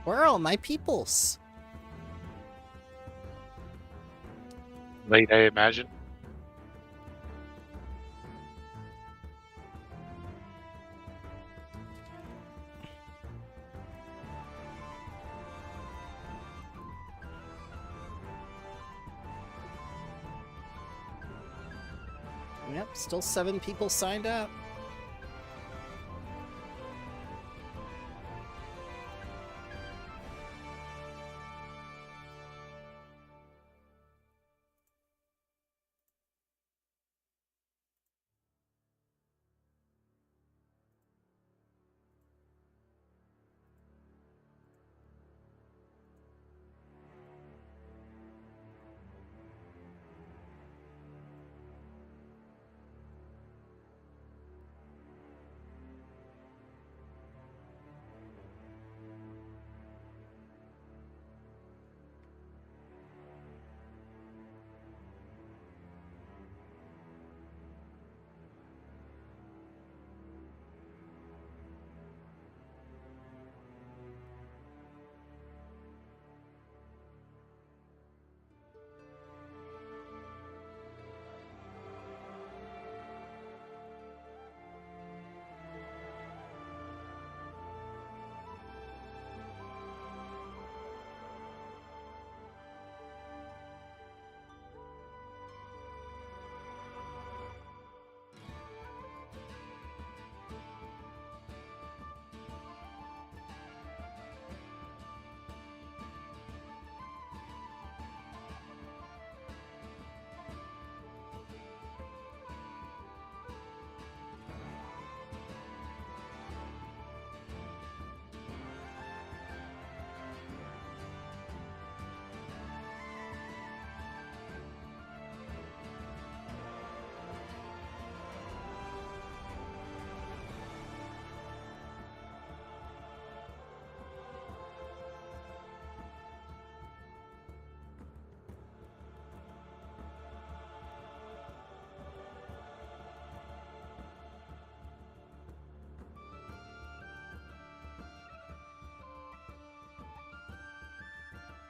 Where are all my peoples? Late, I imagine. Yep, still 7 people signed up.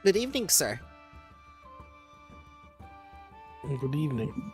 Good evening, sir. Good evening.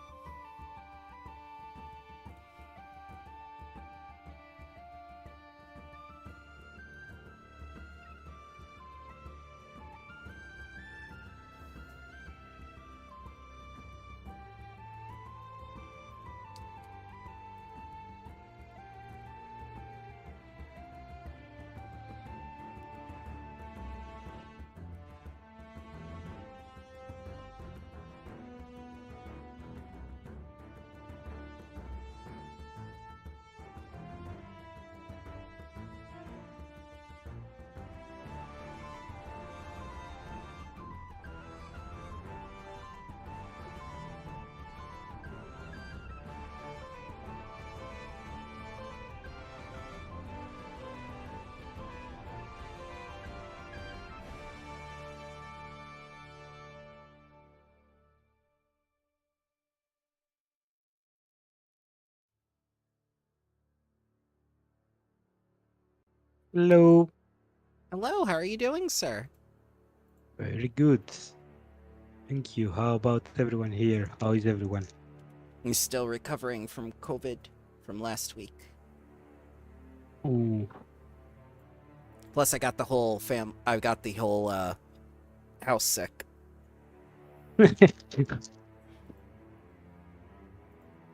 Hello. Hello, how are you doing, sir? Very good. Thank you. How about everyone here? How is everyone? I'm still recovering from COVID from last week. Ooh. Plus, I got the whole house sick.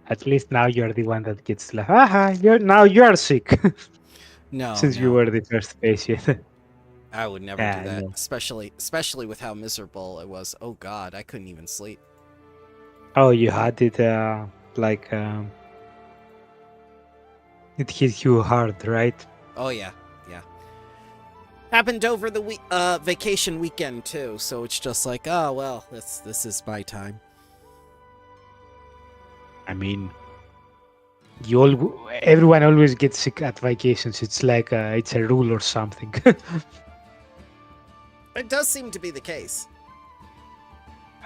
At least now you're the one that gets like, aha, you're sick. No, Since you were the first patient. I would never Yeah, do that, no. especially with how miserable it was. Oh God, I couldn't even sleep. Oh, you had it like it hit you hard, right? Oh yeah. Happened over the vacation weekend too, so it's just like, oh well, this is my time. I mean, everyone always gets sick at vacations. It's like it's a rule or something. It does seem to be the case.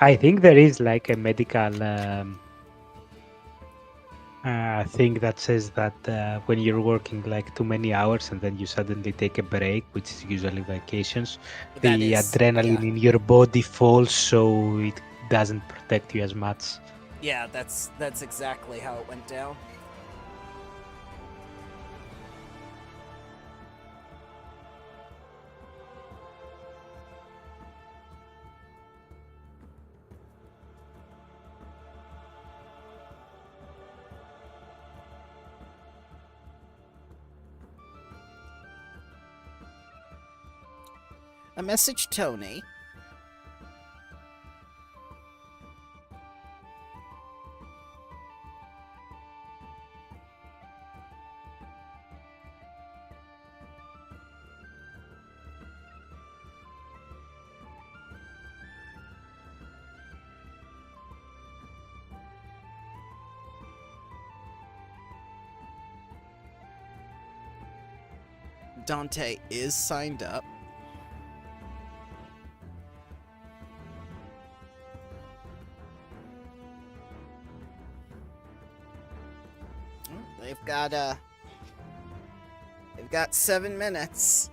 I think there is like a medical thing that says that when you're working like too many hours and then you suddenly take a break, which is usually vacations, That the is, adrenaline in your body falls, so it doesn't protect you as much. yeah, that's exactly how it went down. I messaged Tony. Dante is signed up. They've got 7 minutes.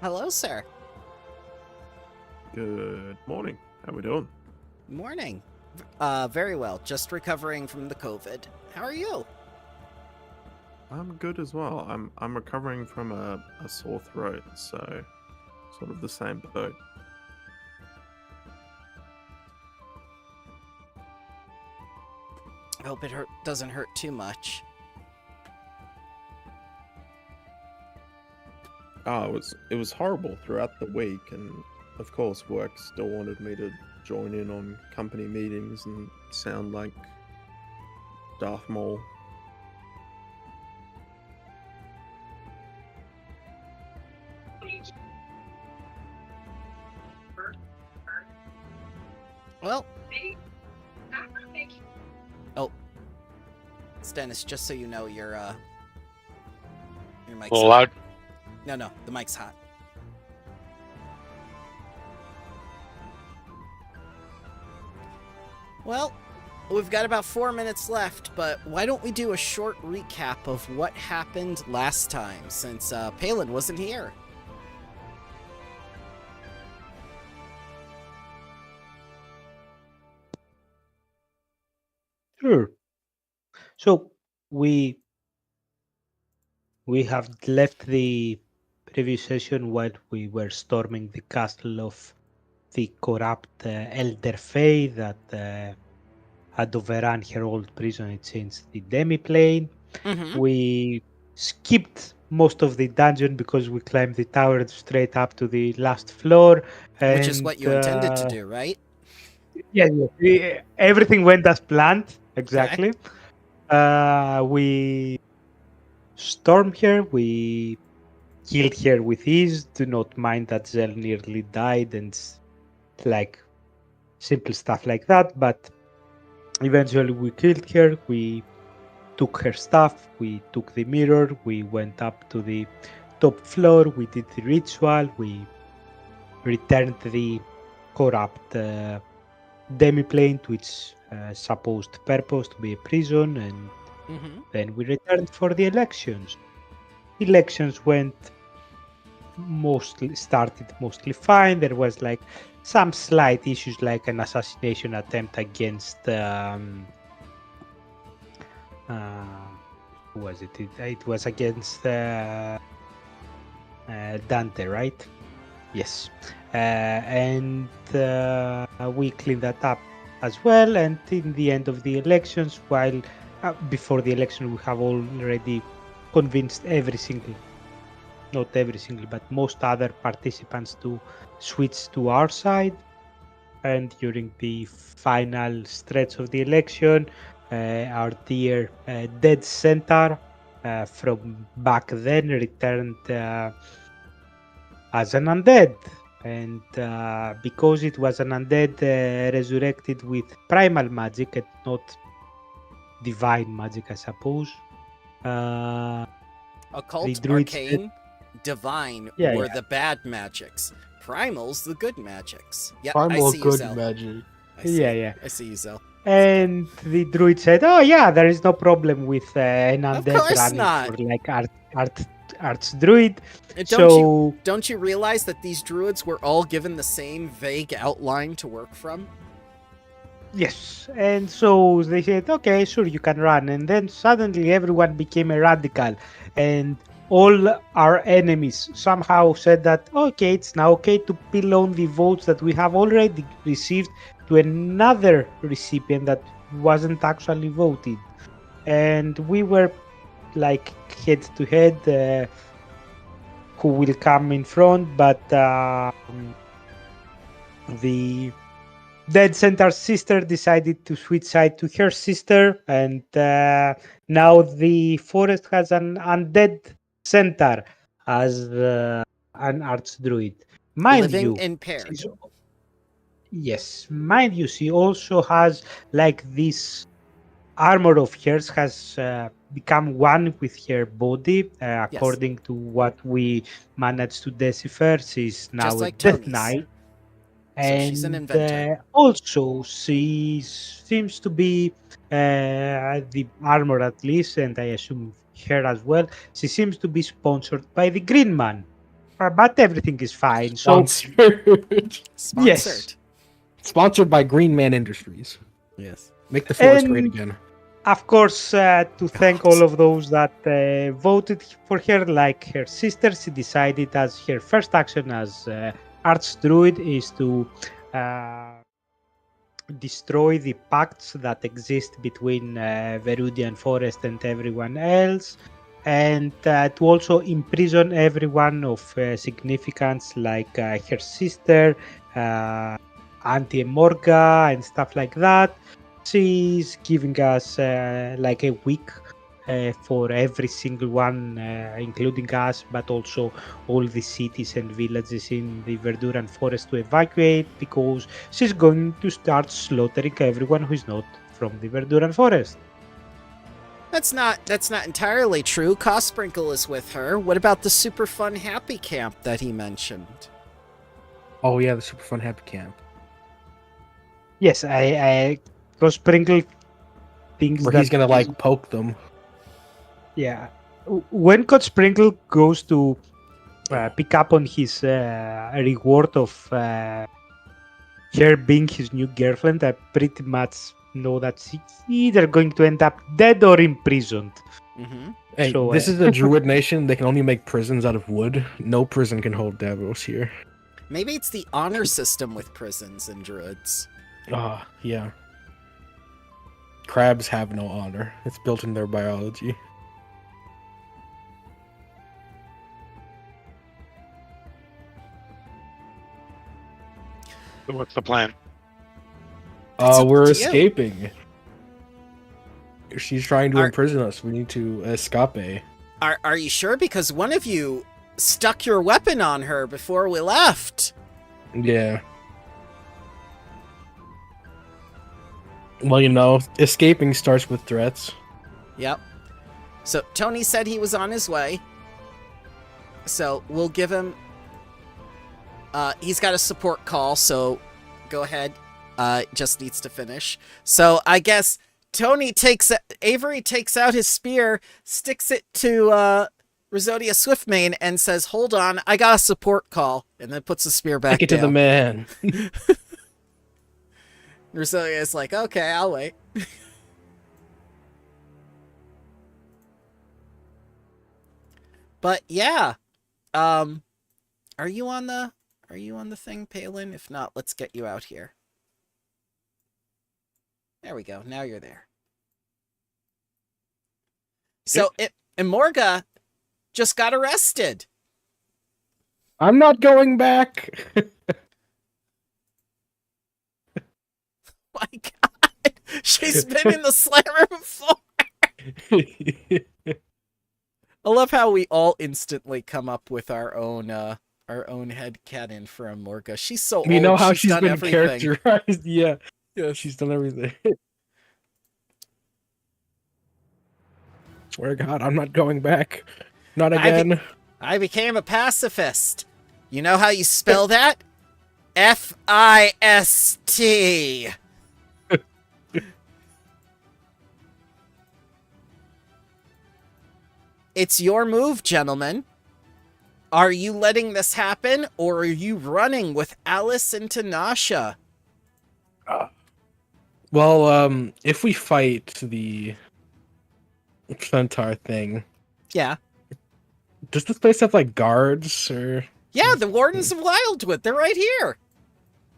Hello, sir. Good morning. How we doing? Morning. Very well. Just recovering from the COVID. How are you? I'm good as well. I'm recovering from a sore throat, so sort of the same boat. I hope it doesn't hurt too much. Oh, it was horrible throughout the week, and of course work still wanted me to join in on company meetings and sound like Darth Maul. Well. Oh. Stennis, just so you know, your mic's A little hot. loud. No, the mic's hot. Well, we've got about 4 minutes left, but why don't we do a short recap of what happened last time, since Palin wasn't here? Sure. So we have left the previous session while we were storming the castle of the corrupt Elder Fae that had overrun her old prison and changed the demi-plane. Mm-hmm. We skipped most of the dungeon because we climbed the tower straight up to the last floor. Which is And, what you intended to do, right? Everything went as planned. Okay. Exactly. We stormed her. We killed her with ease. Do not mind that Zell nearly died and like simple stuff like that. But eventually we killed her. We took her stuff. We took the mirror. We went up to the top floor. We did the ritual. We returned the corrupt demi-plane to its supposed purpose to be a prison, and Mm-hmm. then we returned for the elections. Elections started mostly fine. There was like some slight issues, like an assassination attempt against who was it? It was against Dante, right? Yes. And we cleaned that up as well. And in the end of the elections, while before the election, we have already convinced not every single, but most other participants to switch to our side. And during the final stretch of the election, our dear dead centaur from back then returned as an undead. And because it was an undead resurrected with primal magic and not divine magic, I suppose. Occult, The druids arcane, divine Yeah, were yeah. the bad magics. Primal's the good magics. Yeah, Primal I see you, good Zell. magic. I see. Yeah. I see you, Zell. And the druid said, "Oh yeah, there is no problem with an Of undead course running not. for like archdruid." And So don't you realize that these druids were all given the same vague outline to work from? yes, and so they said, "Okay, sure, you can run." And then suddenly everyone became a radical, and all our enemies somehow said that, "Okay, it's now okay to peel on the votes that we have already received to another recipient that wasn't actually voted." And we were like head to head, who will come in front, but the dead centaur's sister decided to switch side to her sister, and now the forest has an undead centaur as an archdruid. Mind Living you, in pair. yes, mind you, she also has like this armor of hers has become one with her body, according to what we managed to decipher. She's now Just a like Death Tony's. Knight. So she's an And inventor. also, she seems to be the armor, at least, and I assume her as well. She seems to be sponsored by the Green Man, but everything is fine. So Sponsored. Sponsored. Sponsored by Green Man Industries. Yes. Make the forest great And again. of course, to thank all of those that voted for her, like her sister, she decided as her first action as Archdruid is to destroy the pacts that exist between Verudian Forest and everyone else, and to also imprison everyone of significance, like her sister, Auntie Morga, and stuff like that. She's giving us like a week for every single one, including us, but also all the cities and villages in the Verduran forest to evacuate, because she's going to start slaughtering everyone who is not from the Verduran forest. That's not entirely true. Cosprinkle is with her. What about the super fun happy camp that he mentioned? Oh yeah, the super fun happy camp. Yes, I Sprinkle thinks Where that he's gonna like poke them. Yeah. When Cod Sprinkle goes to pick up on his reward of her being his new girlfriend, I pretty much know that she's either going to end up dead or imprisoned. Mm-hmm. Hey, So, this is a druid nation. They can only make prisons out of wood. No prison can hold Davos here. Maybe it's the honor system with prisons and druids. Yeah. Crabs have no honor. It's built in their biology. So what's the plan? It's up We're to you. escaping. She's trying to Are- imprison us. We need to escape. Are you sure? Because one of you stuck your weapon on her before we left. Yeah. Well, you know, escaping starts with threats. Yep. So Tony said he was on his way. So we'll give him... he's got a support call, so go ahead. Just needs to finish. So I guess Avery takes out his spear, sticks it to Rosodia Swiftmane, and says, "Hold on, I got a support call," and then puts the spear back Take it to the down. man. Rosodia is like, "Okay, I'll wait." But yeah, are you on the thing, Palin? If not, let's get you out here. There we go. Now you're there. So Imorga just got arrested. I'm not going back. My God, she's been in the slammer before. I love how we all instantly come up with our own headcanon for Imorga. She's so old. We know how she's done been everything. characterized. Yeah. Yeah, she's done everything. Swear to God, I'm not going back. Not again. I became a pacifist. You know how you spell that? F-I-S-T. It's your move, gentlemen. Are you letting this happen, or are you running with Alice and Tanasha? Well, if we fight the centaur thing, Yeah. does this place have like guards or? Yeah, the Wardens of Wildwood. They're right here.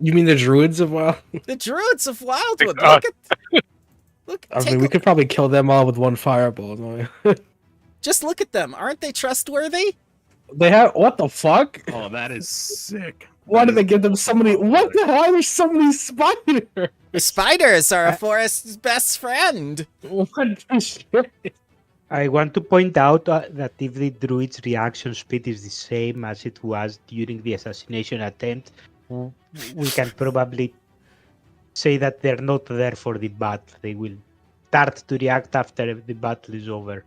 You mean the druids of Wild? The Druids of Wildwood. God. Look, I mean, we could probably kill them all with one fireball. just look at them. Aren't they trustworthy? They have what the fuck? Oh, that is sick. Why did they give them so many? What the hell? There's so many spiders. The spiders are a forest's best friend. What the shit? I want to point out that if the druid's reaction speed is the same as it was during the assassination attempt, we can probably say that they're not there for the battle. They will start to react after the battle is over.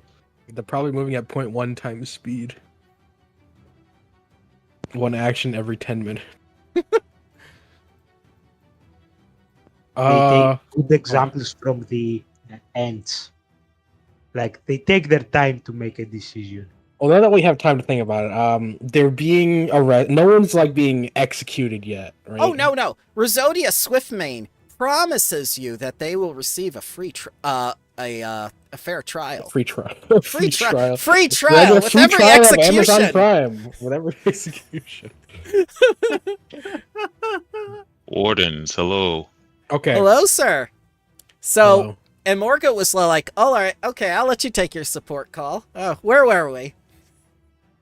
They're probably moving at 0.1 times speed. One action every 10 minutes. They take good examples from the ants. Like, they take their time to make a decision. Well, now that we have time to think about it, they're being arrested. No one's like being executed yet, right? Oh, no. Rosodia Swiftmane promises you that they will receive a free a fair trial. Free trial. Free trial. With Free trial with free every trial of Amazon execution. Prime. With every execution. Wardens, hello. Okay. Hello, sir. So, Hello. and Morga was like, "Oh, all right, okay, I'll let you take your support call." Oh, where were we?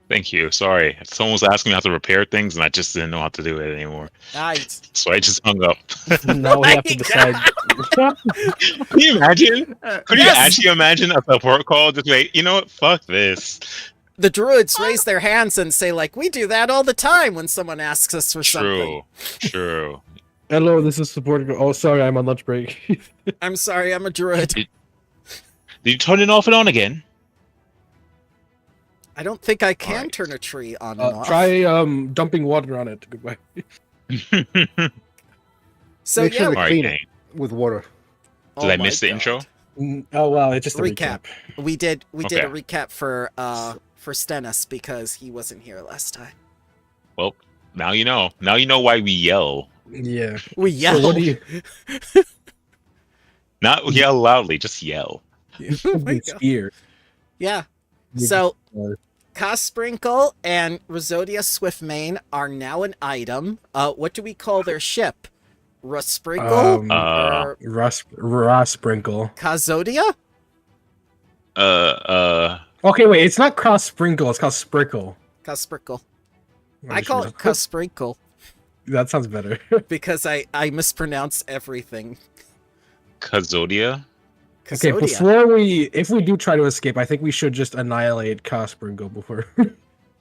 Thank you. Sorry. Someone was asking me how to repair things, and I just didn't know how to do it anymore. So I just hung up. Now we have to decide. Can you imagine? Could you Yes. actually imagine a support call? Just like, you know what? Fuck this. The druids raise their hands and say, like, "We do that all the time when someone asks us for something." True. Hello, this is support. Oh, sorry, I'm on lunch break. I'm sorry, I'm a druid. Did you turn it off and on again? I don't think I can Alright. turn a tree on and off. Try dumping water on it. Goodbye. So Make yeah, sure to Alright, clean dang. it with water. Did I my miss the God. intro? Oh wow, it's just a Recap. recap. We did a Okay. recap for Stennis because he wasn't here last time. Well, now you know. Now you know why we yell. Yeah. We So yelled. what do you? Not yell loudly, just yell. Oh my God. Spear. Yeah. Yeah. So Cosprinkle and Rosodia Swiftmane are now an item. What do we call their ship? Rusprinkle? or Sprinkle. Kazodia? Okay, wait, it's not cross sprinkle, it's called sprinkle. Kasprinkle. I call it Kasprinkle That sounds better. because I mispronounce everything. Kazodia? Okay, Kazodia. if we do try to escape, I think we should just annihilate Sprinkle before.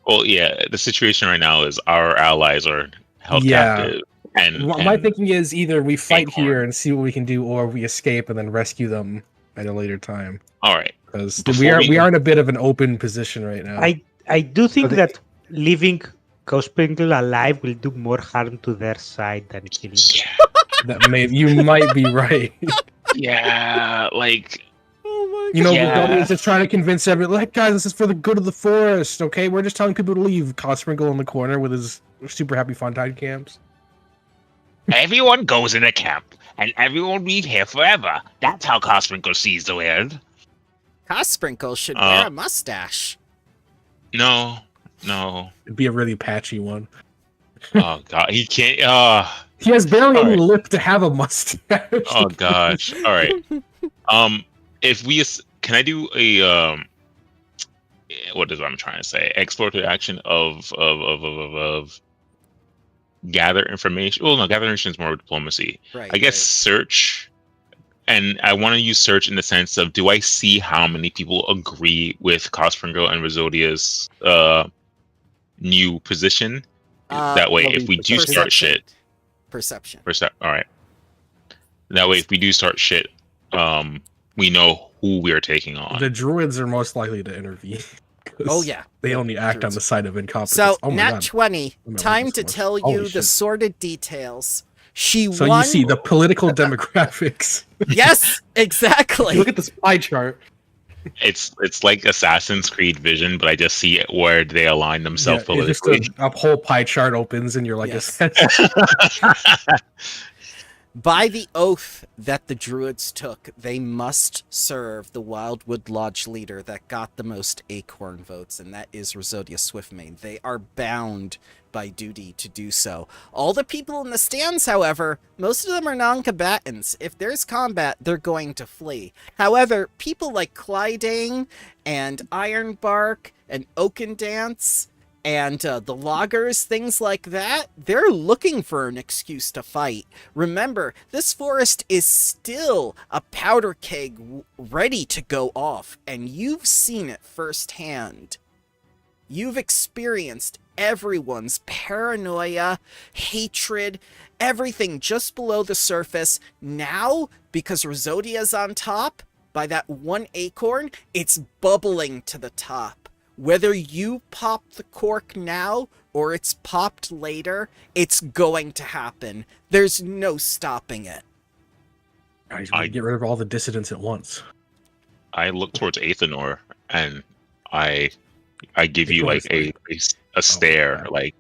Well, yeah, the situation right now is our allies are held captive. My thinking is either we fight Acorn. here and see what we can do, or we escape and then rescue them at a later time. All right. Because Before we are in a bit of an open position right now. I do think that leaving Sprinkle alive will do more harm to their side than killing him. You might be right. Yeah, like Oh my You know, Yeah. Rebellion is just trying to convince everyone, like, guys, this is for the good of the forest, okay? We're just telling people to leave. Sprinkle in the corner with his super happy Fontine camps. everyone goes in a camp, and everyone will be here forever. That's how Cosprinkle sees the world. Kasprinkle should wear a mustache. No. It'd be a really patchy one. Oh god, he can't. He has barely any Alright. lip to have a mustache. Oh gosh. All right. If we can I do a what is I'm trying to say? Explorative action of gather information. Well, no, gather information is more diplomacy. Right. I guess search, and I want to use search in the sense of, do I see how many people agree with Cosprinkle and Rosodia's new position? That way, if we do start shit, Perception. all right. That way, if we do start shit, we know who we are taking on. The druids are most likely to intervene. 'Cause Oh yeah. They only act on the side of incompetence. So oh my nat God. 20. I'm not Time liking to so much. tell Holy you the shit. sordid details. She So won. you see the political demographics. Yes, exactly. Look at this pie chart. It's like Assassin's Creed Vision, but I just see it where they align themselves Yeah, it's just politically. a whole pie chart opens and you're like, Yes. By the oath that the druids took, they must serve the Wildwood Lodge leader that got the most acorn votes, and that is Rosodia Swiftmane. They are bound by duty to do so. All the people in the stands, however, most of them are non-combatants. If there's combat, they're going to flee. However, people like Clydane and Ironbark and Oakendance and the loggers, things like that, they're looking for an excuse to fight. Remember, this forest is still a powder keg ready to go off, and you've seen it firsthand. You've experienced everyone's paranoia, hatred, everything just below the surface. Now, because Rosodia's on top, by that one acorn, it's bubbling to the top. Whether you pop the cork now or it's popped later, it's going to happen. There's no stopping it. Guys, we get rid of all the dissidents at once. I look towards Athenor, and I give you like a stare, God. like,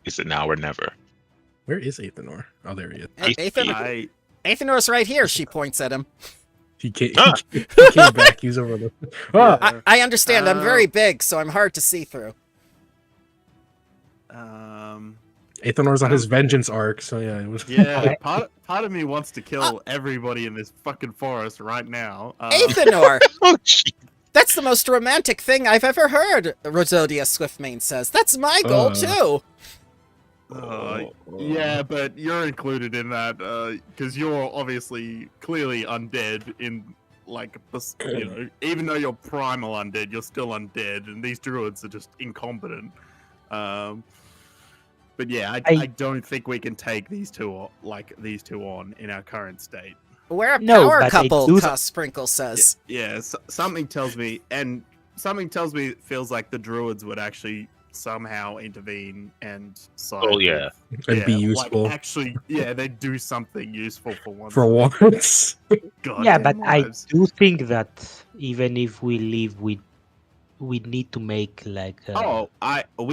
is it now or never? Where is Athenor? Oh, there he is. Athenor's right here, she points at him. He came back. He's over there. Ah! I understand, I'm very big, so I'm hard to see through. Athenor's on his vengeance arc, so yeah. It was... Yeah, part of me wants to kill everybody in this fucking forest right now. Athenor! Oh, shit. That's the most romantic thing I've ever heard, Rosodia Swiftmane says. That's my goal, too. Yeah, but you're included in that because you're obviously clearly undead in like this, you know, even though you're primal undead, you're still undead, and these druids are just incompetent. But yeah, I don't think we can take these two on in our current state. We're a No, power but I couple, do- Sprinkle says. Yeah, something tells me, and something tells me it feels like the druids would actually somehow intervene and side Oh, yeah. with- And be like, useful. actually, yeah, they do something useful for once. For once. Yeah, but Goddamn I lives. do think that even if we leave, we need to make like We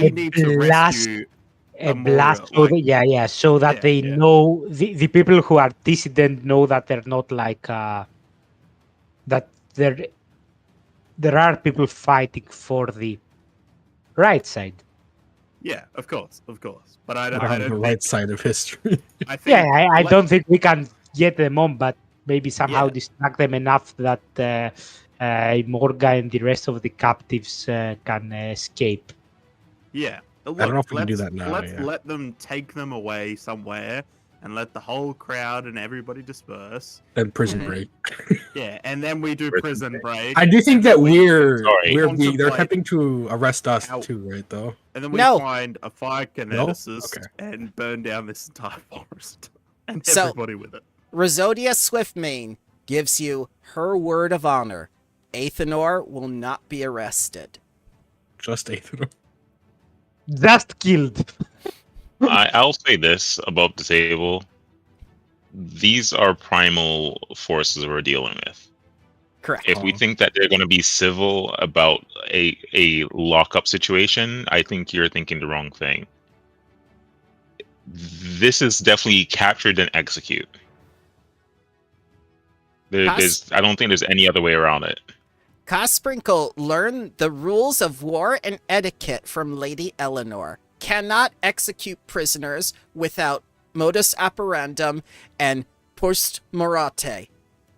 a need to blast- rescue. a memorial, blast. So like- so that Yeah, they yeah. know the people who are dissident know that they're not like that there are people fighting for the right side. Yeah, of course. But I We're on the don't right think. side of history. I think. Yeah, I let- don't think we can get them on, but maybe somehow Yeah. distract them enough that Morga and the rest of the captives can escape. Yeah. Look, don't know if we can do let's- that now, Let's yeah. let them take them away somewhere and let the whole crowd and everybody disperse. Then prison Mhm. break. Yeah, and then we do prison break. I do think and that then we're Sorry. they're Contemplate attempting to arrest us how- too, right? Though. And then we No. find a fire kineticist Okay. and burn down this entire forest and So- everybody with it. Rosodia Swiftmane gives you her word of honor. Athenor will not be arrested. Just Ethan. Just killed. I'll say this about the table. These are primal forces we're dealing with. Correct. If we think that they're going to be civil about a lockup situation, I think you're thinking the wrong thing. This is definitely captured and execute. I don't think there's any other way around it. Cosprinkle learned the rules of war and etiquette from Lady Eleanor. Cannot execute prisoners without modus operandum and post morate.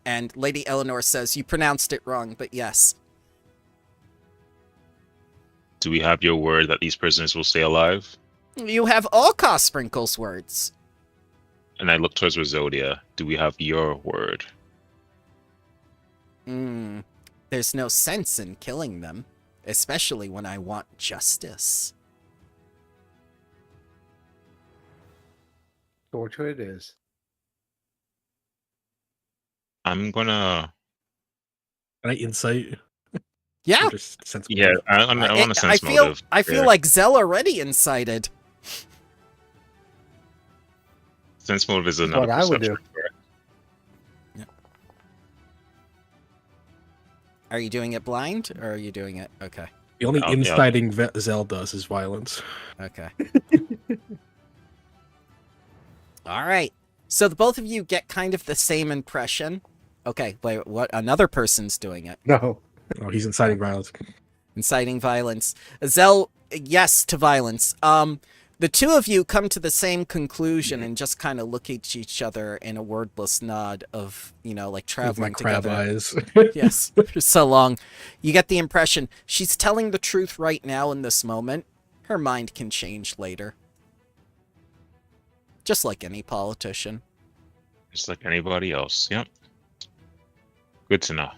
And Lady Eleanor says, you pronounced it wrong, but yes. Do we have your word that these prisoners will stay alive? You have all Cosprinkle's words. And I look towards Rosodia. Do we have your word? There's no sense in killing them, especially when I want justice. Torture it is. I'm gonna. Can I insight? Yeah, Or just sense Yeah, I want a sense motive. I feel here. like Zell already incited. Sense motive is That's another what I would perception. do. correct? Are you doing it blind, or are you doing it? Okay, The only Yeah. inciting Zell does is violence. okay. All right. So the both of you get kind of the same impression. Okay, wait, what? Another person's doing it. No. Oh, he's inciting violence. Inciting violence. Zell, yes to violence. The two of you come to the same conclusion and just kind of look at each other in a wordless nod of, like With my traveling crab together. eyes. Yes, for so long. You get the impression she's telling the truth right now in this moment. Her mind can change later. Just like any politician. Just like anybody else. Yep. Good to know.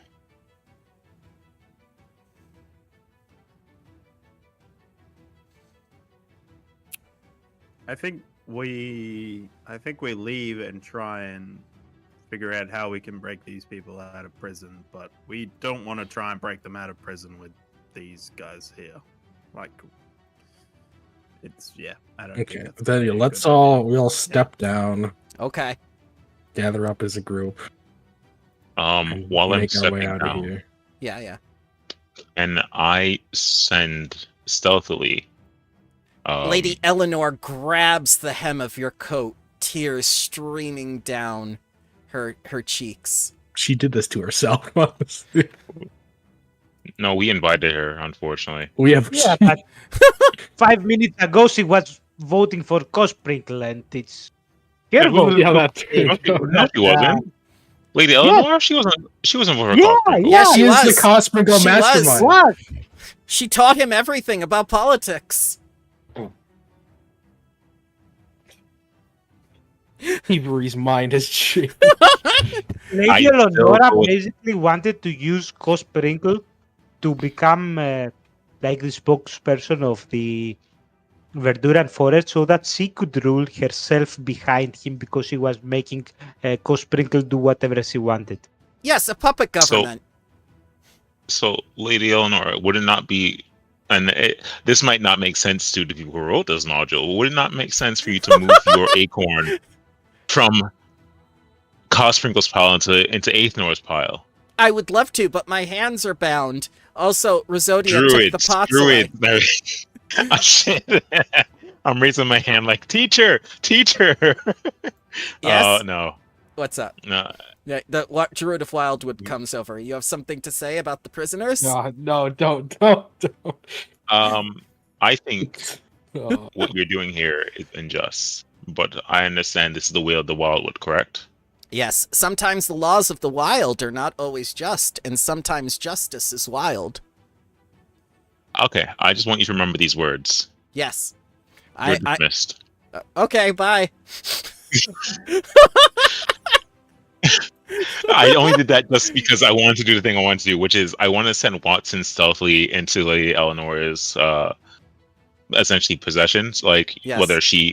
I think we leave and try and figure out how we can break these people out of prison, but we don't want to try and break them out of prison with these guys here. Like, I don't. Okay, think that's then gonna be a let's good all step down, Okay. gather up as a group, and While I'm make our way stepping out of down, here. Yeah. and I send stealthily. Lady Eleanor grabs the hem of your coat, tears streaming down her cheeks. She did this to herself. Honestly. No, we invited her. Unfortunately, We have. Yeah, but 5 minutes ago she was voting for Cosprinkle, and it's her vote. Yeah, that no, too. she wasn't. Lady Eleanor, she wasn't. She wasn't for Yeah, Cosprinkle. Yeah, she She is was. the Cosprinkle She was. mastermind. What? She taught him everything about politics. Hebrewy's mind has changed. Lady I Eleonora still go- basically wanted to use Cosprinkle to become like the spokesperson of the Verduran forest so that she could rule herself behind him because she was making Cosprinkle do whatever she wanted. Yes, a puppet government. So, Lady Eleanor, would it not be, and this might not make sense to the people who wrote this module, would it not make sense for you to move your acorn from Cosprinkle's pile into Athenor's pile? I would love to, but my hands are bound. Also, Rosodia took the pots away. Druids. Oh, shit. I'm raising my hand like, teacher. Yes? Oh, no. What's up? No. Yeah, the Druid of Wildwood comes over. You have something to say about the prisoners? No, don't. I think What we're doing here is unjust. But I understand this is the way of the Wildwood, correct? Yes, sometimes the laws of the wild are not always just, and sometimes justice is wild. Okay, I just want you to remember these words. Yes. You're dismissed. Okay, bye. I only did that just because I wanted to do the thing I wanted to do, which is I want to send Watson stealthily into Lady Eleanor's essentially possessions, like Yes. whether she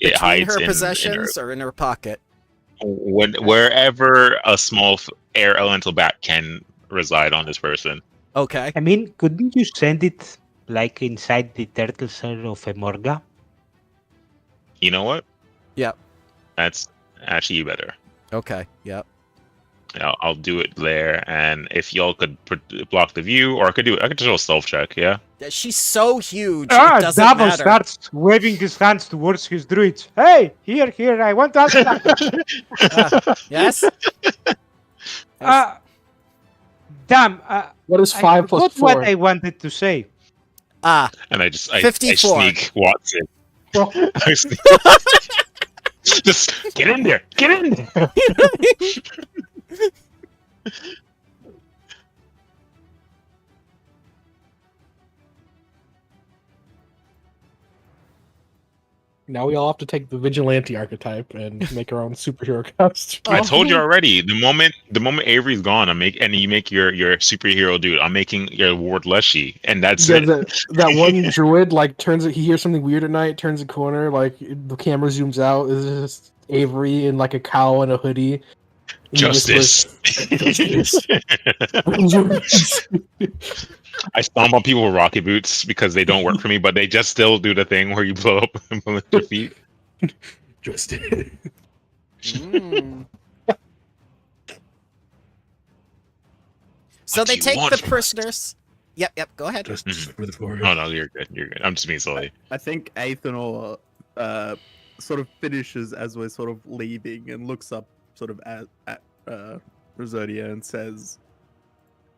Between hides her in possessions or in her pocket. wherever a small air elemental bat can reside on this person. Okay. I mean, couldn't you send it like inside the turtle shell of a Morga? You know what? Yep. That's actually better. Okay. Yep. I'll do it there, and if y'all could block the view, or I could do it. I could just roll a stealth check. Yeah. She's so huge, it doesn't Davos matter. starts waving his hands towards his druids. Hey, here, I want to ask that. Yes? Damn, What is I 5 plus forgot 4? what I wanted to say. Ah, And I 54. sneak Watson. I sneak- just get in there. Get in there. Now we all have to take the vigilante archetype and make our own superhero costume. I told you already. The moment Avery's gone, and you make your superhero dude. I'm making your Ward Leshy, and that's Yeah, it. that one druid like he hears something weird at night, turns a corner, like the camera zooms out. It's just Avery in like a cowl and a hoodie. And he Justice. whispers, I stomp on people with rocket boots because they don't work for me, but they just still do the thing where you blow up with your feet. Justice. mm. So What they do you take want the from us? prisoners. Yep, go ahead. Justice for the forest. Oh no, you're good. You're good. I'm just being silly. I think Athanor sort of finishes as we're sort of leaving and looks up sort of at Rosodia and says,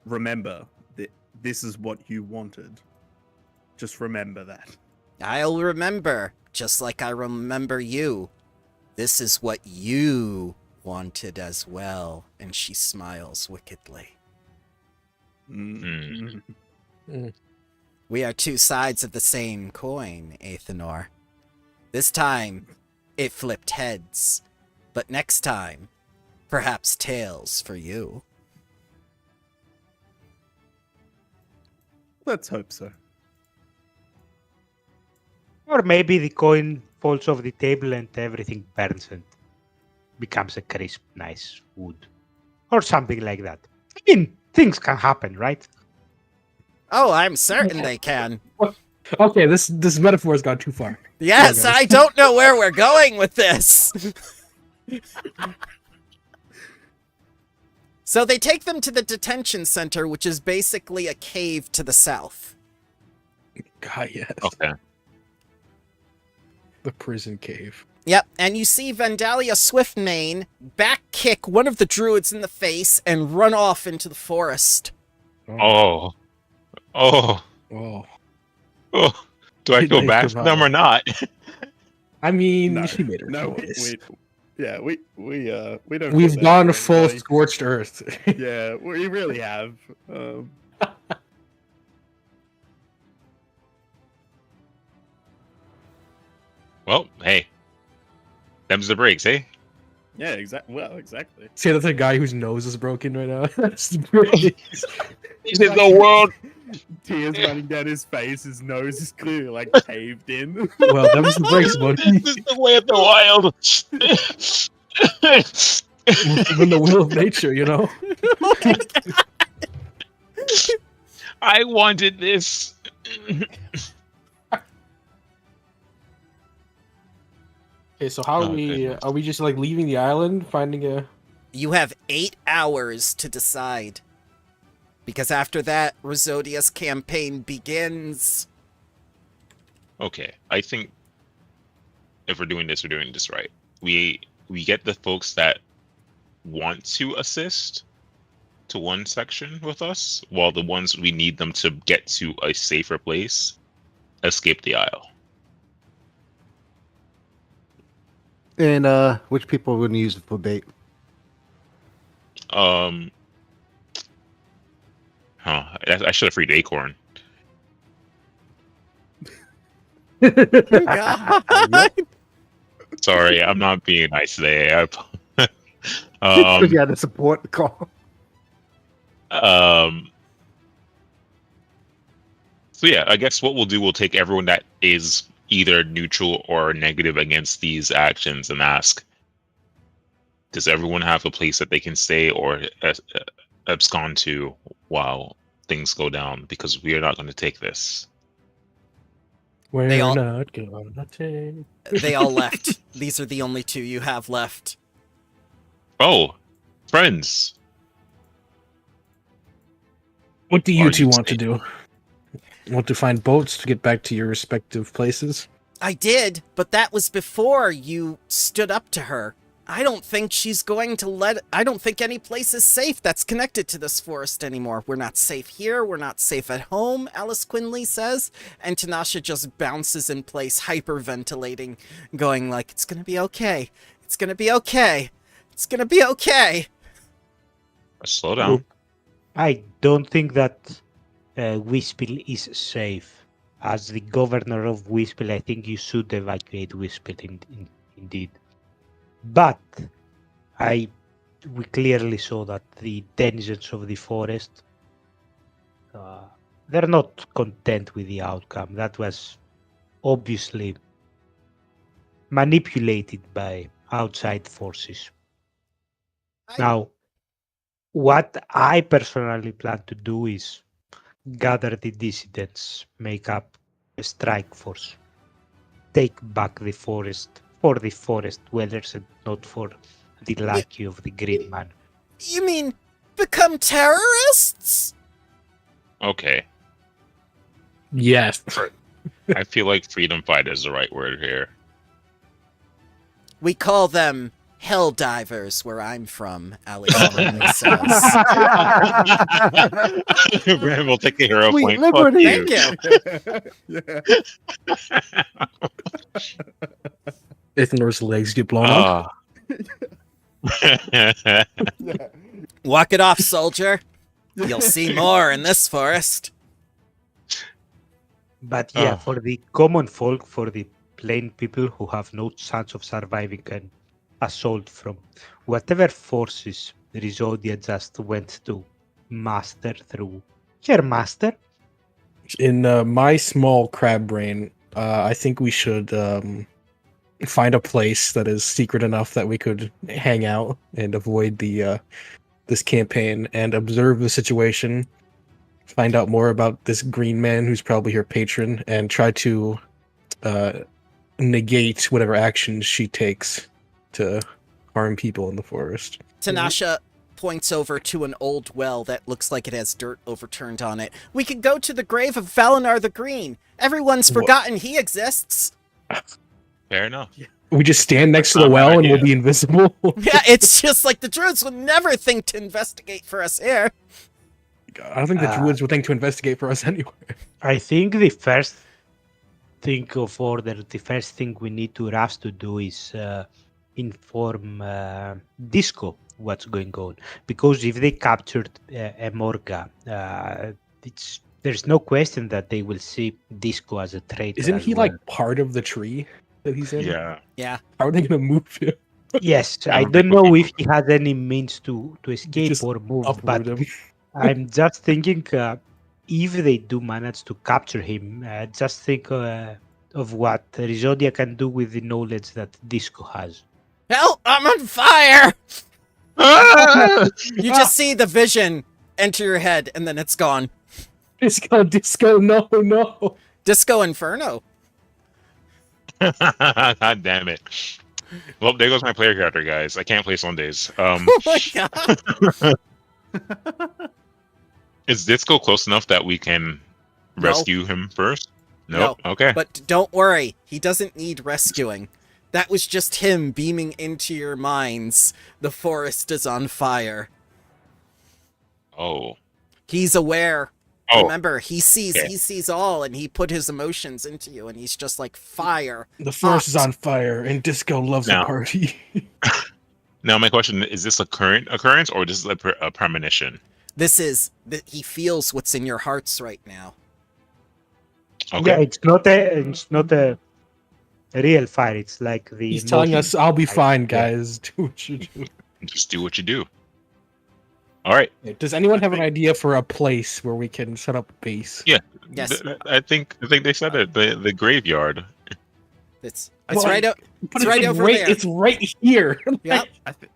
"Remember that this is what you wanted. Just remember that." I'll remember, just like I remember you. This is what you wanted as well. And she smiles wickedly. Mm. We are two sides of the same coin, Athanor. This time, it flipped heads. But next time, perhaps tails for you. Let's hope so. Or maybe the coin falls off the table and everything burns and becomes a crisp, nice wood. Or something like that. I mean, things can happen, right? Oh, I'm certain they can. Okay, this metaphor has gone too far. Yes, guys. I don't know where we're going with this. So they take them to the detention center, which is basically a cave to the south. God, yes. Okay. The prison cave. Yep, and you see Vandalia Swiftmane back kick one of the druids in the face and run off into the forest. Oh. Oh. Oh. Do I Good go night, back for them or not? I mean, No, she made her no, choice. we don't. We've feel gone bad to for full anybody. scorched earth. Yeah, we really have. Well, hey. Them's the breaks, eh? Yeah, exactly. Well, exactly. See, that's a guy whose nose is broken right now. That's the breaks. This is the world. Tears running down his face. His nose is clearly like caved in. Well, that was the breaks, buddy. This is the way of the wild. Even the will of nature, you know? I wanted this. Okay, so how Oh, goodness. are we just like leaving the island, finding a... You have 8 hours to decide. Because after that, Rosodia's campaign begins. Okay, I think if we're doing this right. We get the folks that want to assist to one section with us, while the ones we need them to get to a safer place escape the isle. And which people are going to use it for bait? Huh. I should have freed Acorn. God. Sorry, I'm not being nice today. Because you had to support the call. So yeah, I guess what we'll do, we'll take everyone that is either neutral or negative against these actions and ask, does everyone have a place that they can stay or abscond to while things go down? Because we are not going to take this. We're They all- not gonna take. They all left. These are the only two you have left. Oh, friends. What do Are you two you want to safe? do? Want to find boats to get back to your respective places? I did, but that was before you stood up to her. I don't think she's going to I don't think any place is safe that's connected to this forest anymore. We're not safe here. We're not safe at home, Alice Quinley says. And Tanasha just bounces in place, hyperventilating, going like, it's gonna be okay. It's gonna be okay. It's gonna be okay. Slow down. Look, I don't think that Wispel is safe. As the governor of Wispel, I think you should evacuate Wispel indeed. But we clearly saw that the denizens of the forest, they're not content with the outcome. That was obviously manipulated by outside forces. Now, what I personally plan to do is gather the dissidents, make up a strike force, take back the forest for the forest dwellers and not for the lackey of the Green Man. You mean become terrorists? Okay. Yes. I feel like freedom fighter is the right word here. We call them hell divers where I'm from, Alice Quinley says. Brandon will take a hero Sweet point. Fuck liberty. you. Thank you. Ithanor's legs get blown off. Walk it off, soldier. You'll see more in this forest. But yeah, Oh. for the common folk, for the plain people who have no chance of surviving an assault from whatever forces Rizodia just went to master through her master. In my small crab brain, I think we should find a place that is secret enough that we could hang out and avoid the this campaign and observe the situation, find out more about this green man who's probably her patron, and try to negate whatever actions she takes to harm people in the forest. Tanasha points over to an old well that looks like it has dirt overturned on it. We could go to the grave of Valinar the Green. Everyone's forgotten he exists. Fair enough. We just stand next to That's the not my well and we'll idea. be invisible. Yeah, it's just like the druids would never think to investigate for us here. I don't think the druids would think to investigate for us anyway. I think the first thing of order, the first thing we need to rush to do is inform Disco what's going on. Because if they captured Emorga, there's no question that they will see Disco as a traitor. Isn't as he well. like part of the tree that he's in? Yeah. Yeah. How are they gonna move him? Yes, I I don't don't think we know can if he has any means to escape Just or move, but Uproot him. I'm just thinking if they do manage to capture him, just think of what Rizodia can do with the knowledge that Disco has. Help! I'm on fire! Ah! You just see the vision enter your head, and then it's gone. Disco, no. Disco Inferno. God damn it. Well, there goes my player character, guys. I can't play Sundays. Oh my god. Is Disco close enough that we can No. rescue him first? Nope. No, Okay. But don't worry, he doesn't need rescuing. That was just him beaming into your minds. The forest is on fire. Oh. He's aware Oh, Remember, he okay. sees all, and he put his emotions into you, and he's just like fire. The forest is hot. on fire, and Disco loves Now- a party. Now, my question is: this a current occurrence or this is a premonition? This is that he feels what's in your hearts right now. Okay. Yeah, it's not a real fire. It's like the He's telling us, emotion. "I'll be Like, fine, yeah. guys. Do what you do." Just do what you do. All right. Does anyone have an idea for a place where we can set up base? Yeah. Yes, I think they said it. The graveyard. it's Well, right out. But It's right over there. It's right here. Yep, I think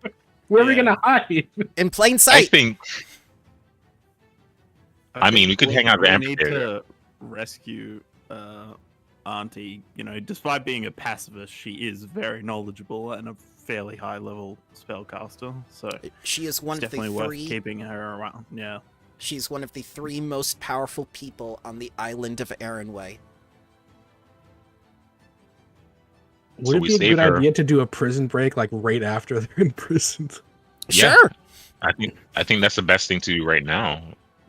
Where are we Yeah. gonna hide? in plain I sight. think. I mean, we could hang out at the We need amphitheater. to rescue Auntie. You know, despite being a pacifist, she is very knowledgeable and a fairly high level spellcaster. So She is one it's of the definitely worth three. keeping her around. Yeah. She's one of the three most powerful people on the island of Aaronway. Would it we be a save good her. idea to do a prison break like right after they're in prison? Yeah. Sure. I think that's the best thing to do right now.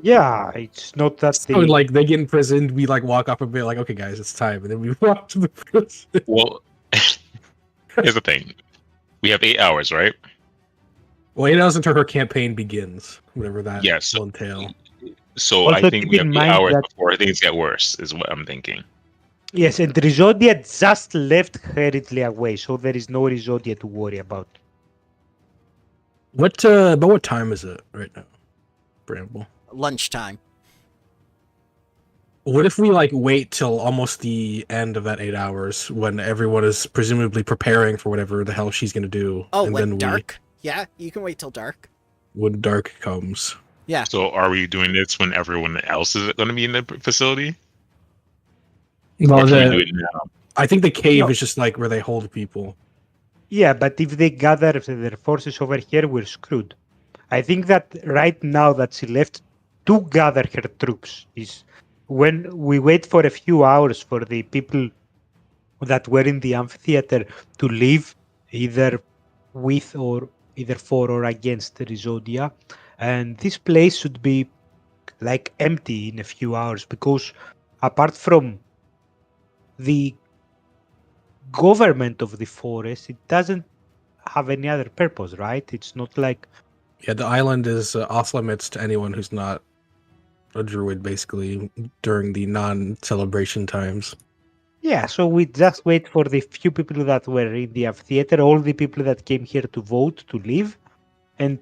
Yeah, it's not that So like they get in prison, we like walk up and be like, "Okay, guys, it's time," and then we walk to the prison. Well, here's the thing: we have 8 hours, right? Well, 8 hours until her campaign begins, whatever that Yes. will entail. So Also I think keep we in have 8 mind hours that- before things get worse. Is what I'm thinking. Yes, and Rizodia just left hurriedly away, so there is no Rizodia to worry about. But what time is it right now, Bramble? Lunchtime. What if we like wait till almost the end of that 8 hours when everyone is presumably preparing for whatever the hell she's gonna do? Oh, and when then dark? Yeah, you can wait till dark. when dark comes. Yeah. So are we doing this when everyone else is going to be in the facility? Well, Or can we do it now? I think the cave No. is just like where they hold people. Yeah, but if they gather their forces over here, we're screwed. I think that right now that she left to gather her troops is when we wait for a few hours for the people that were in the amphitheater to leave, either with or either for or against Rizodia. And this place should be like empty in a few hours because apart from the government of the forest, it doesn't have any other purpose, right? It's not like Yeah, the island is off limits to anyone who's not a druid, basically, during the non-celebration times. yeah. So we just wait for the few people that were in the amphitheater, all the people that came here to vote to leave, and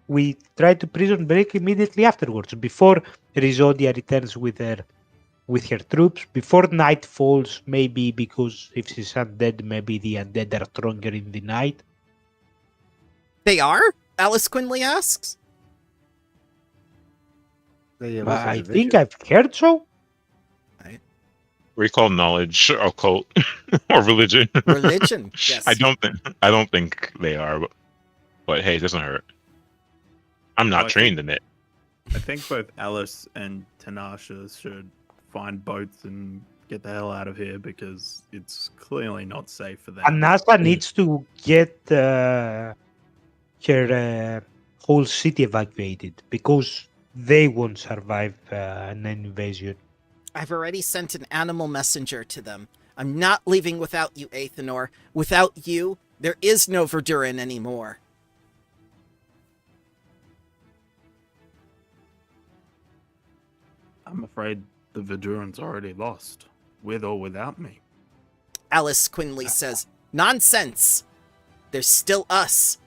we try to prison break immediately afterwards, before Rizodia returns with her troops, before night falls. Maybe because if she's undead, maybe the undead are stronger in the night. They are? Alice Quinley asks. I think I've heard so. Recall knowledge, occult, or religion. Religion, yes. I don't think they are, but hey, it doesn't hurt. I'm not Well, I trained in it. I think both Alice and Tanasha should find boats and get the hell out of here because it's clearly not safe for them. Anasa needs to get her whole city evacuated because they won't survive an invasion. I've already sent an animal messenger to them. I'm not leaving without you, Athenor. Without you, there is no Verduran anymore. I'm afraid the Verdurans already lost, with or without me. Alice Quinley says, nonsense! There's still us.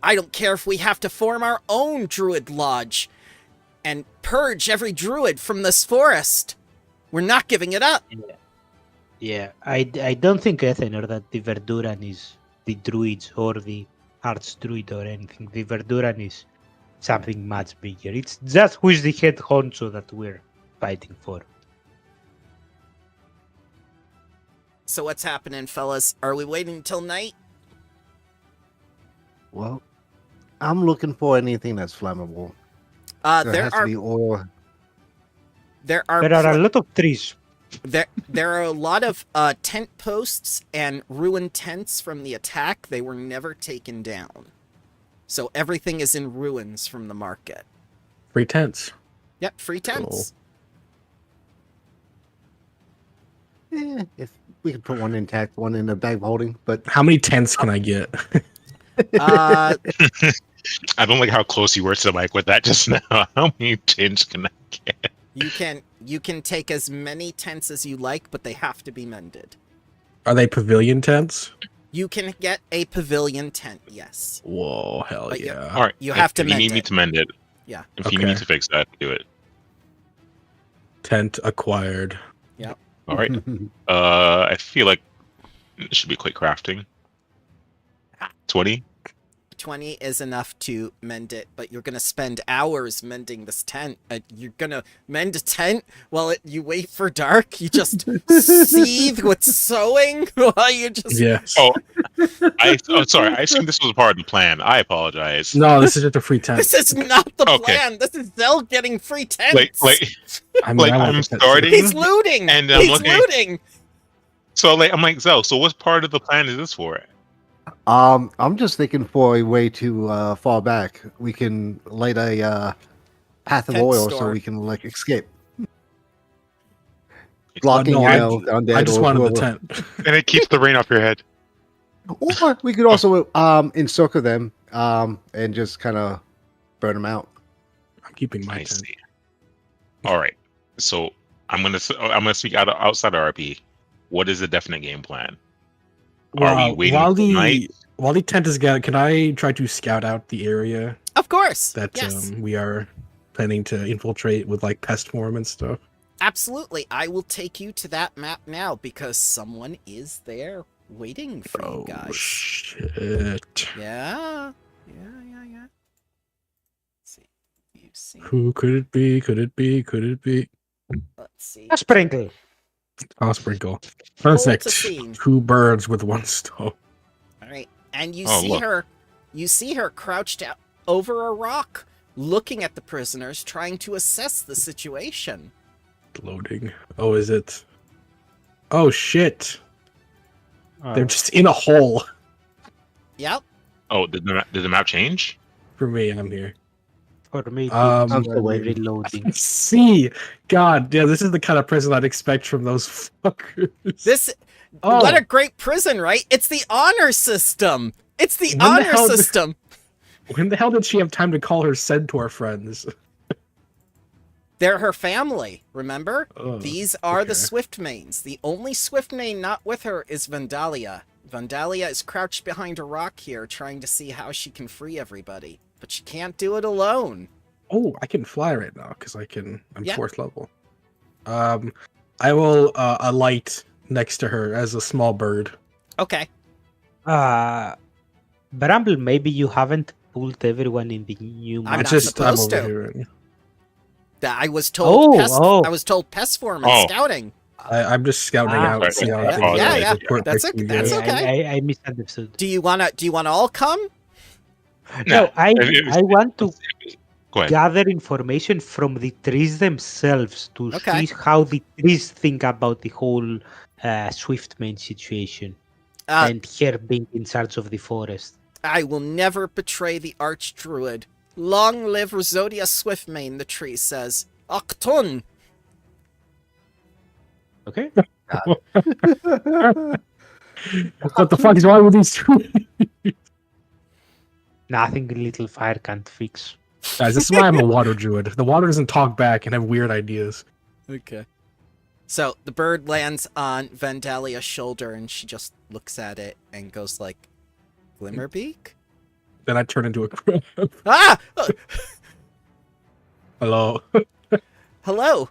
I don't care if we have to form our own druid lodge and purge every druid from this forest. We're not giving it up. Yeah, I don't think, Ethanor, that the Verduran is the druids or the archdruid or anything. The Verduran is something much bigger. It's just who is the head honcho that we're fighting for. So what's happening, fellas? Are we waiting till night? Well, I'm looking for anything that's flammable. There There has are to be oil. there are There are a pl- lot of trees. there are a lot of tent posts and ruined tents from the attack. They were never taken down. So everything is in ruins from the market. Free tents. Yep, free tents. If we could put one intact, one in the bag of holding, but How many tents can I get? Uh, I don't like how close you were to the mic with that just now. How many tins can I get? you can take as many tents as you like, but they have to be mended. Are they pavilion tents? You can get a pavilion tent, yes. Whoa, hell But yeah. All right. You have to if you mend need me it. to mend it. Yeah. If you need me Okay. to fix that, do it. Tent acquired. All right. I feel like it should be quick crafting. 20. 20 is enough to mend it, but you're gonna spend hours mending this tent. You're gonna mend a tent while you wait for dark. You just seethe with sewing while you just. Yes. Oh, sorry. I assumed this was part of the plan. I apologize. No, this is just a free tent. This is not the Okay. plan. This is Zell getting free tents. I like, I want I'm this tent starting- too. He's looting. And I'm He's looking- looting. So I'm like, Zell, so what part of the plan is this for? I'm just thinking for a way to fall back. We can light a path of Tent oil so store. we can like escape. No, Blocking I undead just or wanted the whoever. tent. And it keeps the rain off your head. Or we could also encircle them and just kind of burn them out. I'm keeping my I tent. see. All right. So I'm gonna speak outside RP. What is the definite game plan? Are we waiting while till night? the tent is gathered, can I try to scout out the area Of course. that Yes. we are planning to infiltrate with like pest form and stuff? Absolutely. I will take you to that map now because someone is there waiting for you Oh guys. shit! Yeah. Let's see. You see. Who could it be? Could it be? Could it be? Let's see. A sprinkle. Oh, sprinkle. Hold Perfect. to scene. 2 birds with 1 stone. All right. And you Oh, see look. her. You see her crouched out over a rock, looking at the prisoners, trying to assess the situation. Loading. Oh, is it? Oh shit! Uh, They're just in a hole. Yep. Oh, did the map change? For me, I'm here. For me, I'm still waiting. reloading. See, God, yeah, this is the kind of prison I'd expect from those fuckers. This. Oh. What a great prison, right? It's the honor system. It's the When the honor hell did- system. When the hell did she have time to call her centaur friends? They're her family, remember? Oh, These are the okay. Swiftmanes. The only Swiftmane not with her is Vandalia. Vandalia is crouched behind a rock here, trying to see how she can free everybody. But she can't do it alone. Oh, I can fly right now because I'm Yeah. 4th level. I will alight next to her as a small bird. Okay. Bramble, maybe you haven't pulled everyone in the new I'm map. not I'm supposed over to. here. I was told Oh. I was told pest form and Oh. scouting. I'm just scouting Ah, out, right, see how right. things Yeah, are. yeah. Report That's back to you that's guys. okay. I misunderstood. Do you wanna all come? No, I If- want to Go ahead. gather information from the trees themselves to Okay. see how the trees think about the whole Swiftmane situation and her being in charge of the forest. I will never betray the Archdruid. Long live Rosodia Swiftmane, the tree says. Octun! Okay. What the fuck is wrong with these two? Nothing a little fire can't fix. Guys, this is why I'm a water druid. The water doesn't talk back and have weird ideas. Okay. So the bird lands on Vandalia's shoulder and she just looks at it and goes like, Glimmerbeak? Then I turn into a crab. Ah! Hello. Hello.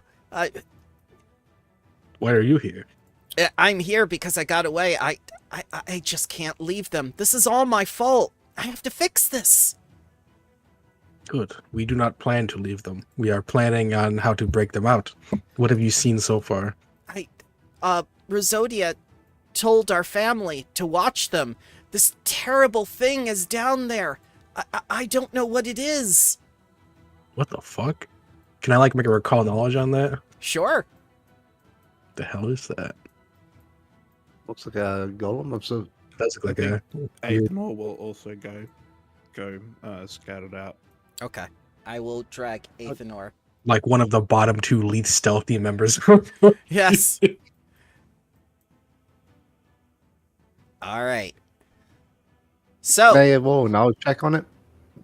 Why are you here? I'm here because I got away. I just can't leave them. This is all my fault. I have to fix this. Good. We do not plan to leave them. We are planning on how to break them out. What have you seen so far? Rosodia told our family to watch them. This terrible thing is down there. I don't know what it is. What the fuck? Can I like make a recall knowledge on that? Sure. The hell is that? Looks like a golem of some. Does look like I a Aethanol will also go scout it out. Okay. I will drag Athanor like one of the bottom 2 least stealthy members. Yes. All right. So Hey, whoa, now check on it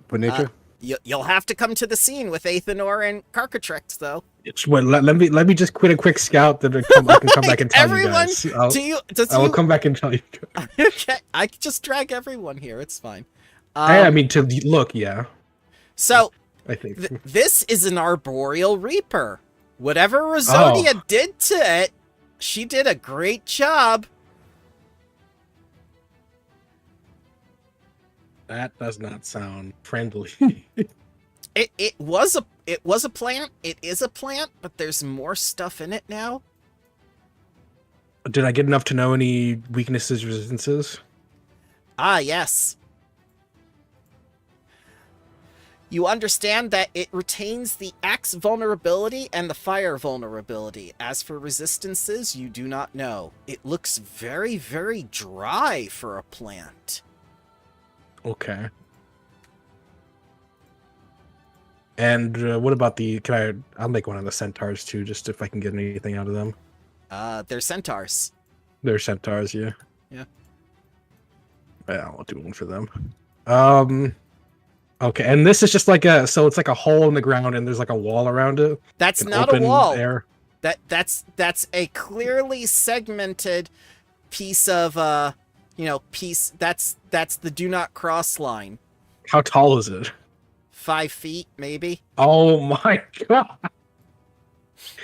for nature. you'll have to come to the scene with Athenor and Carcatrix, though. Well, let me just quit a quick scout, then I can come back and tell Everyone, you guys. does I will you? come back and tell you. Okay, I can just drag everyone here. It's fine. I mean, to look, yeah. So I think this is an arboreal reaper. Whatever Rosodia did to it, she did a great job. that does not sound friendly. It was a plant. It is a plant, but there's more stuff in it now. Did I get enough to know any weaknesses, resistances? Ah, yes. You understand that it retains the axe vulnerability and the fire vulnerability. As for resistances, you do not know. It looks very, very dry for a plant. Okay. And what about the? I'll make one of the centaurs too, just if I can get anything out of them. They're centaurs. They're centaurs, yeah. Yeah. Yeah, I'll do one for them. Okay, and this is just like it's like a hole in the ground, and there's like a wall around it. That's An not a open wall. air. That's a clearly segmented piece of piece. That's the do not cross line. How tall is it? 5 feet, maybe. Oh my god!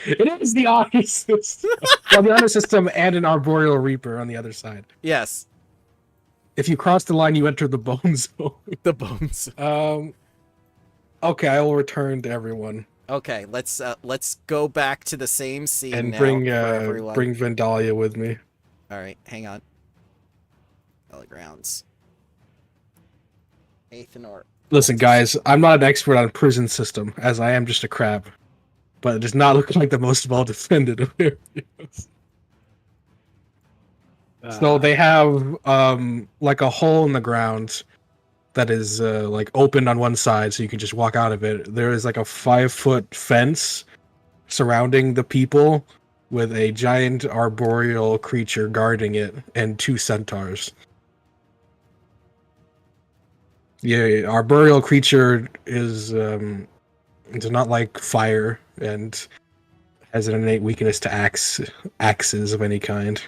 It is the honor system. Well, the honor system and an arboreal reaper on the other side. Yes, If you cross the line, you enter the bone zone. the bones. Okay, I will return to everyone Okay, let's go back to the same scene and now bring for everyone. bring Vandalia with me. All right, hang on. Grounds. Athenor. Listen, guys, I'm not an expert on prison system, as I am just a crab, but it does not look like the most well defended of areas. So they have like a hole in the ground that is like open on one side, so you can just walk out of it. There is like a 5-foot fence surrounding the people with a giant arboreal creature guarding it and 2 centaurs. Yeah, arboreal creature is does not like fire and has an innate weakness to axes of any kind.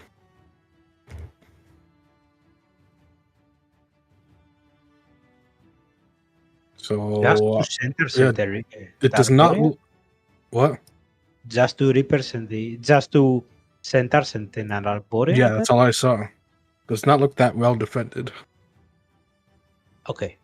So Just to center it does not. What? Just to represent just to center an arboreal. Yeah, that's all I saw. Does not look that well defended. Okay.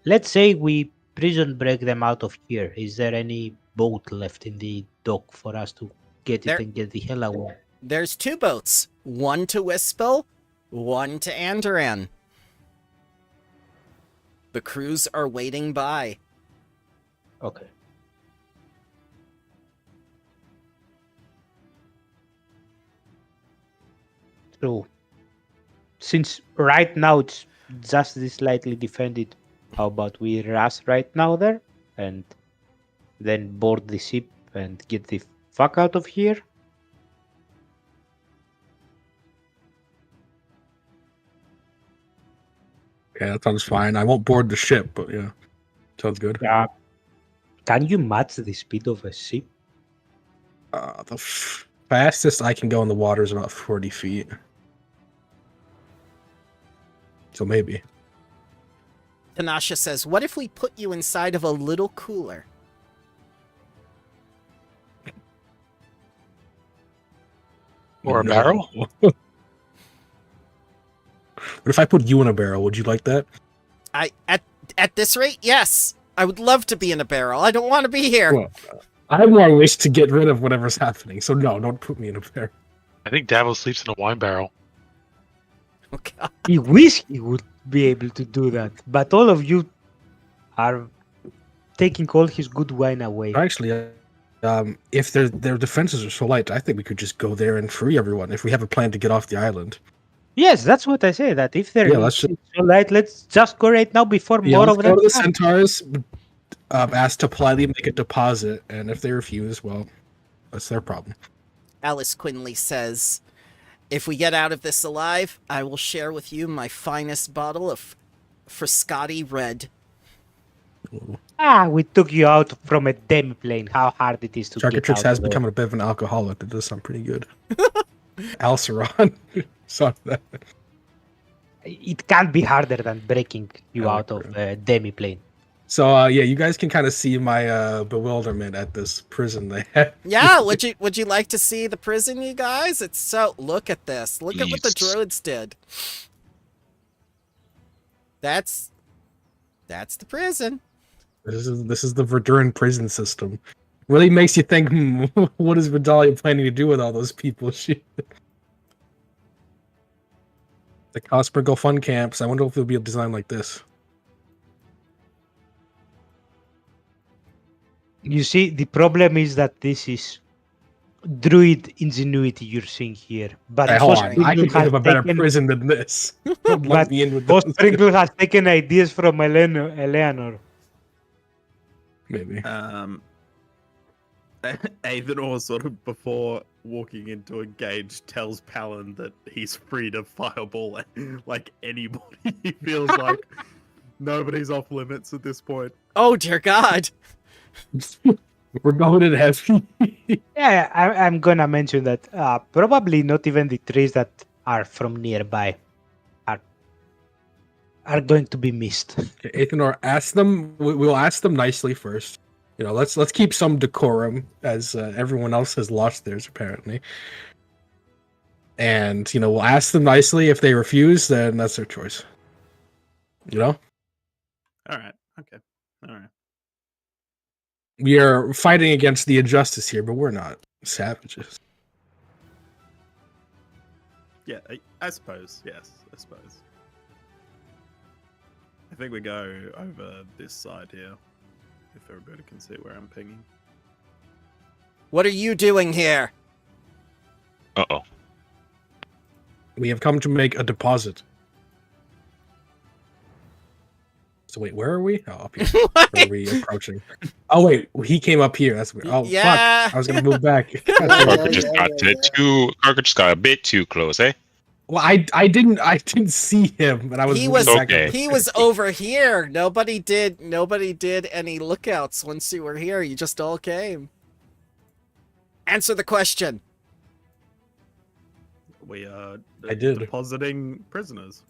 Let's say we prison break them out of here. Is there any boat left in the dock for us to get it and get the hell away? There's 2 boats. One to Wispel, one to Andoran. The crews are waiting by. Okay. So, since right now it's just this slightly defended, how about we rush right now there and then board the ship and get the fuck out of here? Yeah, that sounds fine. I won't board the ship, but yeah, sounds good. Can you match the speed of a ship? The fastest I can go in the water is about 40 feet. So maybe. Tanasha says, what if we put you inside of a little cooler? Or a barrel? What if I put you in a barrel? Would you like that? At this rate, yes. I would love to be in a barrel. I don't want to be here. Well, I have more wish to get rid of whatever's happening, so no, don't put me in a barrel. I think Davos sleeps in a wine barrel. Oh, God. He wish he would be able to do that, but all of you are taking all his good wine away. Actually, if their defenses are so light, I think we could just go there and free everyone if we have a plan to get off the island. Yes, that's what I say. That if they're Yeah, let's so light, let's just go right now before more let's of go them to the come. centaurs. asked to politely make a deposit, and if they refuse, well, that's their problem. Alice Quinley says, "If we get out of this alive, I will share with you my finest bottle of Frascati Red." We took you out from a demi-plane. How hard it is to get Charcatrix out has of there. become a bit of an alcoholic. That does sound pretty good. Alceron. Saw that. It can't be harder than breaking you I out like of a demi-plane. So yeah, you guys can kind of see my bewilderment at this prison they have. Yeah, would you like to see the prison, you guys? It's so, look at this. Look at what the Jeez. druids did. That's the prison. This is the Verduran prison system. Really makes you think, what is Vidalia planning to do with all those people? Shit. The Cospergo fun camps. I wonder if it'll be a design like this. You see, the problem is that this is druid ingenuity you're seeing here. But Hey, hold on. Sprinkle I can think has of a better taken- prison than this. Don't let But me in with Boss this. Sprinkle has taken ideas from Eleanor. Maybe. Aethanor sort of before walking into a gauge tells Palin that he's free to fireball like anybody. He feels like nobody's off limits at this point. Oh dear God. We're going in heavy. Yeah, I'm gonna mention that probably not even the trees that are from nearby are going to be missed. Okay, Athanor, ask them. We'll ask them nicely first. You know, let's keep some decorum, as everyone else has lost theirs apparently. And you know, we'll ask them nicely. If they refuse, then that's their choice. You know, All right. Okay. All right. we are fighting against the injustice here, but we're not savages. Yeah, I suppose. Yes, I suppose. I think we go over this side here, if everybody can see where I'm pinging. What are you doing here? Uh-oh. We have come to make a deposit. So wait, where are we? Oh, up here. Where are we approaching? Oh wait, he came up here. That's weird. Oh Yeah. fuck! I was gonna move back. Carker just got a bit too close, eh? Well, I didn't see him, but I was. He moving was back and Okay. he was over here. Nobody did any lookouts once you were here. You just all came. Answer the question. We are I did. depositing prisoners.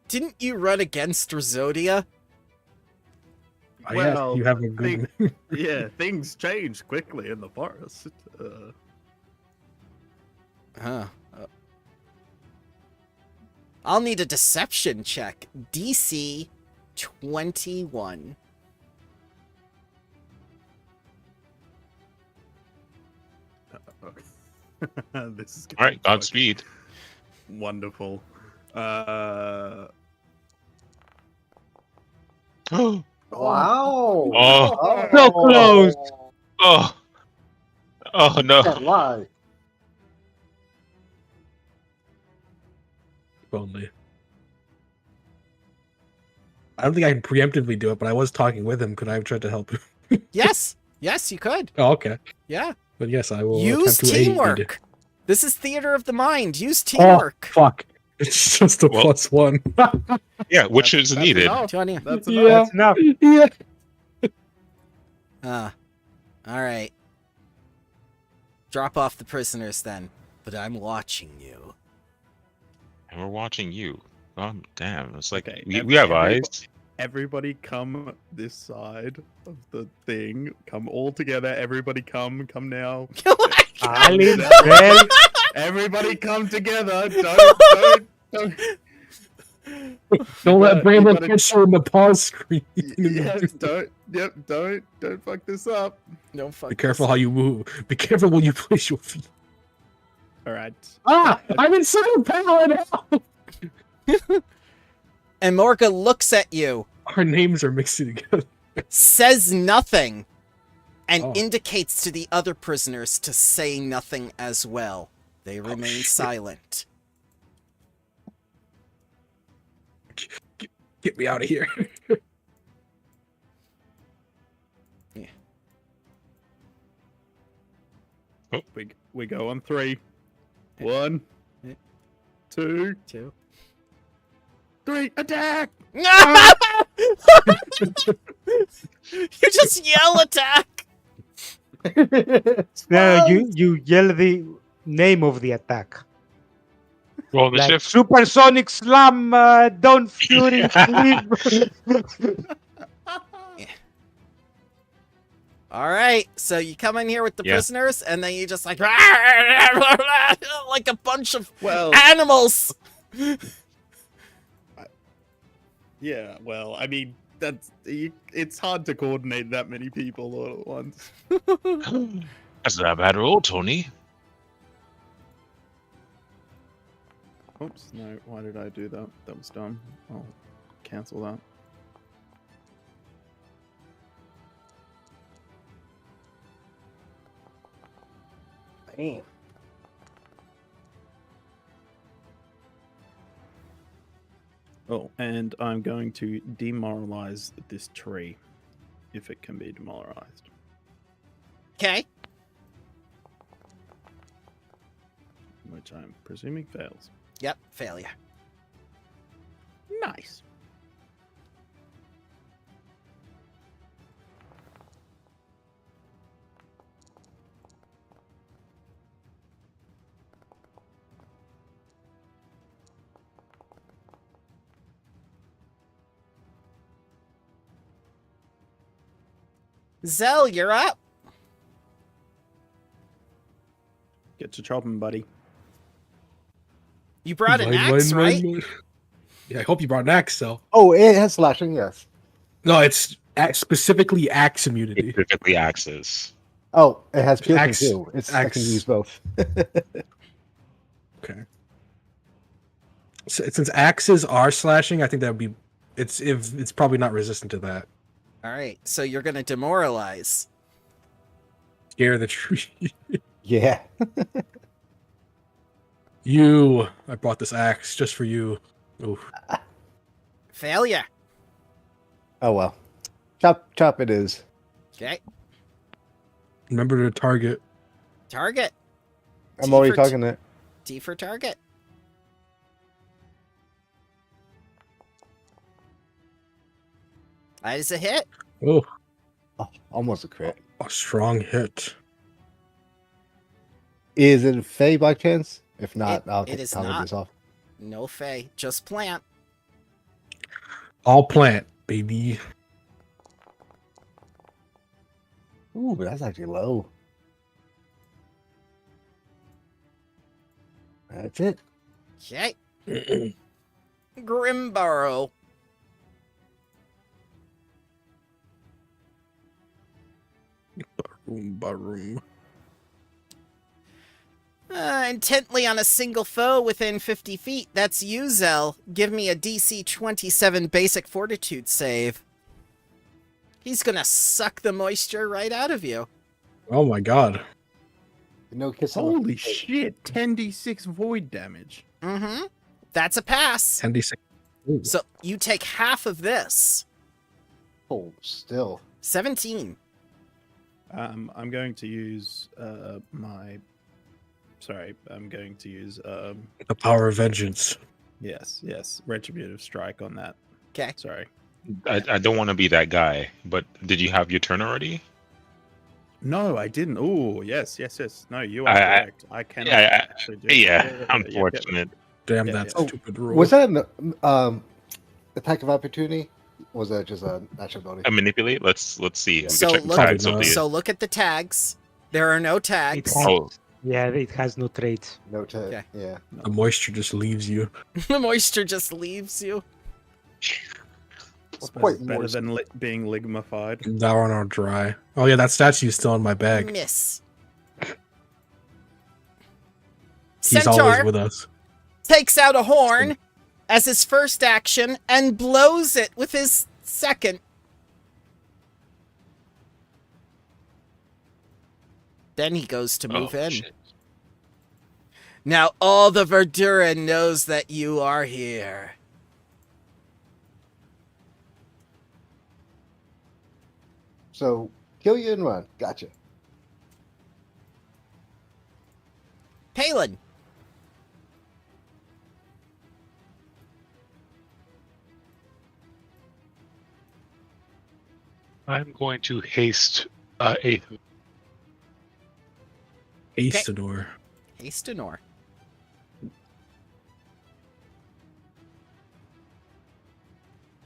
Didn't you run against Rhododia? Oh, yeah, Well, you have a good. Yeah, things change quickly in the forest. Huh. I'll need a deception check. DC 21. Okay. This is All right, Godspeed. wonderful. Oh, Wow. Oh. So close. oh no. Can't lie. Only. I don't think I can preemptively do it, but I was talking with him. Could I have tried to help him? Yes. Yes, you could. Oh, okay. Yeah. But yes, I will. Use attempt to aid. teamwork. This is theater of the mind. Use Oh teamwork. fuck! It's just a Well- +1. Yeah, which is That's needed. enough. 20. That's Yeah. enough. That's enough. Yeah. All right. Drop off the prisoners then. But I'm watching you. And we're watching you. Oh, damn. It's like Okay, we have everybody- eyes. Everybody come this side of the thing. Come all together. Everybody come now. Alin, Down. well, Everybody come together. Don't. Don't let You Brandon gotta- catch you in the pause screen. Yes, don't. Yep, don't fuck this up. No fuck. Be careful how you move. Be careful when you place your feet. All right. Ah! I'm inside of power now! And Morga looks at you, Our names are mixing together. says nothing, and Oh. indicates to the other prisoners to say nothing as well. They remain shit. silent. Get me out of here. We go on 3. 1, 2, 3. Attack! You just yell attack. No, you yell the name of the attack. Roll Like initiative. Supersonic Slam, Dawn Fury, Cleave. All right, so you come in here with the Yeah. prisoners, and then you just like like a bunch of Well, animals. yeah. Well, I mean, it's hard to coordinate that many people all at once. That's not a bad roll, Tony. Oops, no, why did I do that? That was dumb. I'll cancel that. Damn. Oh, and I'm going to demoralize this tree, if it can be demoralized. Okay. Which I'm presuming fails. Yep, failure. Nice. Zell, you're up. Get to chopping, buddy. You brought an Mine, axe, mine, right? mine. Yeah, I hope you brought an axe, though. Oh, it has slashing, yes. No, it's specifically axe immunity. Specifically axes. Oh, it has piercing Axe- too. I can axe. use both. Okay. So, since axes are slashing, I think that would be. It's probably not resistant to that. All right, so you're gonna demoralize. Scare the tree. Yeah. I brought this axe just for you. Oof. Failure. Oh well. Chop it is. Okay. Remember to target. Target. I'm T already for talking it. T for target. That is a hit. Oh, Oh, almost a crit. a strong hit. Is it Fey by chance? If not, I'll it take is the not. this off. No fey, just plant. All plant, baby. Ooh, but that's actually low. That's it. Okay. Grimburrow. Baroom. Intently on a single foe within 50 feet. That's you, Zell. Give me a DC 27 basic fortitude save. He's gonna suck the moisture right out of you. Oh my god. No kiss. on the Holy face. shit! 10d6 void damage. Mm-hmm. That's a pass. 10d6. Ooh. So you take half of this. Oh, still. 17. I'm going to use my. Sorry, I'm going to use The power of vengeance. yes, retributive strike on that. Okay. Sorry. I don't want to be that guy, but did you have your turn already? No, I didn't. Oh, yes. No, you are I- correct. I cannot. Yeah, actually do Yeah, that. unfortunate. Damn Yeah, that yeah. Oh, stupid rule. Was that an attack of opportunity? Or was that just a natural ability? I manipulate. Let's see. We So can check the look- tags of Probably the. So look at the tags. There are no It tags. has, Oh, yeah, it has no traits. No to Okay. yeah. The moisture just leaves you. The moisture just leaves you. It's Better, quite better moist. than being ligmified. Thou art not dry. Oh yeah, that statue's still in my bag. Miss. He's always Centaur with us. takes out a horn as his first action and blows it with his second. Then he goes to move in. shit. Now all the Verduran knows that you are here. So kill you and run. Gotcha. Palin. I'm going to haste Eighth. Aestenor. Hastenor.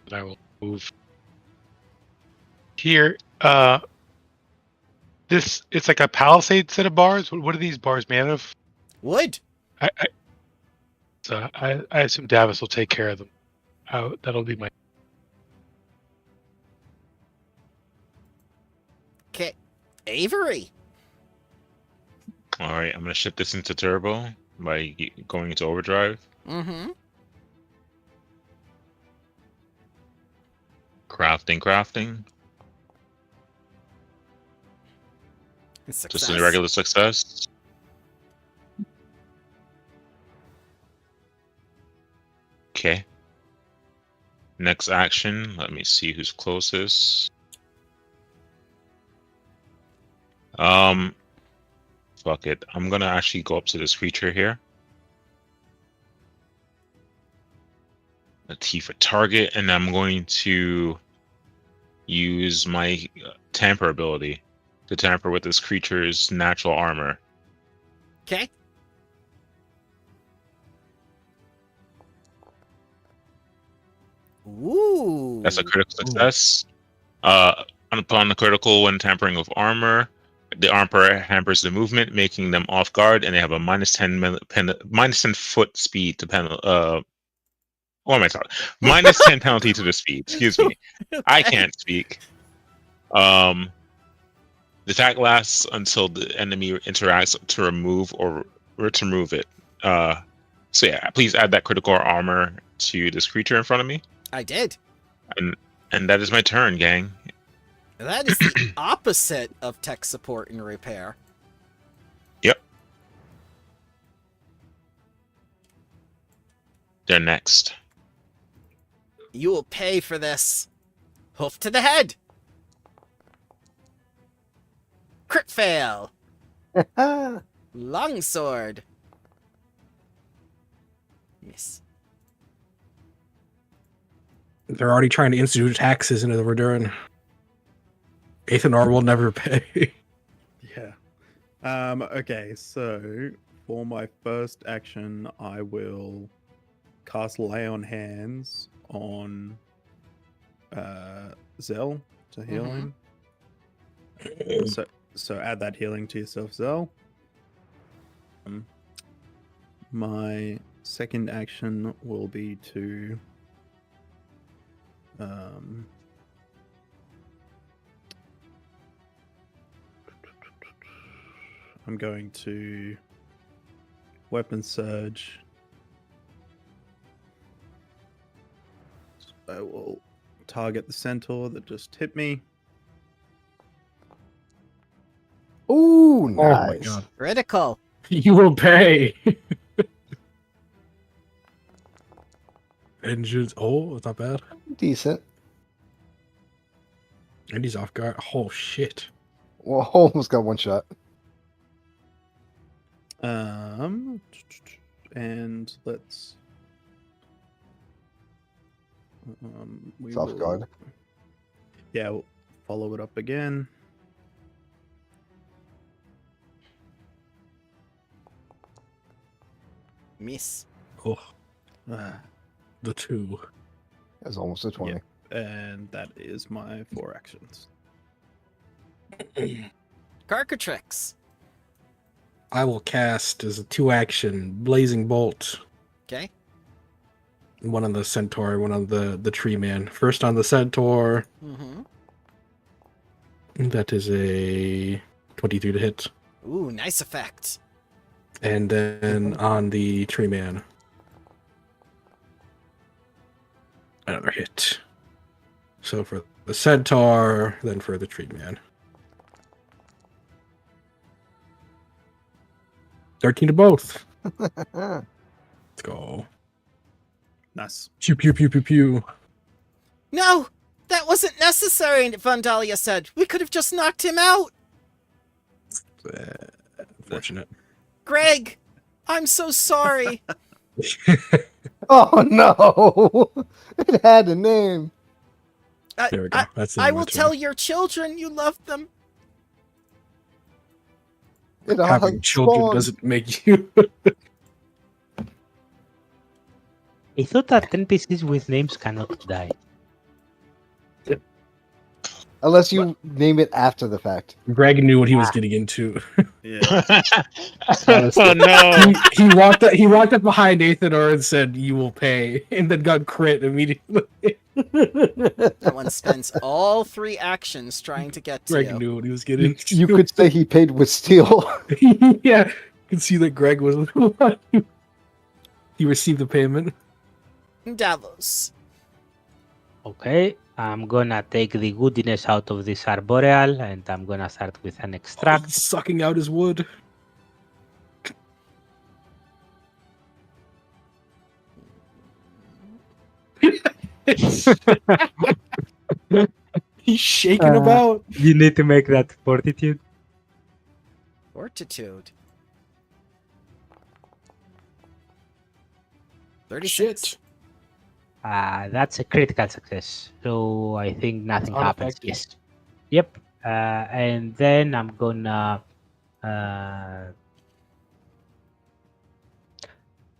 And I will move here. It's like a palisade set of bars. What are these bars made of? Wood. I assume Davis will take care of them. That'll be my. Okay. Avery. All right, I'm gonna shift this into turbo by going into overdrive. Mm-hmm. Crafting. Success. Just a regular success. Okay. Next action. Let me see who's closest. Fuck it. I'm gonna actually go up to this creature here. A T for target, and I'm going to use my tamper ability to tamper with this creature's natural armor. Okay. Ooh. That's a critical success. Upon the critical, when tampering with armor, the armor hampers the movement, making them off guard, and they have a -10 foot speed to what am I talking? -10 penalty to the speed. Excuse me. I can't speak. The attack lasts until the enemy interacts to remove or to remove it. So yeah, please add that critical armor to this creature in front of me. I did. And that is my turn, gang. That is the opposite of tech support and repair. Yep. They're next. You will pay for this. Hoof to the head. Crit fail. Longsword. Miss. They're already trying to institute taxes into the Verduran. Aethenor will never pay. Yeah. Okay, so for my first action, I will cast Lay on Hands on Zell to heal him. So add that healing to yourself, Zell. My second action will be to I'm going to Weapon Surge. I will target the centaur that just hit me. Ooh, nice. Oh my god. Critical. You will pay. Engines. Oh, it's not bad. Decent. And he's off guard. Oh shit. Well, almost got one shot. And let's It's off guard. Yeah, we'll follow it up again. Miss. Oh, Ah, the 2. That's almost a 20. yeah. And that is my 4 actions. Carcatrix. I will cast as a 2-action Blazing Bolt. Okay. One on the centaur, one on the tree man. First on the centaur. Mm-hmm. That is a 23 to hit. Ooh, nice effect. And then on the tree man, another hit. So for the centaur, then for the tree man. 13 to both. Let's go. Nice. Pew pew pew pew pew. No! That wasn't necessary, Vandalia said. We could have just knocked him out. Unfortunate. Greg, I'm so sorry. Oh no! It had a name. There we go. That's I will tell your children you love them. It Having children spawned. doesn't make you. I thought that NPCs with names cannot die. Unless you name it after the fact. Greg knew what he was getting into. Yeah. Honestly. Oh no! He walked up behind Athanor and said, "You will pay," and then got crit immediately. That one spends all 3 actions trying to get to Greg you. knew what he was getting into. You could say he paid with steel. Yeah, you can see that Greg was the one who- he received the payment. Davos. Okay, I'm gonna take the goodiness out of this arboreal and I'm gonna start with an extract. He's sucking out his wood. He's shaking about. You need to make that fortitude. Fortitude. 36. Shit. That's a critical success. So I think nothing happens. Unaffected. Yes. Yep. And then I'm gonna.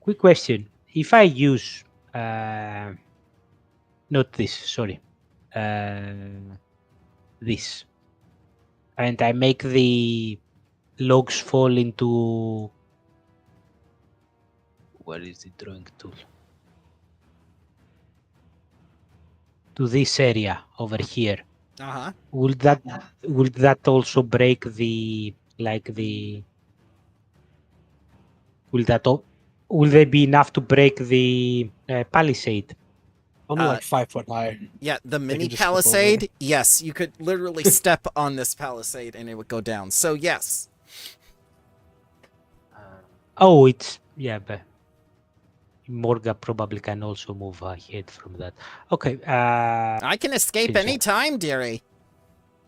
Quick question: if I use not this, sorry, this, and I make the logs fall into where is the drawing tool? To this area over here. Uh-huh. Will that also break the will they be enough to break the palisade? Only like 5 foot high. Yeah, the mini just step over palisade. Yes, you could literally step on this palisade and it would go down. So yes. Oh, it's but Morga probably can also move ahead from that. Okay. I can escape Change of- anytime, dearie.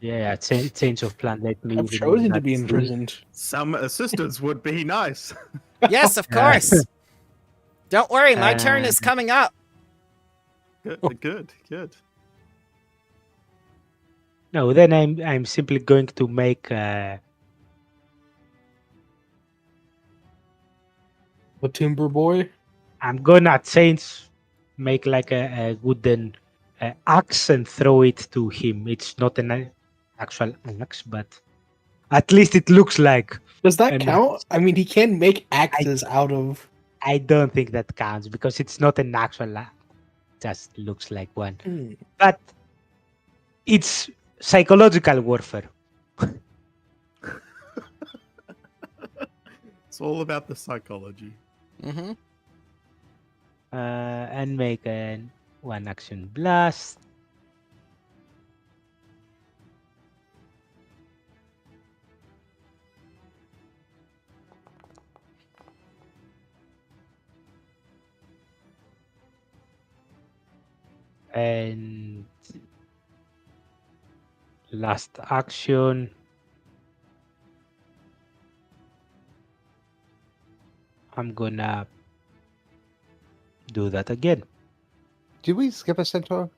Yeah, change of plan. Let me. I've remove chosen to that. be imprisoned. Some assistance would be nice. Yes, of course. Don't worry, my turn is Uh, coming up. Good. No, then I'm simply going to make The timber boy. I'm gonna make like a wooden axe and throw it to him. It's not an actual axe, but at least it looks like. Does that And- count? I mean, he can make axes out of. I don't think that counts because it's not an actual axe. Just looks like one. But it's psychological warfare. It's all about the psychology. Mm-hmm. And make an one action blast. And last action. I'm gonna do that again. Did we skip a centaur?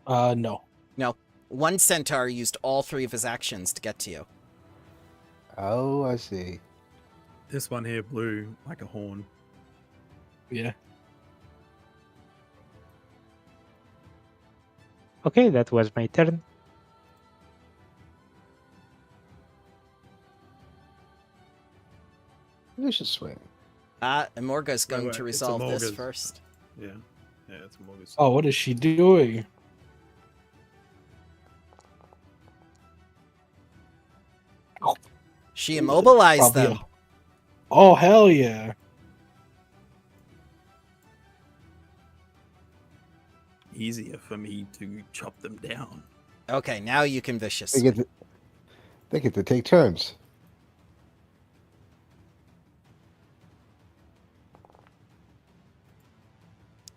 No. No, one centaur used all 3 of his actions to get to you. Oh, I see. This one here blew like a horn. Yeah. Okay, that was my turn. We should swing. Morga's going wait, to it's a resolve this Morga's. first. Yeah, it's Morgus. Oh, what is she doing? She immobilized Probably them. Oh, hell yeah. Easier for me to chop them down. Okay, now you can vicious. They get to take turns.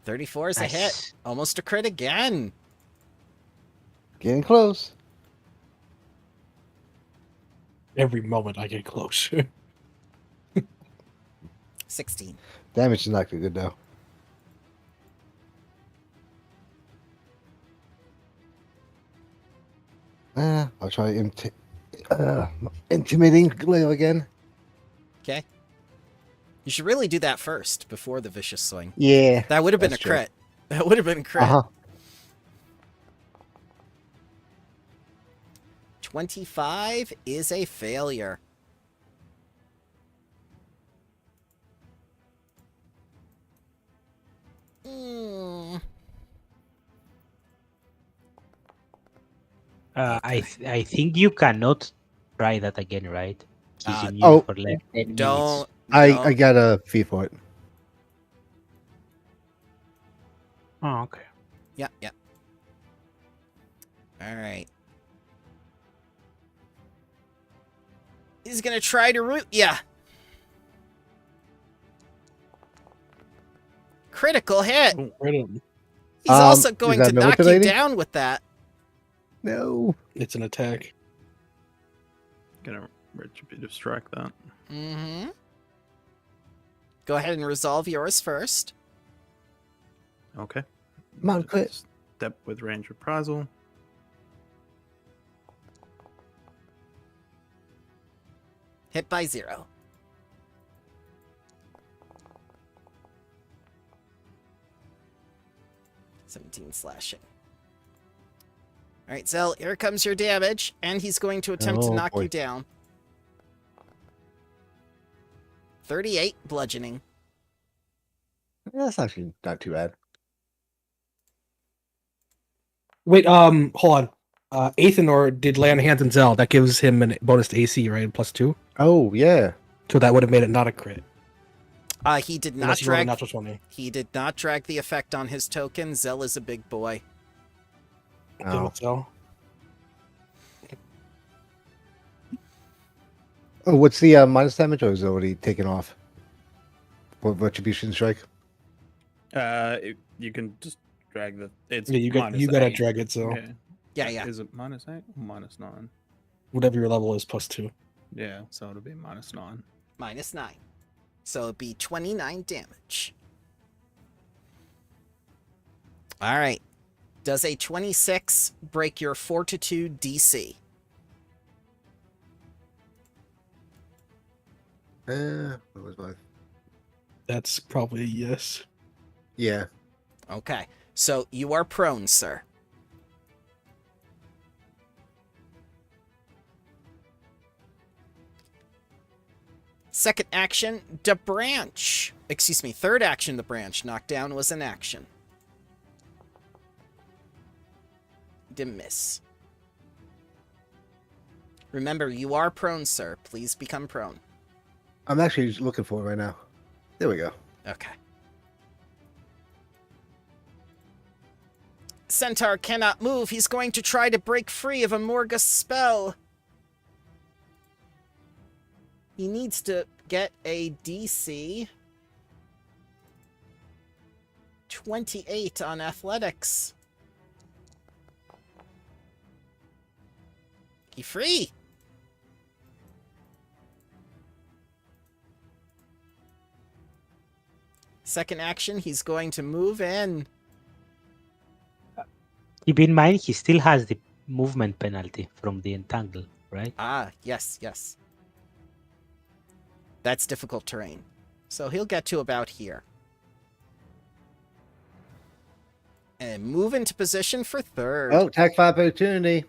34 is a hit. Nice. Almost a crit again. Getting close. Every moment I get close. 16. Damage is not good though. I'll try intimidating glare again. Okay. You should really do that first before the vicious swing. Yeah. That would have been a that's true. crit. That would have been a crit. 25 is a failure. Mm. I think you cannot try that again, right? He's immune oh, for like 10 minutes. Don't. I got a fee for it. Oh, okay. Yeah, yeah. All right. He's gonna try to root ya. Critical hit. Right on. He's also is going that to knock you manipulating? down with that. No. It's an attack. Gonna retributive strike that. Mm-hmm. Go ahead and resolve yours first. Okay. Come on, quit. Step with range reprisal. Hit by 0. $17 slashing. All right, Zell, here comes your damage, and he's going to attempt to Oh, knock boy. you down. 38 bludgeoning. That's actually not too bad. Wait, hold on. Athenor did lay on hands and Zell. That gives him a bonus to AC, right? +2. Oh yeah. So that would have made it not a crit. He did not Unless you rolled a drag. natural 20. He did not drag the effect on his token. Zell is a big boy. Damn Oh. it, Zell. Oh, what's the minus damage? Or is it already taken off? For retribution strike. You can just drag the. It's Yeah, you gotta -8. drag it, so Yeah. Yeah, yeah. Is it -8 or -9? whatever your level is +2. Yeah, so it'll be -9. -9. So it'd be 29 damage. All right. Does a 26 break your Fortitude DC? What was my? That's probably a yes. Yeah. Okay. So you are prone, sir. Second action, the branch. Excuse me, third action, the branch. Knockdown was an action. Didn't miss. Remember, you are prone, sir. Please become prone. I'm actually just looking for it right now. There we go. Okay. Centaur cannot move. He's going to try to break free of a Morgus spell. He needs to get a DC 28 on athletics. He free. Second action, he's going to move in. Keep in mind, he still has the movement penalty from the entangle, right? Ah, yes, yes. That's difficult terrain. So he'll get to about here. And move into position for third. Oh, attack 5 opportunity.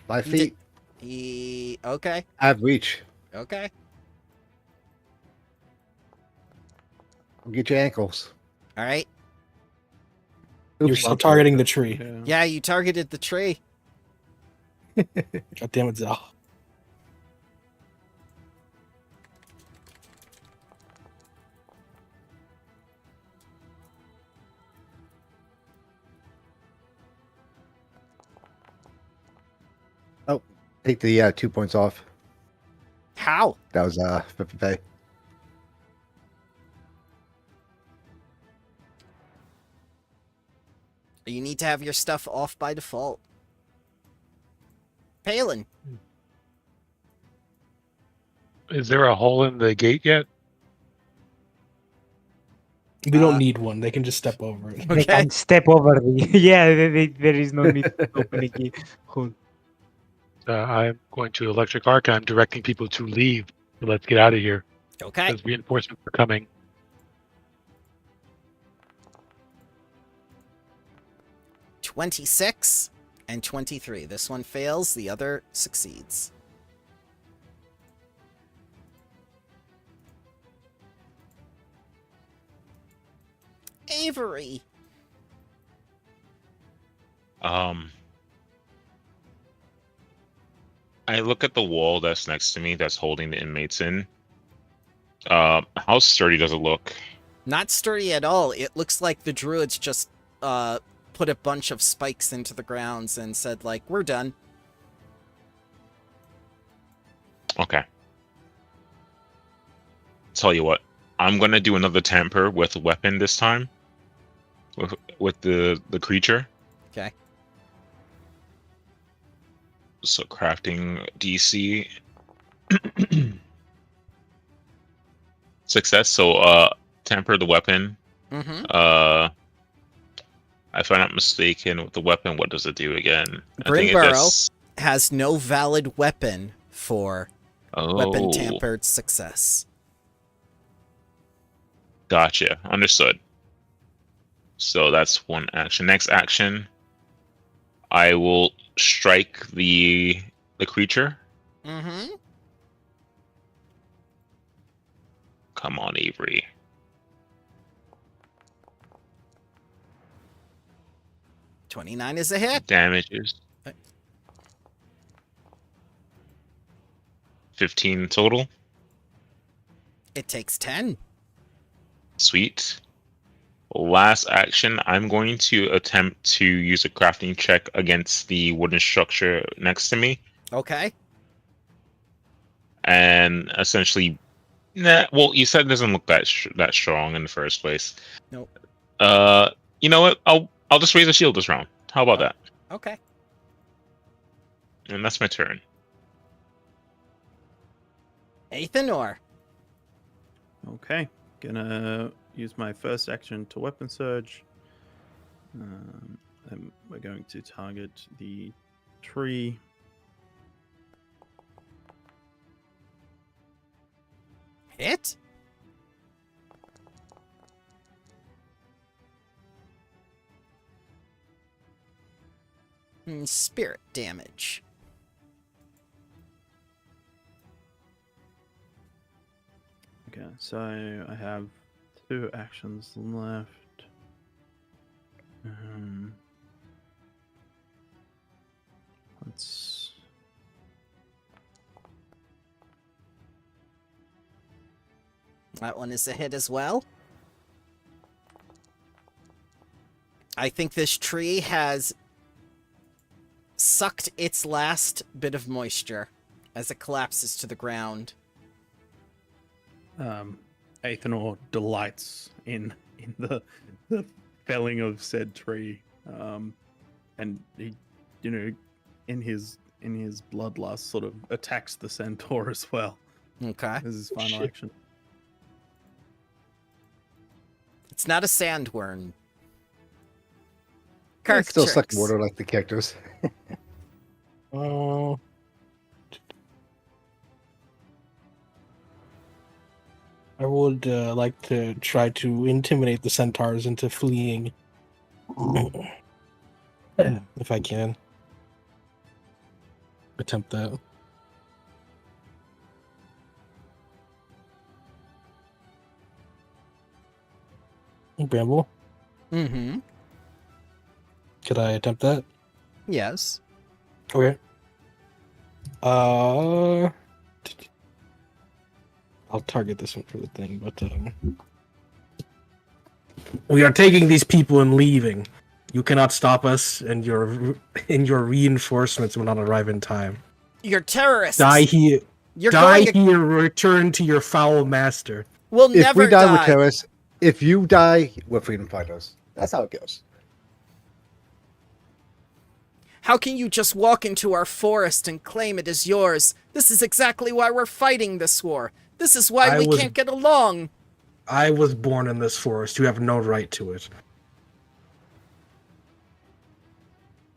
5 He did- feet. Okay, I have reach. okay. Get your ankles. All right. You're Oops. still targeting the tree. Yeah. Yeah, you targeted the tree. God damn it, Zell. Take the 2 points off. How? That was pay. You need to have your stuff off by default. Palin. Is there a hole in the gate yet? We don't need one. They can just step over it. They Okay. can step over the. Yeah, there is no need to open a key. Cool. I'm going to electric arc. I'm directing people to leave. So let's get out of here. Okay. Because reinforcements are coming. 26 and 23. This one fails, the other succeeds. Avery. I look at the wall that's next to me that's holding the inmates in. How sturdy does it look? Not sturdy at all. It looks like the druids just put a bunch of spikes into the grounds and said, like, we're done. Okay. Tell you what, I'm gonna do another tamper with a weapon this time. With the creature. Okay. So crafting DC. Success. So tamper the weapon. Mm-hmm. If I'm not mistaken, with the weapon, what does it do again? Brimburrow has no valid weapon for weapon Oh, tampered success. gotcha. Understood. So that's one action. Next action, I will strike the creature. Mm-hmm. Come on, Avery. $29 is a hit. Damages. 15 total. It takes 10. Sweet. Last action, I'm going to attempt to use a crafting check against the wooden structure next to me. Okay. And essentially, well, you said it doesn't look that strong in the first place. Nope. You know what? I'll just raise a shield this round. How about that? Okay. And that's my turn. Athanor. Okay, gonna use my first action to weapon surge. And we're going to target the tree. Hit? Spirit damage. Okay, so I have 2 actions left. Let's. That one is a hit as well. I think this tree has sucked its last bit of moisture as it collapses to the ground. Athanor delights in the felling of said tree, and he, in his bloodlust, sort of attacks the centaur as well. Okay. This is his final action. It's not a sandworm. It's still suck Kirktrix. water like the characters. Oh. I would like to try to intimidate the centaurs into fleeing. If I can. Attempt that. Bramble, Mm-hmm. could I attempt that? Yes. Okay. I'll target this one for the thing, but we are taking these people and leaving. You cannot stop us, and your reinforcements will not arrive in time. You're terrorists. Die here. You're Die going. here. Return to your foul master. We'll If never we die, die. we're terrorists. If you die, we're freedom fighters. That's how it goes. How can you just walk into our forest and claim it as yours? This is exactly why we're fighting this war. This is why we can't get along. I was born in this forest. You have no right to it.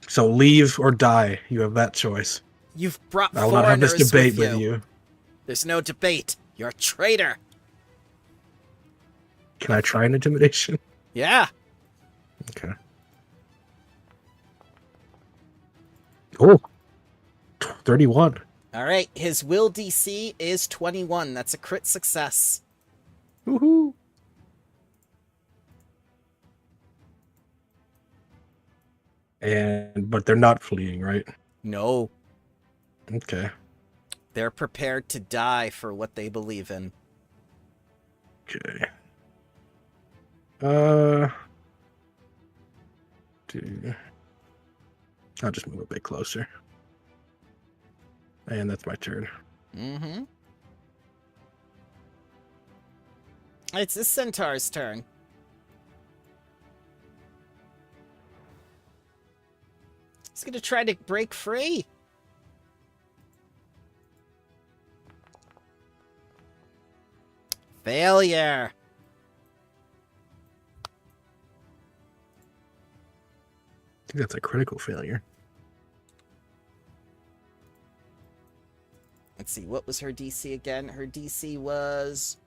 So leave or die. You have that choice. You've brought I will not have this foreigners debate with with you. There's no debate. You're a traitor. Can I try an intimidation? Yeah. Okay. Oh, 31. All right. His will DC is 21. That's a crit success. Woohoo! But they're not fleeing, right? No. Okay. They're prepared to die for what they believe in. Okay. I'll just move a bit closer. And that's my turn. Mm-hmm. It's the centaur's turn. He's gonna try to break free. Failure. I think that's a critical failure. Let's see, what was her DC again? Her DC was...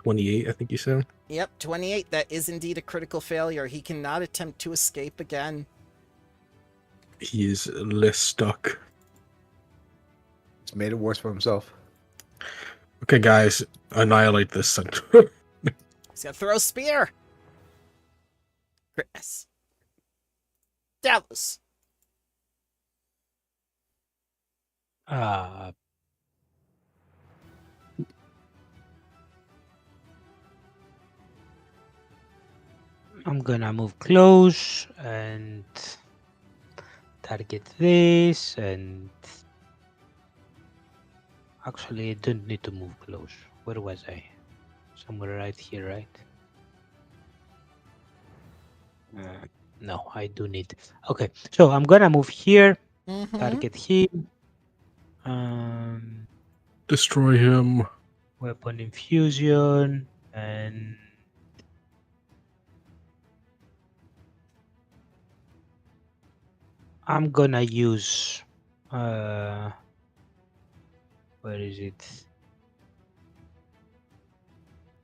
28, I think you said. Yep, 28. That is indeed a critical failure. He cannot attempt to escape again. He is less stuck. He's made it worse for himself. Okay, guys, annihilate this centaur. He's gonna throw a spear. Chris. Dallas. I'm gonna move close and target this, and actually I don't need to move close. Where was I? Somewhere right here, right? No, I do need. Okay, so I'm gonna move here, target him. Destroy him. Weapon infusion, and I'm gonna use where is it?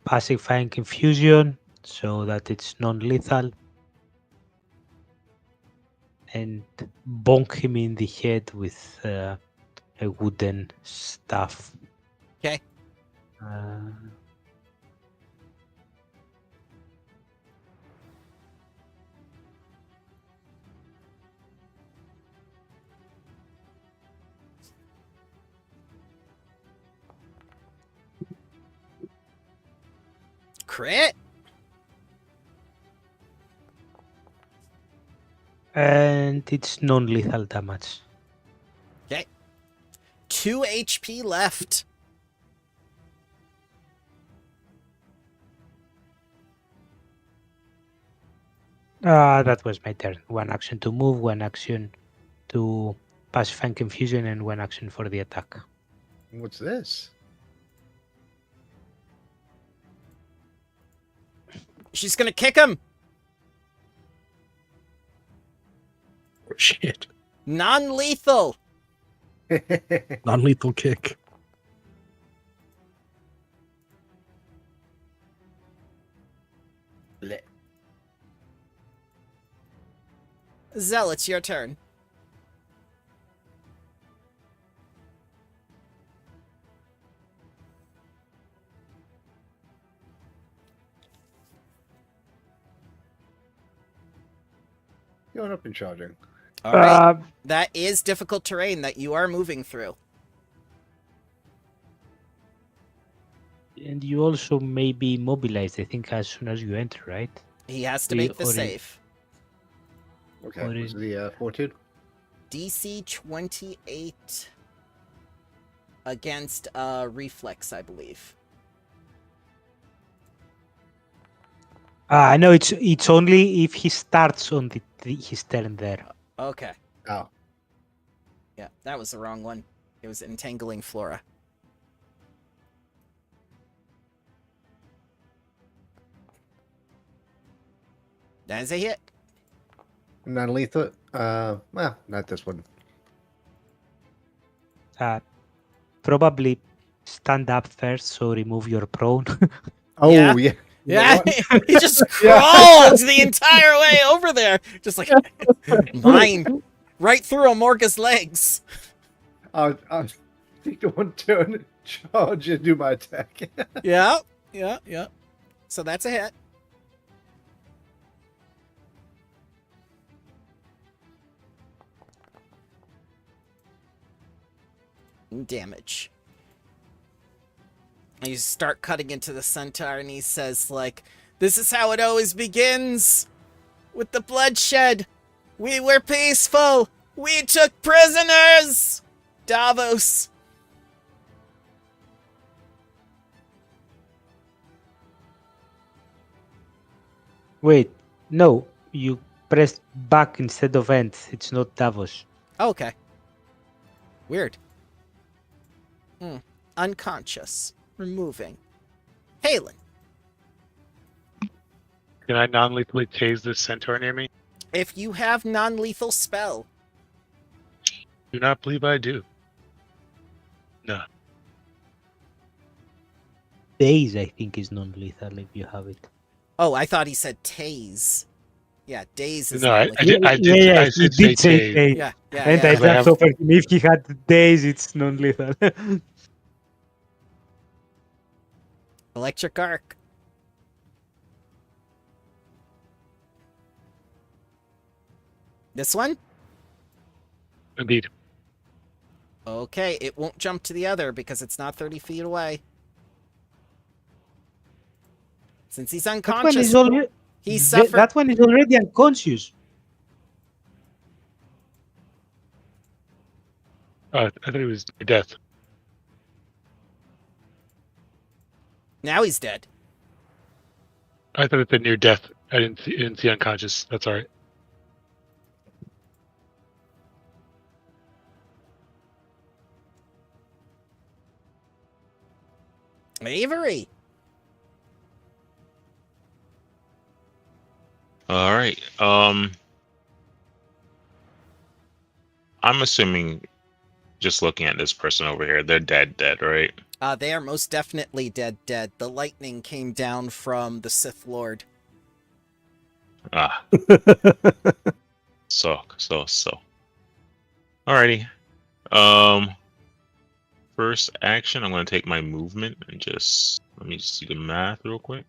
Pacifying infusion so that it's non-lethal, and bonk him in the head with a wooden staff. Okay. Crit? And it's non-lethal damage. Okay. 2 HP left. That was my turn. One action to move, one action to pacify confusion, and one action for the attack. What's this? She's gonna kick him. Shit. Non-lethal. Non-lethal kick. Zell, it's your turn. Going up and charging. All right. That is difficult terrain that you are moving through. And you also may be immobilized, I think, as soon as you enter, right? He has to make the save. Okay, What what's is- the fortitude? DC 28 against reflex, I believe. I know it's only if he starts on his turn there. Okay. Oh. Yeah, that was the wrong one. It was entangling flora. That is a hit. Non-lethal. Well, not this one. Probably stand up first, so remove your prone. Oh Yeah. yeah. Yeah, he just Yeah. crawled the entire way over there, just like mine, right through Amorga's legs. I'll take the one turn, charge, and do my attack. Yeah. So that's a hit. Damage. And you start cutting into the centaur, and he says, like, "This is how it always begins, with the bloodshed. We were peaceful. We took prisoners. Davos." Wait, no, you pressed back instead of end. It's not Davos. Okay. Weird. Unconscious. Removing. Halen. Can I non-lethally tase this centaur near me? If you have non-lethal spell. Do not believe I do. No. Daze, I think, is non-lethal if you have it. Oh, I thought he said tase. Yeah, daze is No, I non-lethal. did. I he did did say say tase. daze. Yeah. And I Because I just have- offered him if he had daze, it's non-lethal. Electric arc. This one? Indeed. Okay, it won't jump to the other because it's not 30 feet away. Since he's That one unconscious, is already. he suffered. That one is already unconscious. I thought it was death. Now he's dead. I thought it said near death. I didn't see unconscious. That's all right. Avery. All right. I'm assuming, just looking at this person over here, they're dead, right? They are most definitely dead. The lightning came down from the Sith Lord. Ah. So. Alrighty. First action, I'm gonna take my movement and just let me see the math real quick.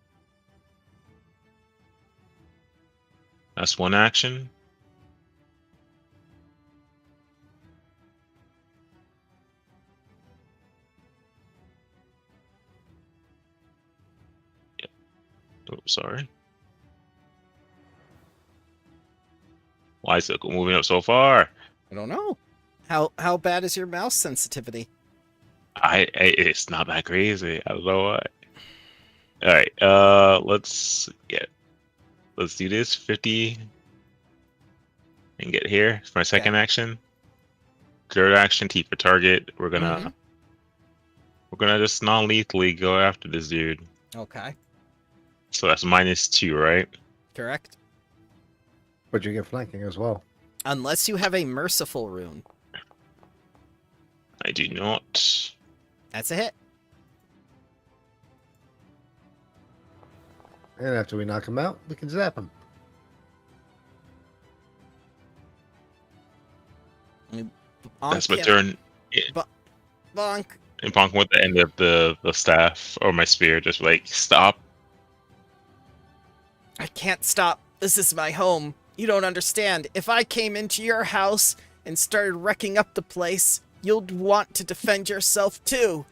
That's one action. Yep. Oh, sorry. Why is it moving up so far? I don't know. How bad is your mouse sensitivity? It's not that crazy. I don't know why. All right. Let's do this 50 and get here. It's my second action. Third action, T for target. We're gonna just non-lethally go after this dude. Okay. So that's -2, right? Correct. But you get flanking as well. Unless you have a merciful rune. I do not. That's a hit. And after we knock him out, we can zap him. That's my Bonk him. turn. Bonk. And Bonk with the end of the staff or my spear, just like stop. I can't stop. This is my home. You don't understand. If I came into your house and started wrecking up the place, you'd want to defend yourself too.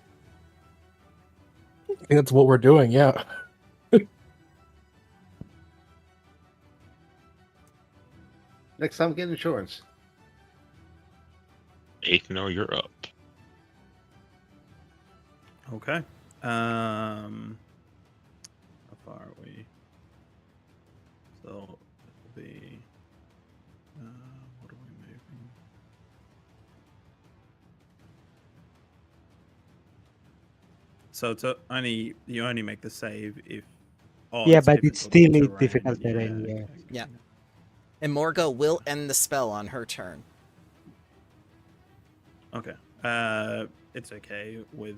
I think that's what we're doing, yeah. Next time, get insurance. Aethanor, you're up. Okay. How far are we? So the what are we moving? So it's only you only make the save if. Oh, Yeah, but it's difficult still terrain. difficult terrain. Yeah. Yeah. And Morga will end the spell on her turn. Okay. It's okay with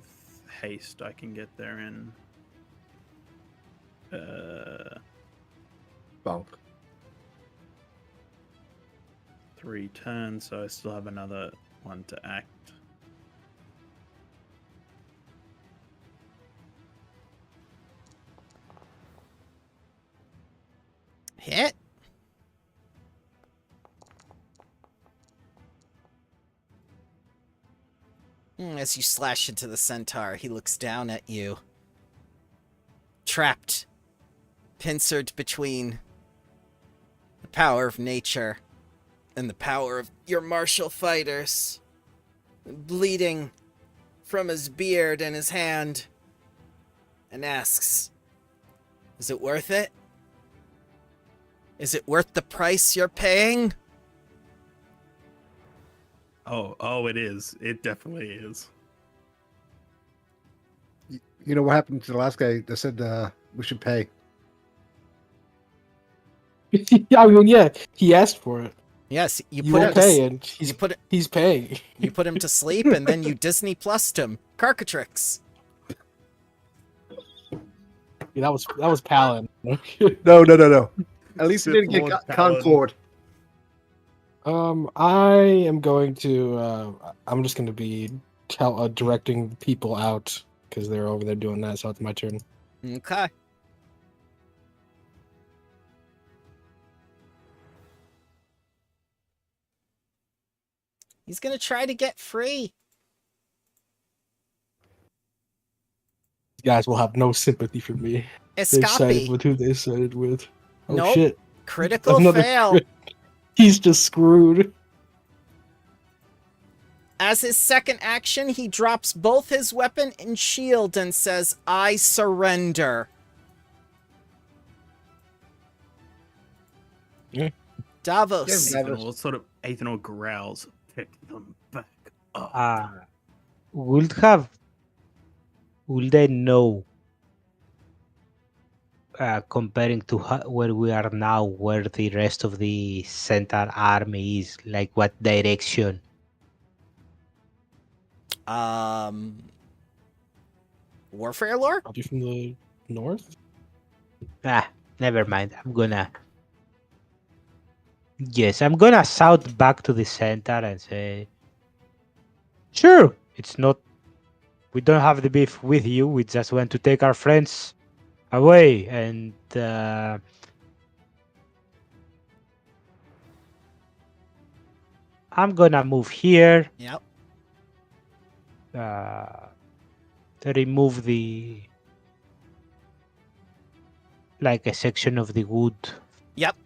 haste. I can get there in. Bonk. 3 turns, so I still have another one to act. Hit. As you slash into the centaur, he looks down at you. Trapped. Pincered between the power of nature and the power of your martial fighters. Bleeding from his beard and his hand. And asks, is it worth it? Is it worth the price you're paying? Oh, it is. It definitely is. You know what happened to the last guy that said we should pay? Yeah, I mean, yeah, he asked for it. Yes, you You put will him to pay, and he's paying. you put him to sleep, and then you Disney Plus'd him. Carcatrix. Yeah, that was Palin. No. At least he Sith didn't get Lord Talon. Concord. I am going to. I'm just going to be directing people out because they're over there doing that. So it's my turn. Okay. He's gonna try to get free. These guys will have no sympathy for me. They've sided Escape. with who they sided with. Oh Nope. shit! Critical Another fail. crit. He's just screwed. As his second action, he drops both his weapon and shield and says, I surrender. Yeah. Davos. Yeah, Davos. Athanor growls. Pick them back up. Would they know, comparing to where we are now, where the rest of the Centaur army is, like what direction? Warfare lore? Probably from the north. Never mind. I'm gonna shout back to the Centaur and say, sure, it's not. We don't have the beef with you. We just want to take our friends away, and I'm gonna move here. Yep. To remove a section of the wood. Yep.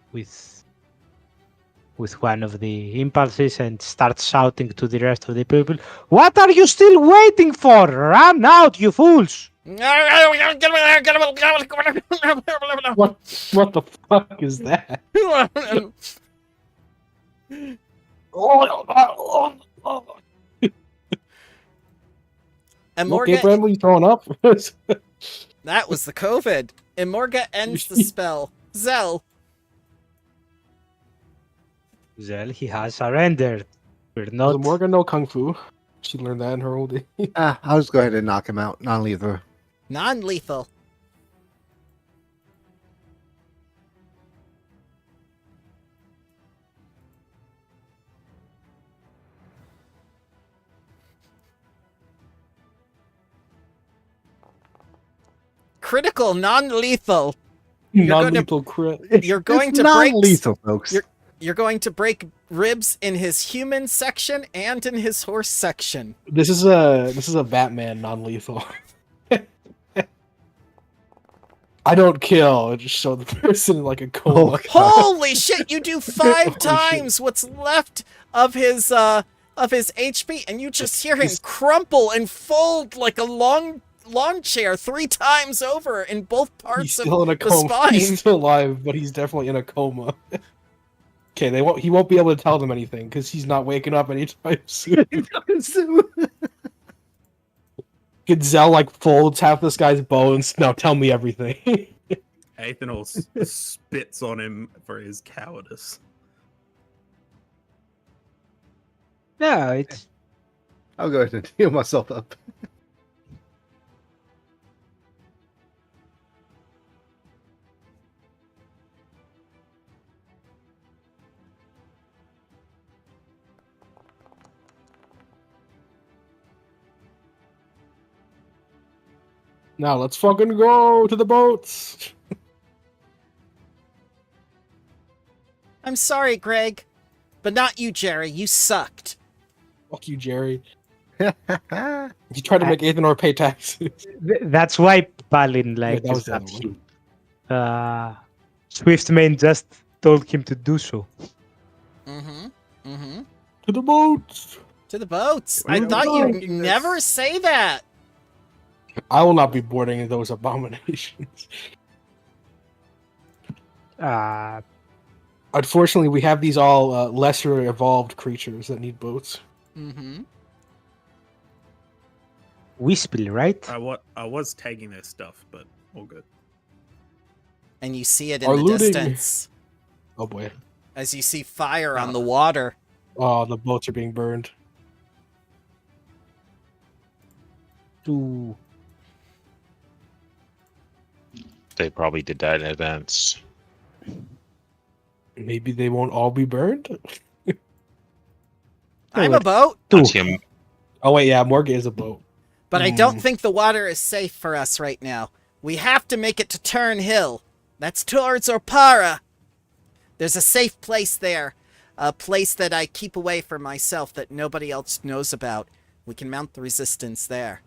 With one of the impulses and start shouting to the rest of the people, what are you still waiting for? Run out, you fools! What the fuck is that? And Okay, Morga, Bramble, you throwing up? that was the COVID. And Morga ends the spell. Zell. Well, he has surrendered. We're not. Does Morgan know Kung Fu? She learned that in her old age. I'll just go ahead and knock him out. Non-lethal. Non-lethal. Critical non-lethal. Non-lethal crit. You're going It's to break non-lethal, folks. You're going to break ribs in his human section and in his horse section. This is a Batman non-lethal. I don't kill. I just show the person in like a coma. Holy shit! You do 5 times what's left of his HP, and you just hear him crumple and fold like a lawn chair 3 times over in both parts He's of still in a the coma. spine. He's still alive, but he's definitely in a coma. Okay, he won't be able to tell them anything because he's not waking up anytime soon. Gazelle like folds half this guy's bones. Now tell me everything. Athanol spits on him for his cowardice. No, it's I'll go ahead and heal myself up. Now let's fucking go to the boats. I'm sorry, Greg, but not you, Jerry. You sucked. Fuck you, Jerry. You tried to make Ethanor pay taxes. that's why Balin like that was the other slaps one. him. Swiftmane just told him to do so. Mm-hmm. Mm-hmm. To the boats. To the boats. Where I are we thought going? you'd never say that. I will not be boarding those abominations. Unfortunately, we have these all lesser evolved creatures that need boats. Mm-hmm. Wispel, right? I was tagging their stuff, but all good. And you see it in Are the looting. distance Oh boy. as you see fire on the water. Oh, the boats are being burned. To They probably did that in advance. Maybe they won't all be burned? I'm a boat, Watch him. Oh wait, yeah, Morgan is a boat. but I don't think the water is safe for us right now. We have to make it to Turn Hill. That's towards Orpara. There's a safe place there. A place that I keep away from myself that nobody else knows about. We can mount the resistance there.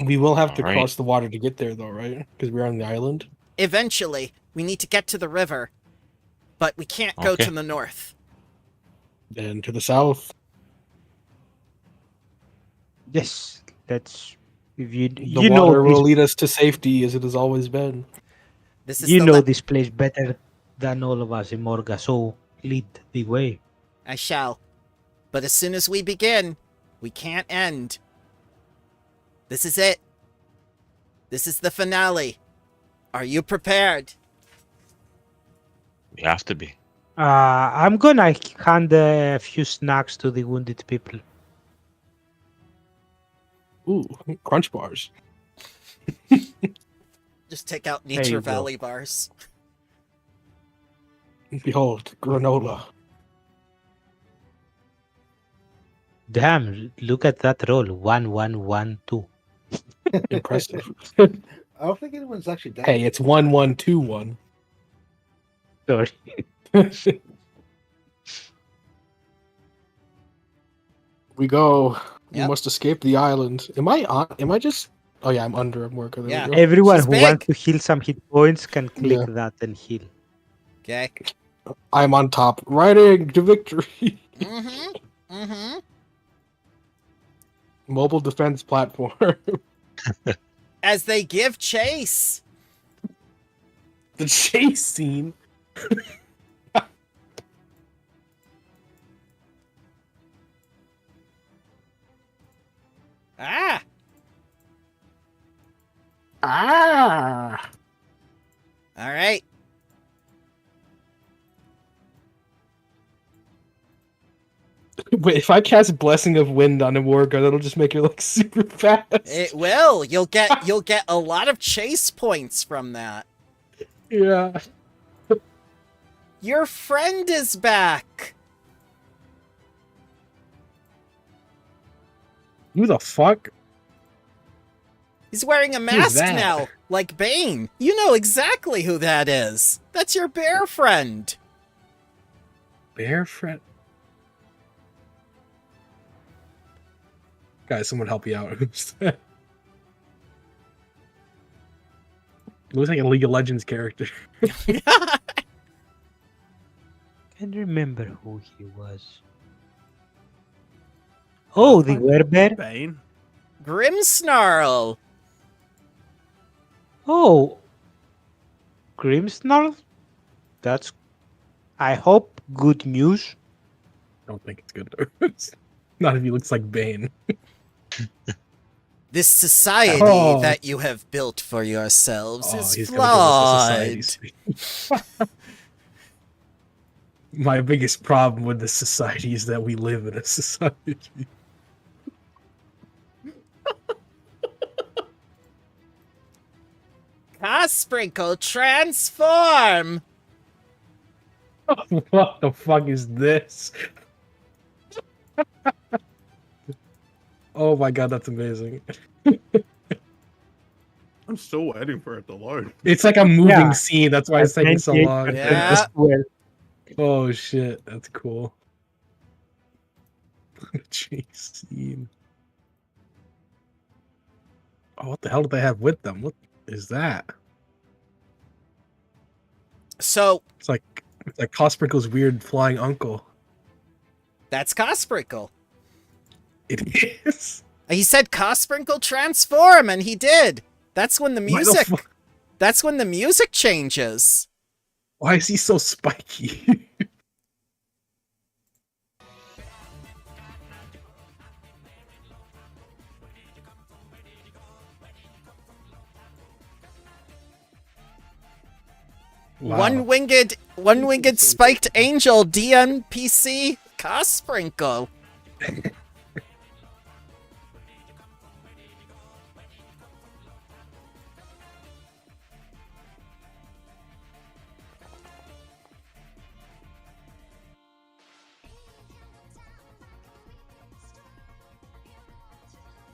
We will have to Alright. cross the water to get there, though, right? Because we're on the island. Eventually, we need to get to the river, but we can't go Okay. to the north. Then to the south. yes, that's if you The you water know this, will lead us to safety, as it has always been. This is you the know la- this place better than all of us, Imorga. So lead the way. I shall. But as soon as we begin, we can't end. This is it. This is the finale. Are you prepared? We have to be. I'm gonna hand a few snacks to the wounded people. Ooh, crunch bars. Just take out There Nature you go. Valley bars. Behold, granola. Damn! Look at that roll. 1, 1, 1, 2. Impressive. I don't think anyone's actually died. Hey, it's 1121. Sorry. We go. We Yep. must escape the island. Am I on? Am I just? Oh yeah, I'm under. I'm working. Yeah. Everyone She's who big. wants to heal some hit points can click Yeah. that and heal. Okay. I'm on top, riding to victory. Mm-hmm. Mm-hmm. Mobile defense platform. As they give chase. The chase scene. Ah! Ah! All right. Wait, if I cast Blessing of Wind on a Warguard, that'll just make it look super fast. It will. You'll get a lot of chase points from that. Yeah. Your friend is back. Who the fuck? He's wearing a Who's mask that? now, like Bane. You know exactly who that is. That's your bear friend. Bear friend. Guys, someone help me out. Who's that? Looks like a League of Legends character. Can't remember who he was. Oh, the werebear. Bane. Grimmsnarl. Oh, Grimsnarl. That's, I hope, good news. I don't think it's good. Not if he looks like Bane. This society Oh. that you have built for yourselves is he's gonna give us flawed. a society speech. My biggest problem with this society is that we live in a society. Sprinkle, transform! What the fuck is this? Oh my god, that's amazing. I'm still waiting for it to load. It's like a moving Yeah. scene, that's why it's taking so long. 98% Yeah. as well. Oh shit, that's cool. Chase scene. Oh, what the hell do they have with them? What is that? So, It's like Cosprinkle's weird flying uncle. that's Sprinkle. It is. He said Sprinkle transform, and he did. That's when the Why the music. fu- That's when the music changes. Why is he so spiky? Wow. One-winged spiked angel DNPC Sprinkle.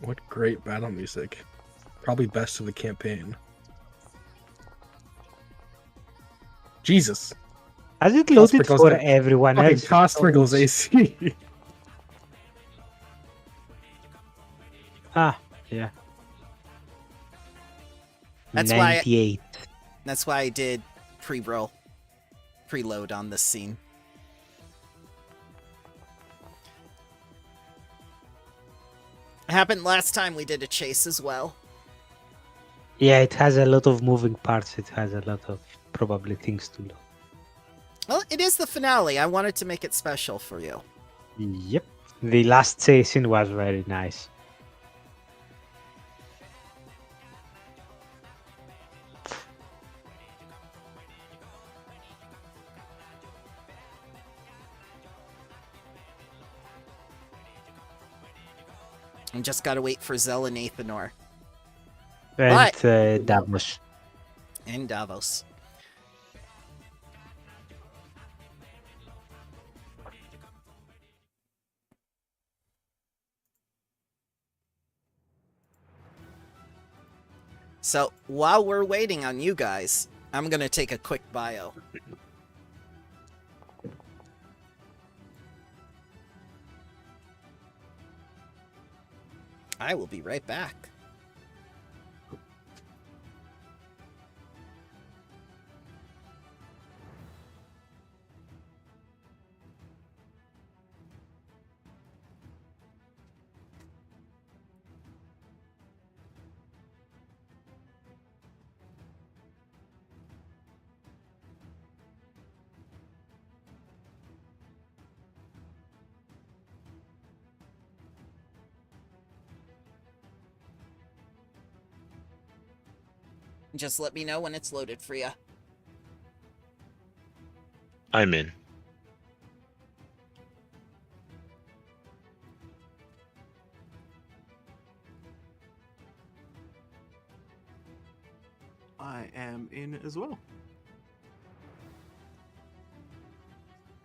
What great battle music. Probably best of the campaign. Jesus. Has it loaded Sprinkle's for got- everyone Fucking else? Cosprinkle's AC. Ah, yeah. That's why- 98. That's why I did preload on this scene. It happened last time we did a chase as well. Yeah, it has a lot of moving parts. It has a lot of probably things to load. Well, it is the finale. I wanted to make it special for you. Yep. The last chasing was very nice. I just gotta wait for Zell and Athanor And Davos. and Davos. So, while we're waiting on you guys, I'm gonna take a quick bio. I will be right back. Just let me know when it's loaded for you. I'm in. I am in as well.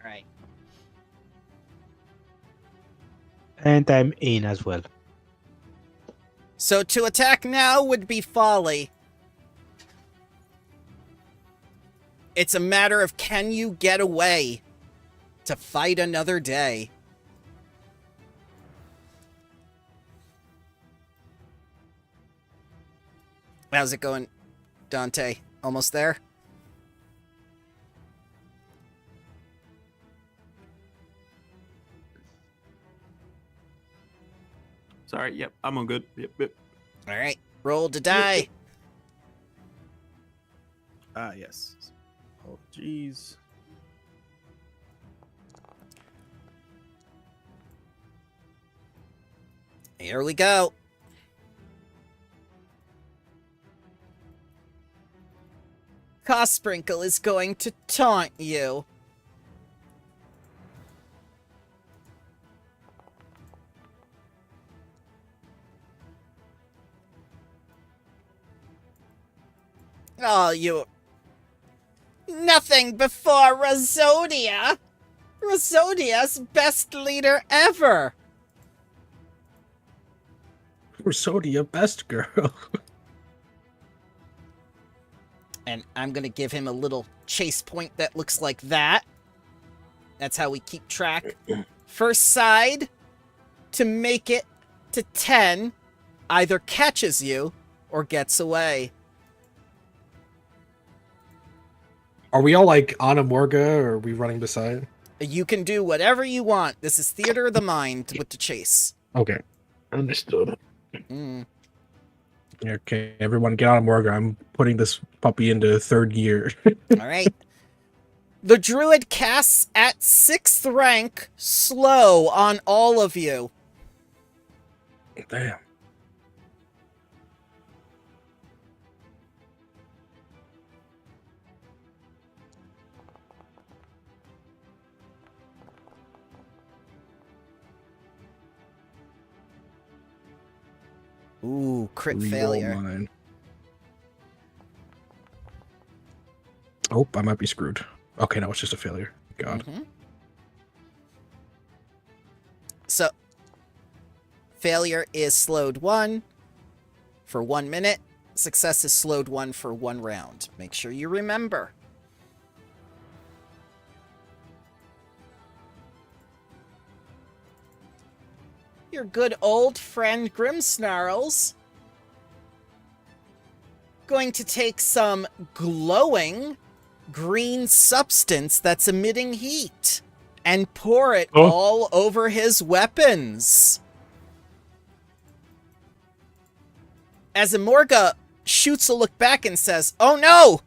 Alright. And I'm in as well. So to attack now would be folly. It's a matter of can you get away to fight another day. How's it going, Dante? Almost there? Sorry, yep, I'm all good. Yep. Alright, roll to die. Ah, yes. Oh, jeez. Here we go. Cosprinkle is going to taunt you. Oh, you... Nothing before Rosodia! Rosodia's best leader ever! Rosodia, best girl. And I'm gonna give him a little chase point that looks like that. That's how we keep track. First side to make it to 10 either catches you or gets away. Are we all like on a Morga, or are we running beside? You can do whatever you want. This is theater of the mind with the chase. Okay. Understood. Mm. Okay, everyone get on a Morga. I'm putting this puppy into third gear. All right. The druid casts at 6th rank slow on all of you. Damn. Ooh, crit Reroll failure. mine. Oh, I might be screwed. Okay, no, it's just a failure. God. Mhm. So, failure is slowed 1 for 1 minute. Success is slowed 1 for 1 round. Make sure you remember. Your good old friend Grimsnarls going to take some glowing green substance that's emitting heat and pour it all over his weapons. As Amorga shoots a look back and says, "Oh no!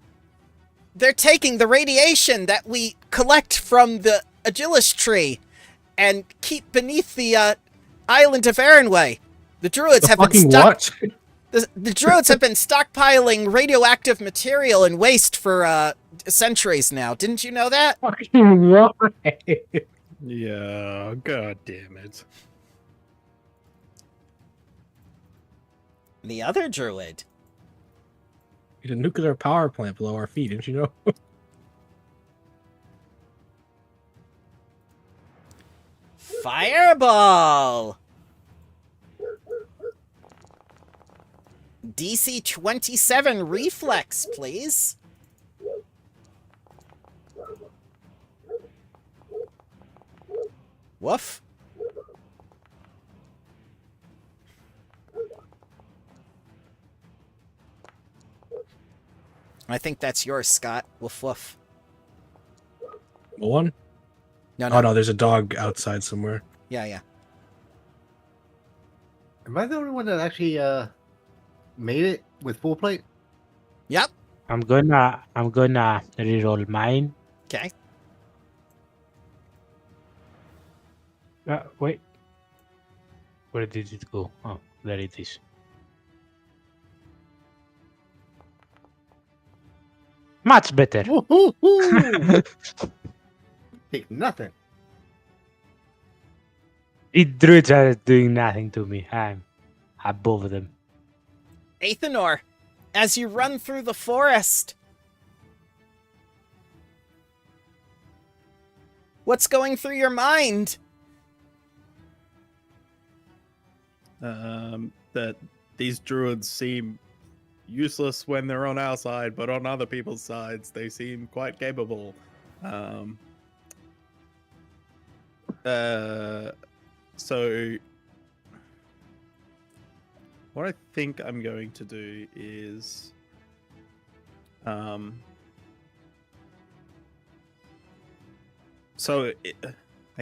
They're taking the radiation that we collect from the Agilis tree and keep beneath the island of Erinway. The druids have been the druids have been stockpiling radioactive material and waste for centuries now. Didn't you know that?" Fucking right. Yeah, god damn it. The other druid. There's a nuclear power plant below our feet, didn't you know? Fireball! DC 27 reflex, please. Woof. I think that's yours, Scott. Woof woof. One? No, Oh no, there's a dog outside somewhere. Yeah. Am I the only one that actually made it with full plate? Yep. I'm gonna reroll mine. Okay. Wait. Where did it go? Oh, there it is. Much better. Take nothing. The druids are doing nothing to me. I'm above them. Athenor, as you run through the forest, what's going through your mind? That these druids seem useless when they're on our side, but on other people's sides, they seem quite capable. So what I think I'm going to do is I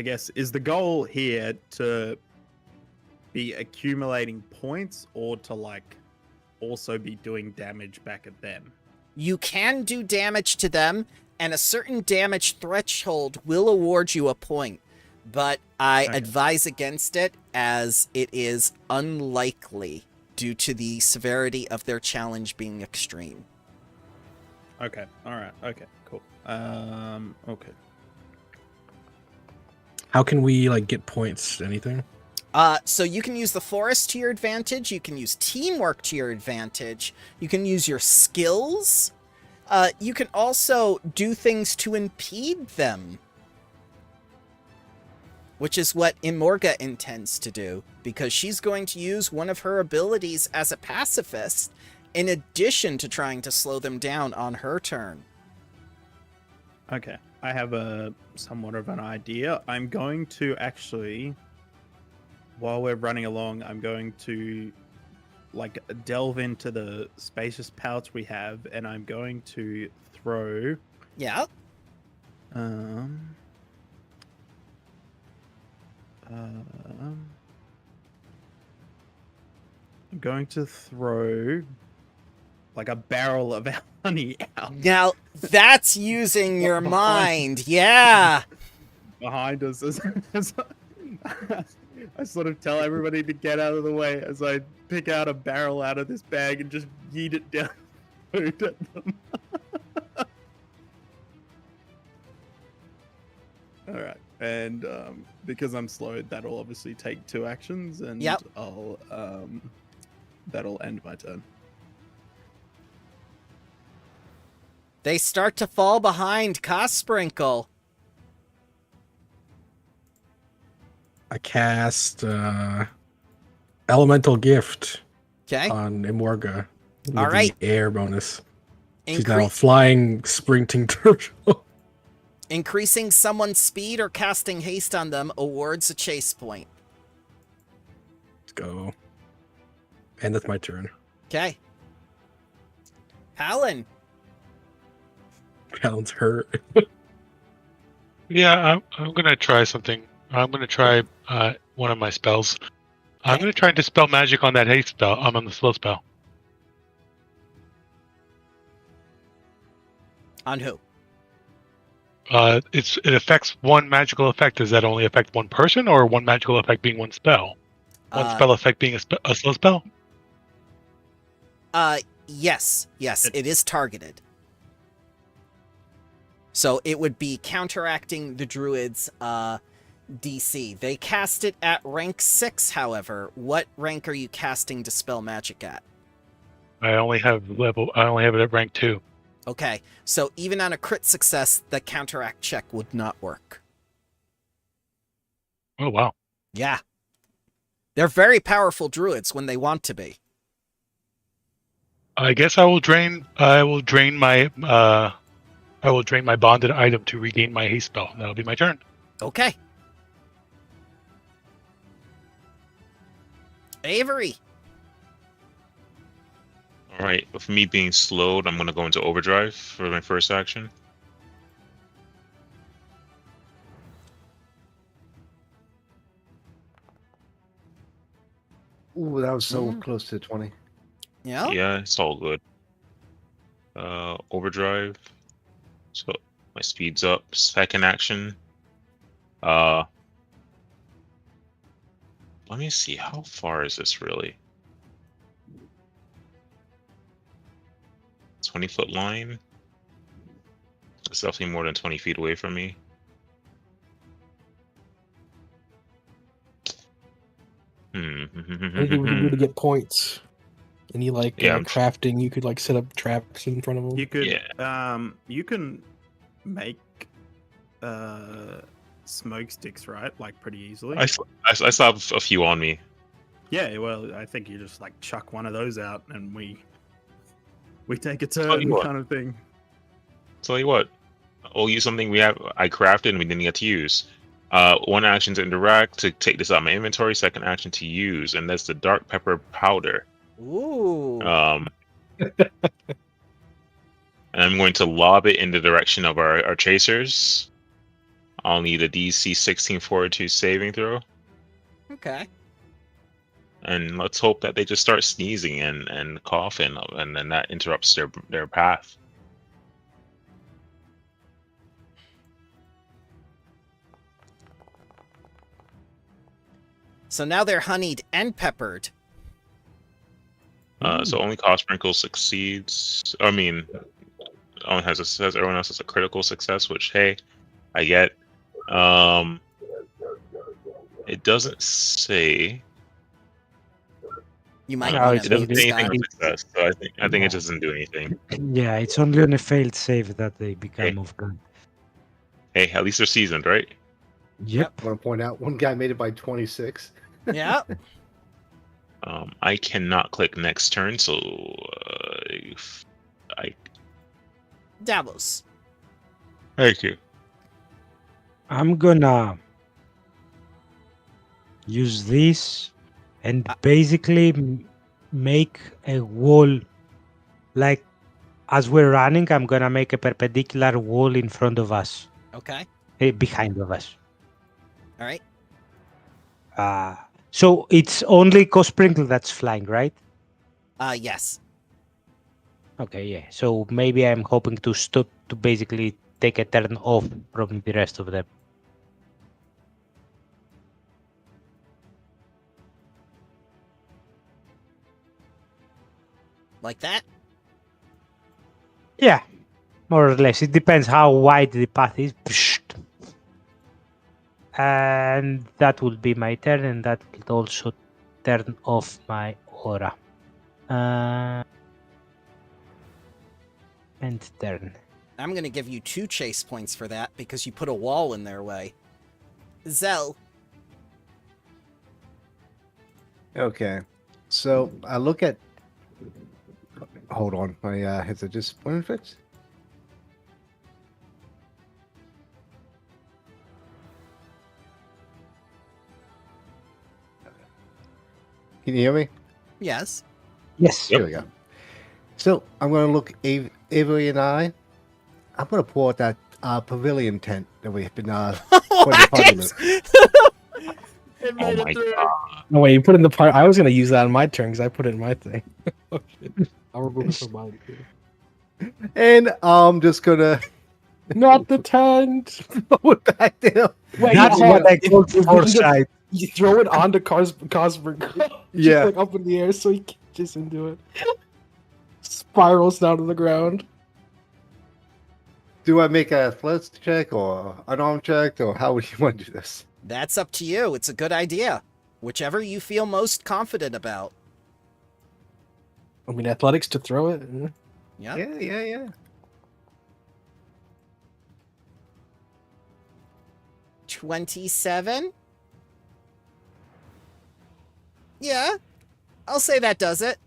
guess is the goal here to be accumulating points or to like also be doing damage back at them? You can do damage to them, and a certain damage threshold will award you a point. But I advise against it, as it is unlikely due to the severity of their challenge being extreme. Okay. All right. Okay. Cool. Okay. How can we like get points? Anything? So you can use the forest to your advantage. You can use teamwork to your advantage. You can use your skills. You can also do things to impede them, which is what Imorga intends to do, because she's going to use one of her abilities as a pacifist in addition to trying to slow them down on her turn. Okay. I have a somewhat of an idea. I'm going to actually, while we're running along, I'm going to like delve into the spacious pouch we have, and I'm going to throw. Yeah. I'm going to throw like a barrel of honey out Now, that's using your mind. Yeah. behind us as I sort of tell everybody to get out of the way as I pick out a barrel out of this bag and just yeet it down food at them. All right, and because I'm slowed, that'll obviously take 2 actions, and Yep. I'll that'll end my turn. They start to fall behind Cosprinkle. I cast Elemental Gift Okay. on Imorga. With All right. The air bonus. She's now a Incre- flying, sprinting turtle. increasing someone's speed or casting haste on them awards a chase point. Let's go. And that's my turn. Okay. Hallen. Alan's hurt. Yeah, I'm gonna try something. I'm gonna try one of my spells. I'm gonna try and dispel magic on that haste spell. I'm on the slow spell. On who? It affects one magical effect. Does that only affect one person, or one magical effect being one spell? One spell effect being a slow spell? Yes. Yes, it is targeted. So it would be counteracting the druid's DC. They cast it at rank 6, however. What rank are you casting Dispel Magic at? I only have it at rank 2. Okay, so even on a crit success, the counteract check would not work. Oh wow. Yeah. They're very powerful druids when they want to be. I guess I will drain my bonded item to regain my haste spell. That'll be my turn. Okay. Avery. All right, with me being slowed, I'm going to go into overdrive for my first action. Ooh, that was so close to 20. Yeah? Yeah, it's all good. Overdrive. So my speed's up. Second action. Let me see. How far is this really? 20-foot line. It's definitely more than 20 feet away from me. Anything we can do to get points? Any like crafting? You could like set up traps in front of them. You could, you can make smoke sticks, right? Like pretty easily. I still have a few on me. Yeah, well, I think you just like chuck one of those out, and we take a turn, kind of thing. Tell you what, we'll use something I crafted and we didn't get to use. One action to interact to take this out of my inventory. Second action to use, and that's the dark pepper powder. Ooh. And I'm going to lob it in the direction of our chasers. I'll need a DC 16 fortitude saving throw. Okay. And let's hope that they just start sneezing and coughing, and then that interrupts their path. So now they're honeyed and peppered. So only Cosprinkle succeeds. I mean, everyone else has a critical success, which hey, I get. It doesn't say. You might No, want It to it's doesn't mute say only anything Scott. on success, so I think it doesn't do anything. yeah, it's only on a failed save that they become Okay. of gun. Hey, at least they're seasoned, right? Yep. I want to point out one guy made it by 26. Yeah. I cannot click next turn, so Davos. thank you. I'm gonna use this and basically make a wall. Like as we're running, I'm gonna make a perpendicular wall in front of us, Okay. behind of us. All right. So it's only Sprinkle that's flying, right? Yes. Okay, yeah. So maybe I'm hoping to stop to basically take a turn off from the rest of them. Like that. Yeah, more or less. It depends how wide the path is. And that will be my turn, and that will also turn off my aura. And turn. I'm going to give you 2 chase points for that because you put a wall in their way. Zell. Okay. So I look at. Hold on. My headset just went and fixed. Can you hear me? Yes. Yes. Here we go. So I'm going to look Avery and I'm going to pull out that pavilion tent that we've been putting in party with. It Oh made my it through. No, wait, you put in the part. I was gonna use that in my turn because I put it in my thing. Oh, shit. I'll remove it from mine too. And I'm just going to Not the tent. throw it back down. Wait, That's hold what on. I call If we can foresight. You throw it onto Cosberg. Yeah. Just like up in the air so he catches into it. Spirals down to the ground. Do I make a athletics check or an arm check, or how would you want to do this? That's up to you. It's a good idea. Whichever you feel most confident about. I mean, athletics to throw it. Yeah. Yeah. 27? Yeah. I'll say that does it.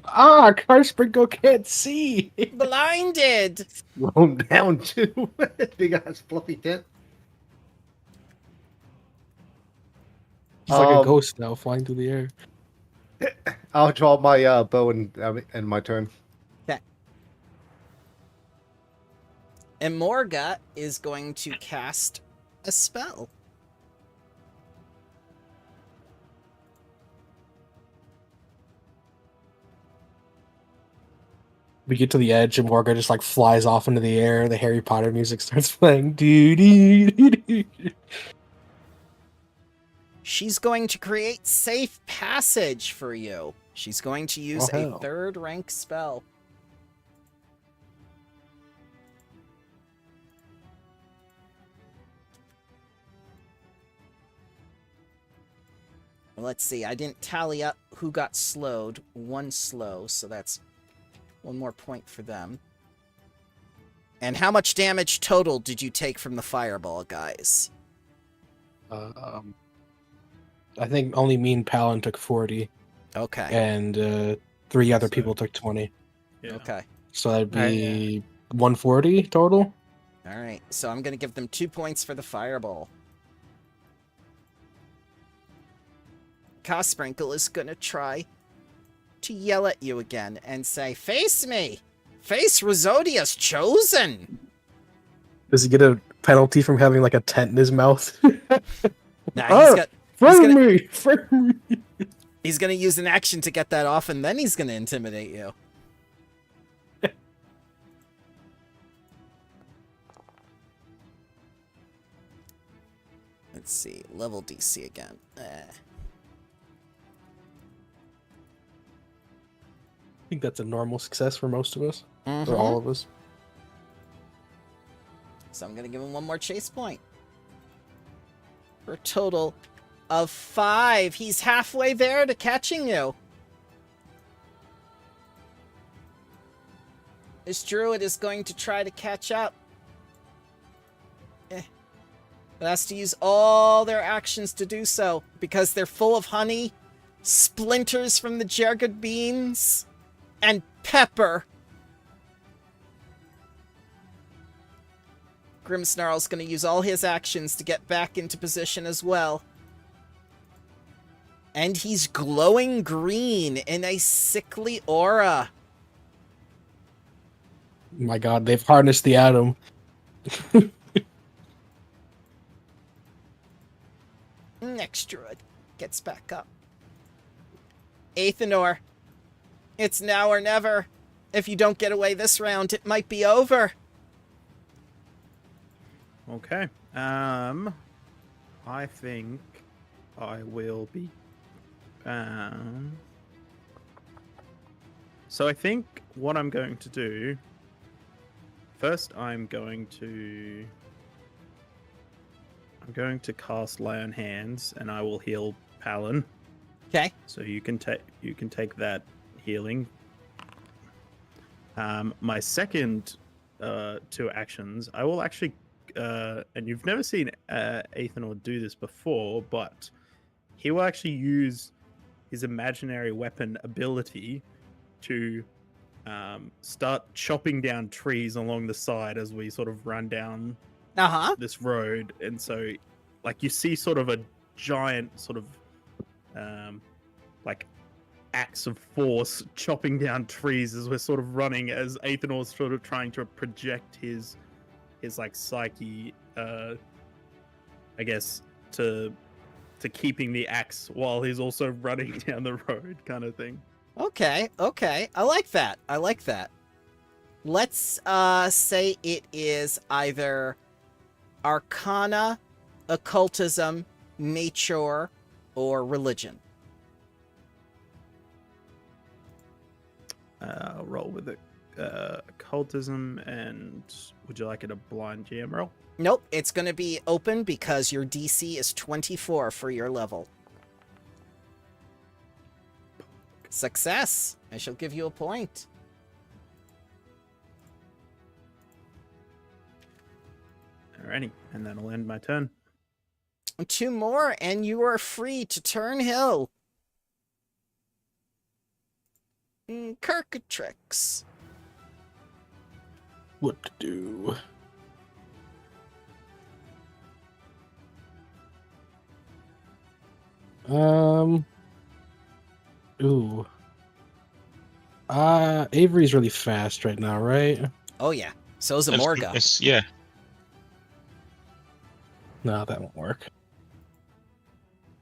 Carsprinkle can't see. Blinded. Slow him down too. Big ass fluffy tent. He's like a ghost now, flying through the air. I'll draw my bow and my turn. Okay. And Morga is going to cast a spell. We get to the edge, and Morga just like flies off into the air. The Harry Potter music starts playing. Doo-doo-doo-doo. She's going to create safe passage for you. She's going to use Oh, a hell. 3rd rank spell. Let's see, I didn't tally up who got slowed. 1 slow, so that's 1 more point for them. And how much damage total did you take from the fireball, guys? I think only me and Palin took 40, Okay. and 3 other people took 20. Yeah. Okay. So that'd be 140 total. All right. So I'm going to give them 2 points for the fireball. Cosprinkle is going to try to yell at you again and say, "Face me! Face Rosodia's chosen!" Does he get a penalty from having like a tent in his mouth? Nah, Frame me! he's going to use an action to get that off, and then he's going to intimidate you. Let's see. Level DC again. think that's a normal success for most of us, Mhm. or all of us. So I'm going to give him one more chase point. For a total of 5. He's halfway there to catching you. This druid is going to try to catch up. It has to use all their actions to do so, because they're full of honey, splinters from the jagged beans, and pepper. Grimmsnarl's going to use all his actions to get back into position as well. And he's glowing green in a sickly aura. My god, they've harnessed the atom. Next druid gets back up. Athenor, it's now or never. If you don't get away this round, it might be over. Okay. I think I will be. So I think what I'm going to do. First, I'm going to cast Lay on Hands, and I will heal Palin. Okay. So you can take that healing. My second 2 actions, I will actually, and you've never seen Athenor do this before, but he will actually use his imaginary weapon ability to start chopping down trees along the side as we sort of run down this road. And so, like, you see sort of a giant sort of like axe of force chopping down trees as we're sort of running, as Athenor's sort of trying to project his like psyche, I guess, to keeping the axe while he's also running down the road, kind of thing. Okay. I like that. Let's say it is either Arcana, Occultism, Nature, or Religion. I'll roll with it. Occultism, and would you like it a blind GM roll? Nope, it's going to be open because your DC is 24 for your level. Success. I shall give you a point. Alrighty, and that'll end my turn. 2 more, and you are free to turn hill. Kirkatrix. What to do? Ooh. Avery's really fast right now, right? Oh yeah, so is Amorga. Yeah. No, that won't work.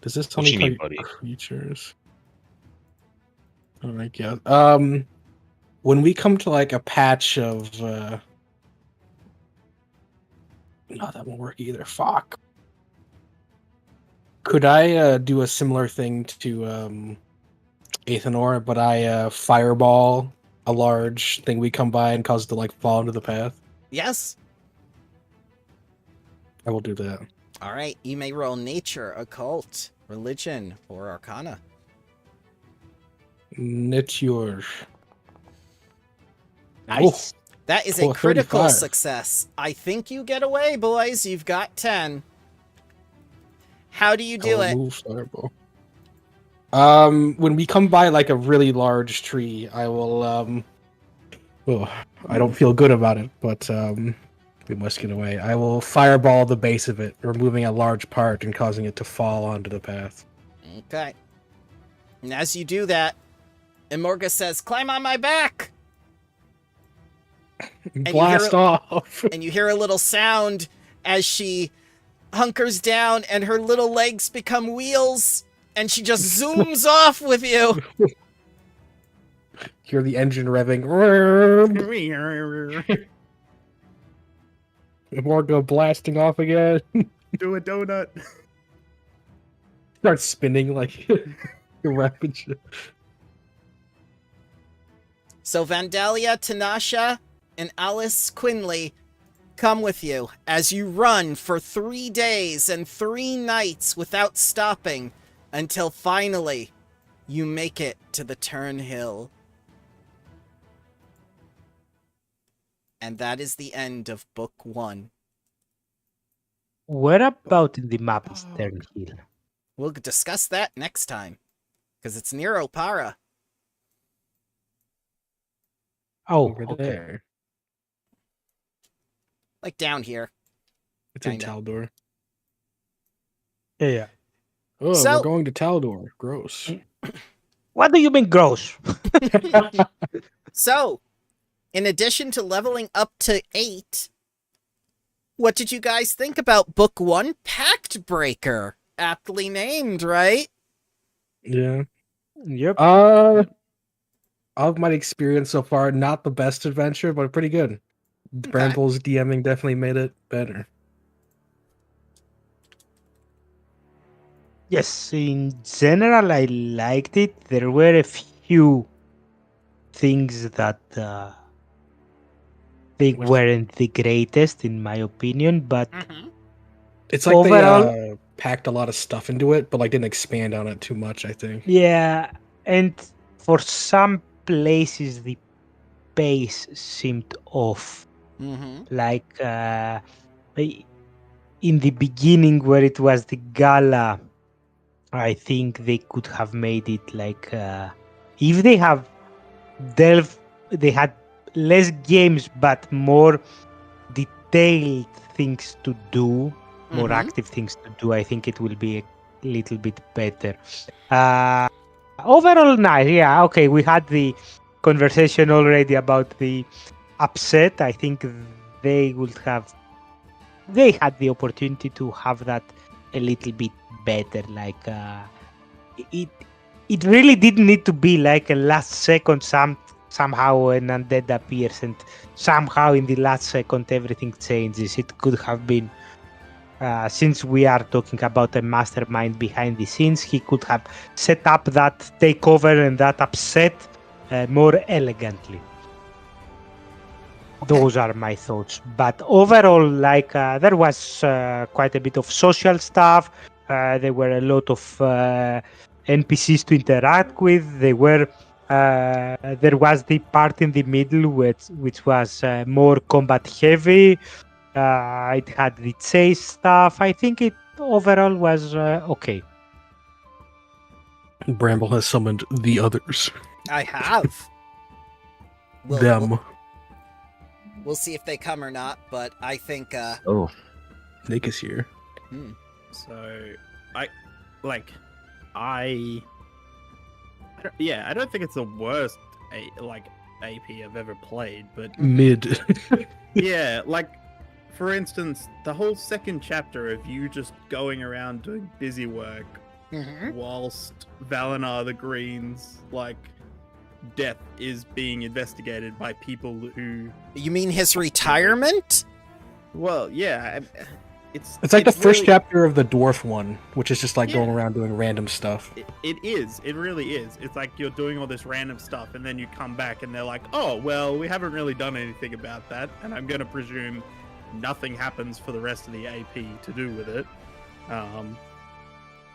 Does this tell What me you need, buddy? creatures? Oh my god. When we come to like a patch of no, that won't work either. Fuck. Could I do a similar thing to Athenor, but I fireball a large thing we come by and cause it to like fall into the path? Yes. I will do that. All right, you may roll Nature, Occult, Religion, or Arcana. Nature. Nice. That is Oh, a critical 35. success. I think you get away, boys. You've got 10. How do you do it? Move fireball. When we come by like a really large tree, I will I don't feel good about it, but we must get away. I will fireball the base of it, removing a large part and causing it to fall onto the path. Okay. And as you do that, Imorga says, "Climb on my back!" Blast off! And you hear a little sound as she hunkers down and her little legs become wheels and she just zooms off with you. Hear the engine revving. Morgo blasting off again. Do a donut. Start spinning like a rapid ship. So Vandalia, Tanasha, and Alice Quinley come with you as you run for 3 days and 3 nights without stopping until finally you make it to the Turnhill. And that is the end of Book 1. Where about in the map is Turnhill? We'll discuss that next time, because it's near Opara. Oh, Over okay. there. Like down here. It's in Kinda. Taldor. Yeah. Oh, So- we're going to Taldor. Gross. What do you mean gross? So, in addition to leveling up to 8, what did you guys think about Book 1, Pactbreaker? Aptly named, right? Yeah. Yep. Of my experience so far, not the best adventure, but pretty good. Bramble's DMing definitely made it better. Yes, in general, I liked it. There were a few things that they Which- weren't the greatest, in my opinion, but It's like overall- they packed a lot of stuff into it, but like didn't expand on it too much, I think. yeah, and for some places, the pace seemed off. Mm-hmm. Like in the beginning, where it was the gala, I think they could have made it like if they have they had less games but more detailed things to do, more Mhm. active things to do. I think it will be a little bit better. Overall, nice. Yeah, okay. We had the conversation already about the upset. I think they had the opportunity to have that a little bit better. Like it really didn't need to be like a last second somehow an undead appears and somehow in the last second everything changes. It could have been since we are talking about a mastermind behind the scenes, he could have set up that takeover and that upset more elegantly. Those are my thoughts. But overall, like there was quite a bit of social stuff. There were a lot of NPCs to interact with. There was the part in the middle which was more combat heavy. It had the chase stuff. I think it overall was okay. Bramble has summoned the others. I have. Them. We'll see if they come or not, but I think Oh. Nick is here. So, I don't think it's the worst AP I've ever played, but Mid. yeah, like for instance, the whole second chapter of you just going around doing busy work whilst Valinar the Green's death is being investigated by people who. You mean his retirement? Well, yeah, It's like the first really- chapter of the dwarf one, which is just like Yeah. going around doing random stuff. It is. It really is. It's like you're doing all this random stuff, and then you come back, and they're like, "Oh, well, we haven't really done anything about that," and I'm gonna presume nothing happens for the rest of the AP to do with it.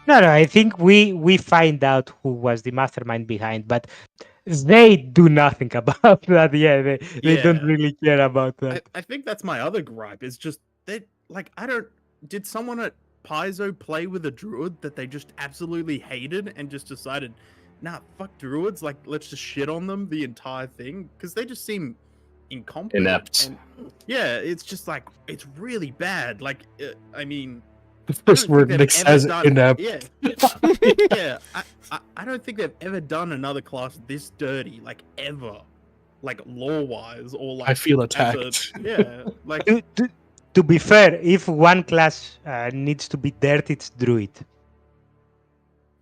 No, I think we find out who was the mastermind behind, but they do nothing about that. Yeah, they don't Yeah. really care about that. I think that's my other gripe. Is just that I don't. Did someone at Paizo play with a druid that they just absolutely hated and just decided, nah, fuck druids. Like, let's just shit on them the entire thing because they just seem incompetent. Inept. And, yeah, it's just like it's really bad. Like, I mean. The I first don't word think Nick they've ever says done- inept. Yeah, yeah. I don't think they've ever done another class this dirty, like ever, like lore-wise or like. I feel as attacked. yeah, like To be fair, if one class needs to be dirty, it's druid.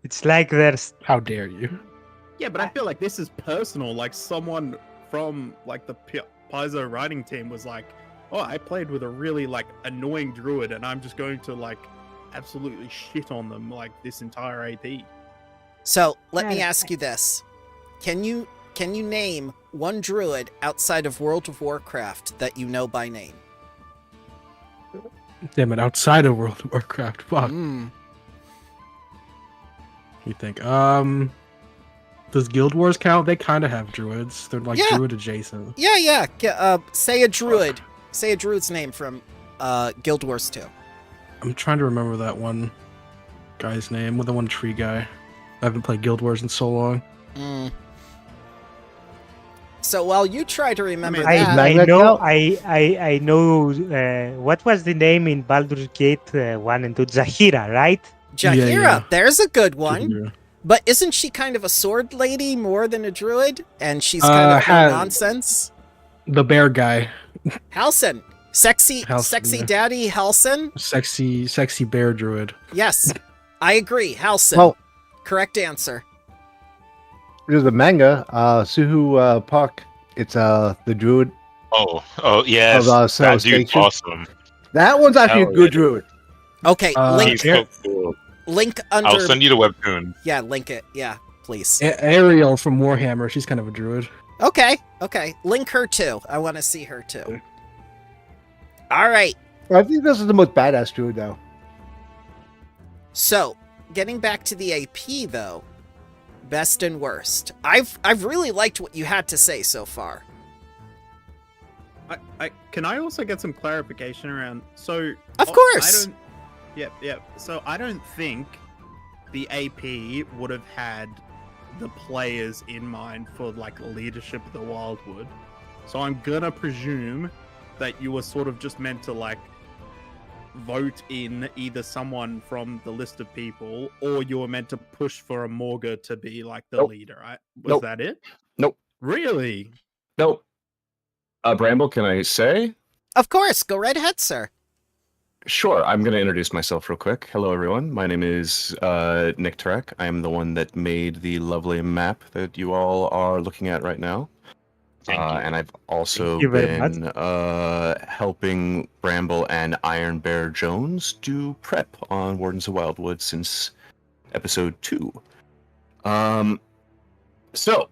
It's like there's How dare you? yeah, but I feel like this is personal. Like someone from like the Paizo writing team was like, "Oh, I played with a really like annoying druid, and I'm just going to like absolutely shit on them like this entire AP." So let me Yeah. ask you this: Can you can you name one druid outside of World of Warcraft that you know by name? Damn it, outside of World of Warcraft. Fuck. Mm. You think? Does Guild Wars count? They kind of have druids. They're like Yeah. druid adjacent. Yeah. Say a druid. Say a druid's name from Guild Wars 2. I'm trying to remember that one guy's name, with the one tree guy. I haven't played Guild Wars in so long. Mm. So while you try to remember mean, that, I know. What was the name in Baldur's Gate 1 and 2? Zahira, right? Jahira, yeah. there's a good one. Yeah. But isn't she kind of a sword lady more than a druid? And she's kind of no nonsense? The bear guy. Halson. Sexy yeah. daddy Halson? Sexy bear druid. Yes. I agree. Halson. Well, Correct answer. there's a manga, Suhu Park. It's the druid. Oh yes, Of, Cell that dude's Station. awesome. That one's actually Hell a good yeah. druid. Okay, link He's so cool. under I'll send you the webtoon. Yeah, link it. Yeah, please. Ariel from Warhammer. She's kind of a druid. Okay. Link her too. I want to see her too. All right. I think this is the most badass druid, though. So, getting back to the AP though, best and worst. I've really liked what you had to say so far. Can I also get some clarification around? So, Of course. Yep. So I don't think the AP would have had the players in mind for like leadership of the Wildwood. So I'm gonna presume that you were sort of just meant to like vote in either someone from the list of people, or you were meant to push for a Morga to be like the Nope. leader, right? Was Nope. that it? Nope. Really? Nope. Bramble, can I say? Of course, go right ahead, sir. Sure. I'm going to introduce myself real quick. Hello, everyone. My name is Nick Turek. I am the one that made the lovely map that you all are looking at right now. Thank you. And I've also Thank you very much. been helping Bramble and Iron Bear Jones do prep on Wardens of Wildwood since episode 2. So,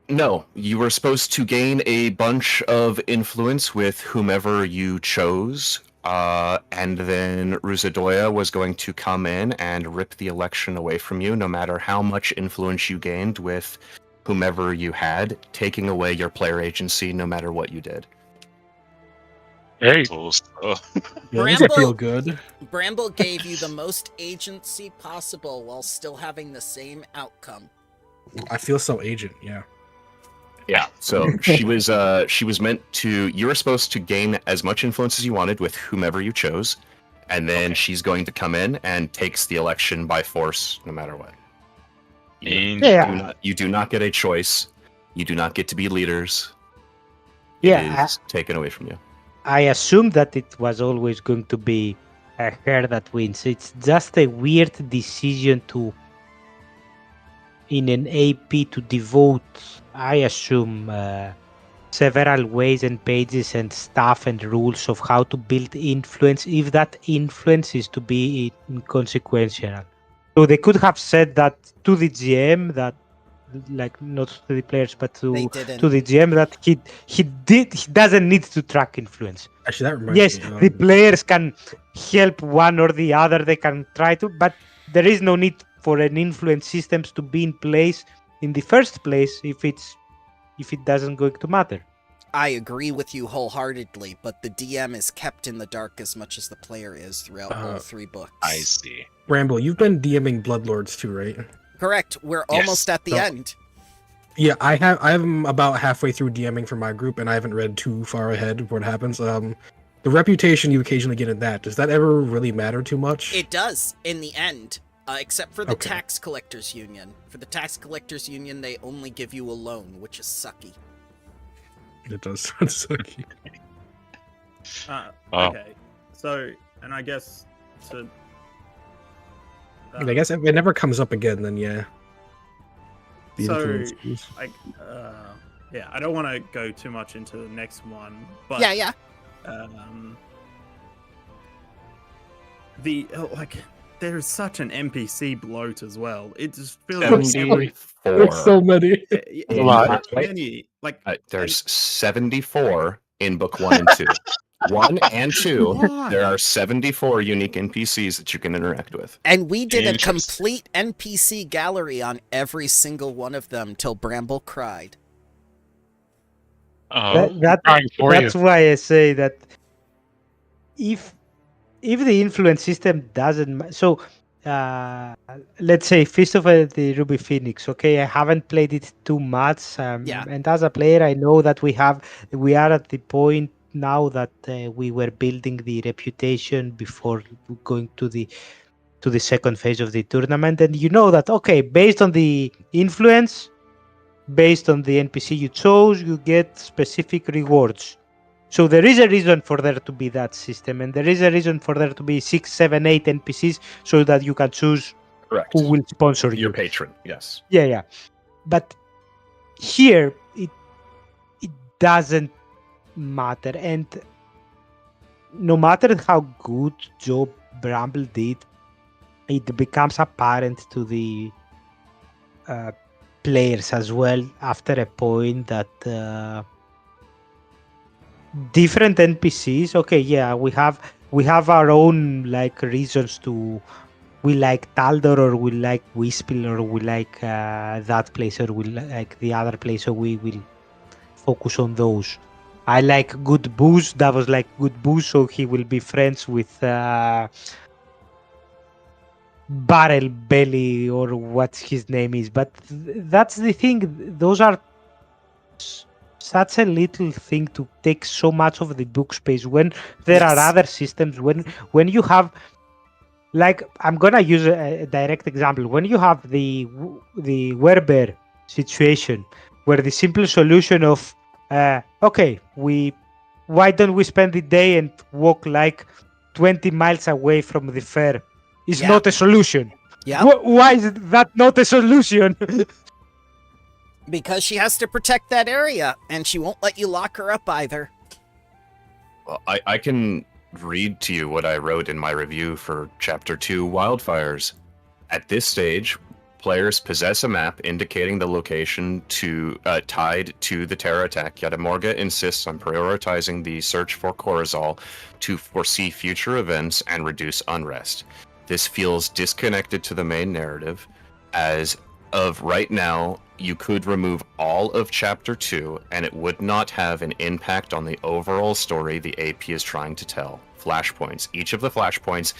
no, you were supposed to gain a bunch of influence with whomever you chose, and then Ruzadoya was going to come in and rip the election away from you, no matter how much influence you gained with whomever you had, taking away your player agency no matter what you did. Hey, So, Yeah, these feel Bramble- good. Bramble gave you the most agency possible while still having the same outcome. I feel so agent. Yeah. Yeah, so she was meant to. You were supposed to gain as much influence as you wanted with whomever you chose, and then she's going to come in and takes the election by force, no matter what. You do not get a choice. You do not get to be leaders. It is taken away from you. I assume that it was always going to be her that wins. It's just a weird decision to, in an AP, to devote, I assume, several ways and pages and stuff and rules of how to build influence, if that influence is to be inconsequential. So they could have said that to the GM, that, like, not to the players, but They to didn't. the GM, that he doesn't need to track influence. Actually, that reminds Yes, me. the players can help one or the other. They can try to, but there is no need for an influence systems to be in place in the first place if it doesn't going to matter. I agree with you wholeheartedly, but the DM is kept in the dark as much as the player is throughout all 3 books. I see. Bramble, you've been DMing Bloodlords too, right? Correct. We're Yes. almost at the So- end. Yeah, I'm about halfway through DMing for my group, and I haven't read too far ahead of what happens. The reputation you occasionally get in that, does that ever really matter too much? It does, in the end. Except for the Okay. Tax Collectors Union. For the Tax Collectors Union, they only give you a loan, which is sucky. It does sound sucky. Oh. Okay. So, and I guess to. I guess if it never comes up again, then yeah. The So, influences. like, yeah, I don't want to go too much into the next one, but Yeah. the like, there's such an NPC bloat as well. It just feels There's like There's so many. yeah, A lot. there's many. Like There's 74 in book 1 and 2. 1 and 2, Why? there are 74 unique NPCs that you can interact with. And we did a Interesting. complete NPC gallery on every single one of them till Bramble cried. Oh, crying for you. That's why I say that if the influence system doesn't so let's say Fist of the Ruby Phoenix, okay, I haven't played it too much, Yeah. and as a player I know that we are at the point now that we were building the reputation before going to the second phase of the tournament, and you know that, okay, based on the influence, based on the NPC you chose, you get specific rewards. So there is a reason for there to be that system, and there is a reason for there to be 6, 7, 8 NPCs so that you can choose Correct. who will sponsor you. Your patron, yes. Yeah. But here it doesn't matter, and no matter how good job Bramble did, it becomes apparent to the players as well after a point that different NPCs. Okay, yeah, we have our own like reasons to. We like Taldor, or we like Wispel, or we like that place, or we like the other place, so we will focus on those. I like Good Booze. That was like Good Booze, so he will be friends with Barrel Belly, or what his name is. But that's the thing. Those are such a little thing to take so much of the book space when there are Yes. other systems. When you have, like, I'm gonna use a direct example. When you have the Werber situation, where the simple solution of okay, why don't we spend the day and walk like 20 miles away from the fair is Yeah. not a solution. Yeah. Why is that not a solution? Because she has to protect that area, and she won't let you lock her up either. Well, I can read to you what I wrote in my review for Chapter 2, Wildfires. At this stage, players possess a map indicating the location tied to the terror attack. Yadamorga insists on prioritizing the search for Corazal to foresee future events and reduce unrest. This feels disconnected to the main narrative. As of right now, you could remove all of Chapter 2 and it would not have an impact on the overall story the AP is trying to tell. Flashpoints. Each of the flashpoints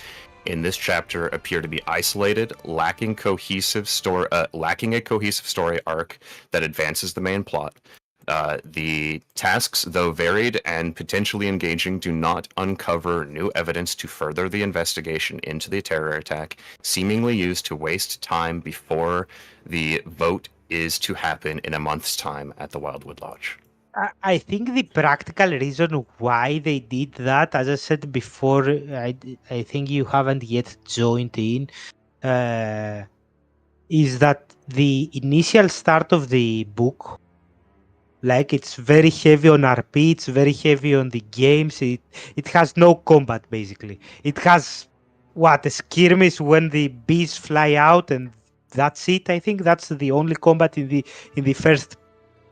in this chapter appear to be isolated, lacking a cohesive story arc that advances the main plot. The tasks, though varied and potentially engaging, do not uncover new evidence to further the investigation into the terror attack, seemingly used to waste time before the vote is to happen in a month's time at the Wildwood Lodge. I think the practical reason why they did that, as I said before, I think you haven't yet joined in, is that the initial start of the book, like, it's very heavy on RP, it's very heavy on the games, it has no combat, basically. It has, a skirmish when the bees fly out, and that's it. I think that's the only combat in the first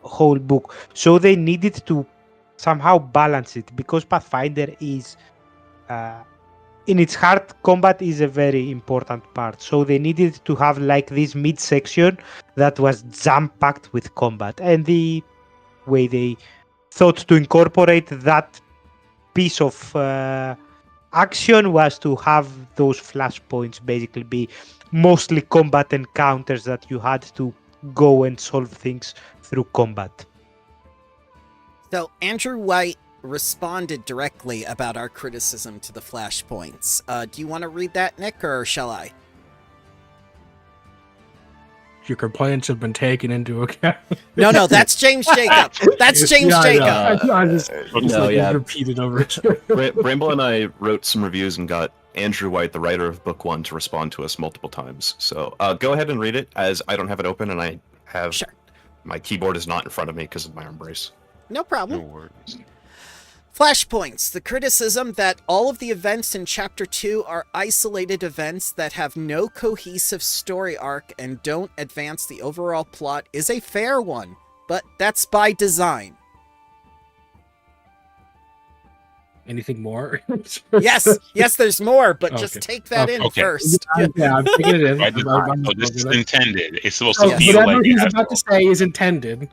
whole book. So they needed to somehow balance it, because Pathfinder is in its heart, combat is a very important part. So they needed to have like this midsection that was jam-packed with combat, and the way they thought to incorporate that piece of action was to have those flashpoints basically be mostly combat encounters that you had to go and solve things through combat. So Andrew White responded directly about our criticism to the flashpoints. Do you want to read that, Nick, or shall I? Your complaints have been taken into account. No, that's James Jacob. That's James Jacob. I just No, yeah. repeated over. Bramble and I wrote some reviews and got Andrew White, the writer of Book 1, to respond to us multiple times. So go ahead and read it, as I don't have it open and I have... Sure. My keyboard is not in front of me because of my arm brace. No problem. No worries. Flashpoints. The criticism that all of the events in Chapter 2 are isolated events that have no cohesive story arc and don't advance the overall plot is a fair one, but that's by design. Anything more? Yes, there's more, but Okay. just take that in Okay. first. Yeah, I'm taking it in. By design. So this is intended. It's supposed to Oh, feel whatever like it he's has about to say is intended.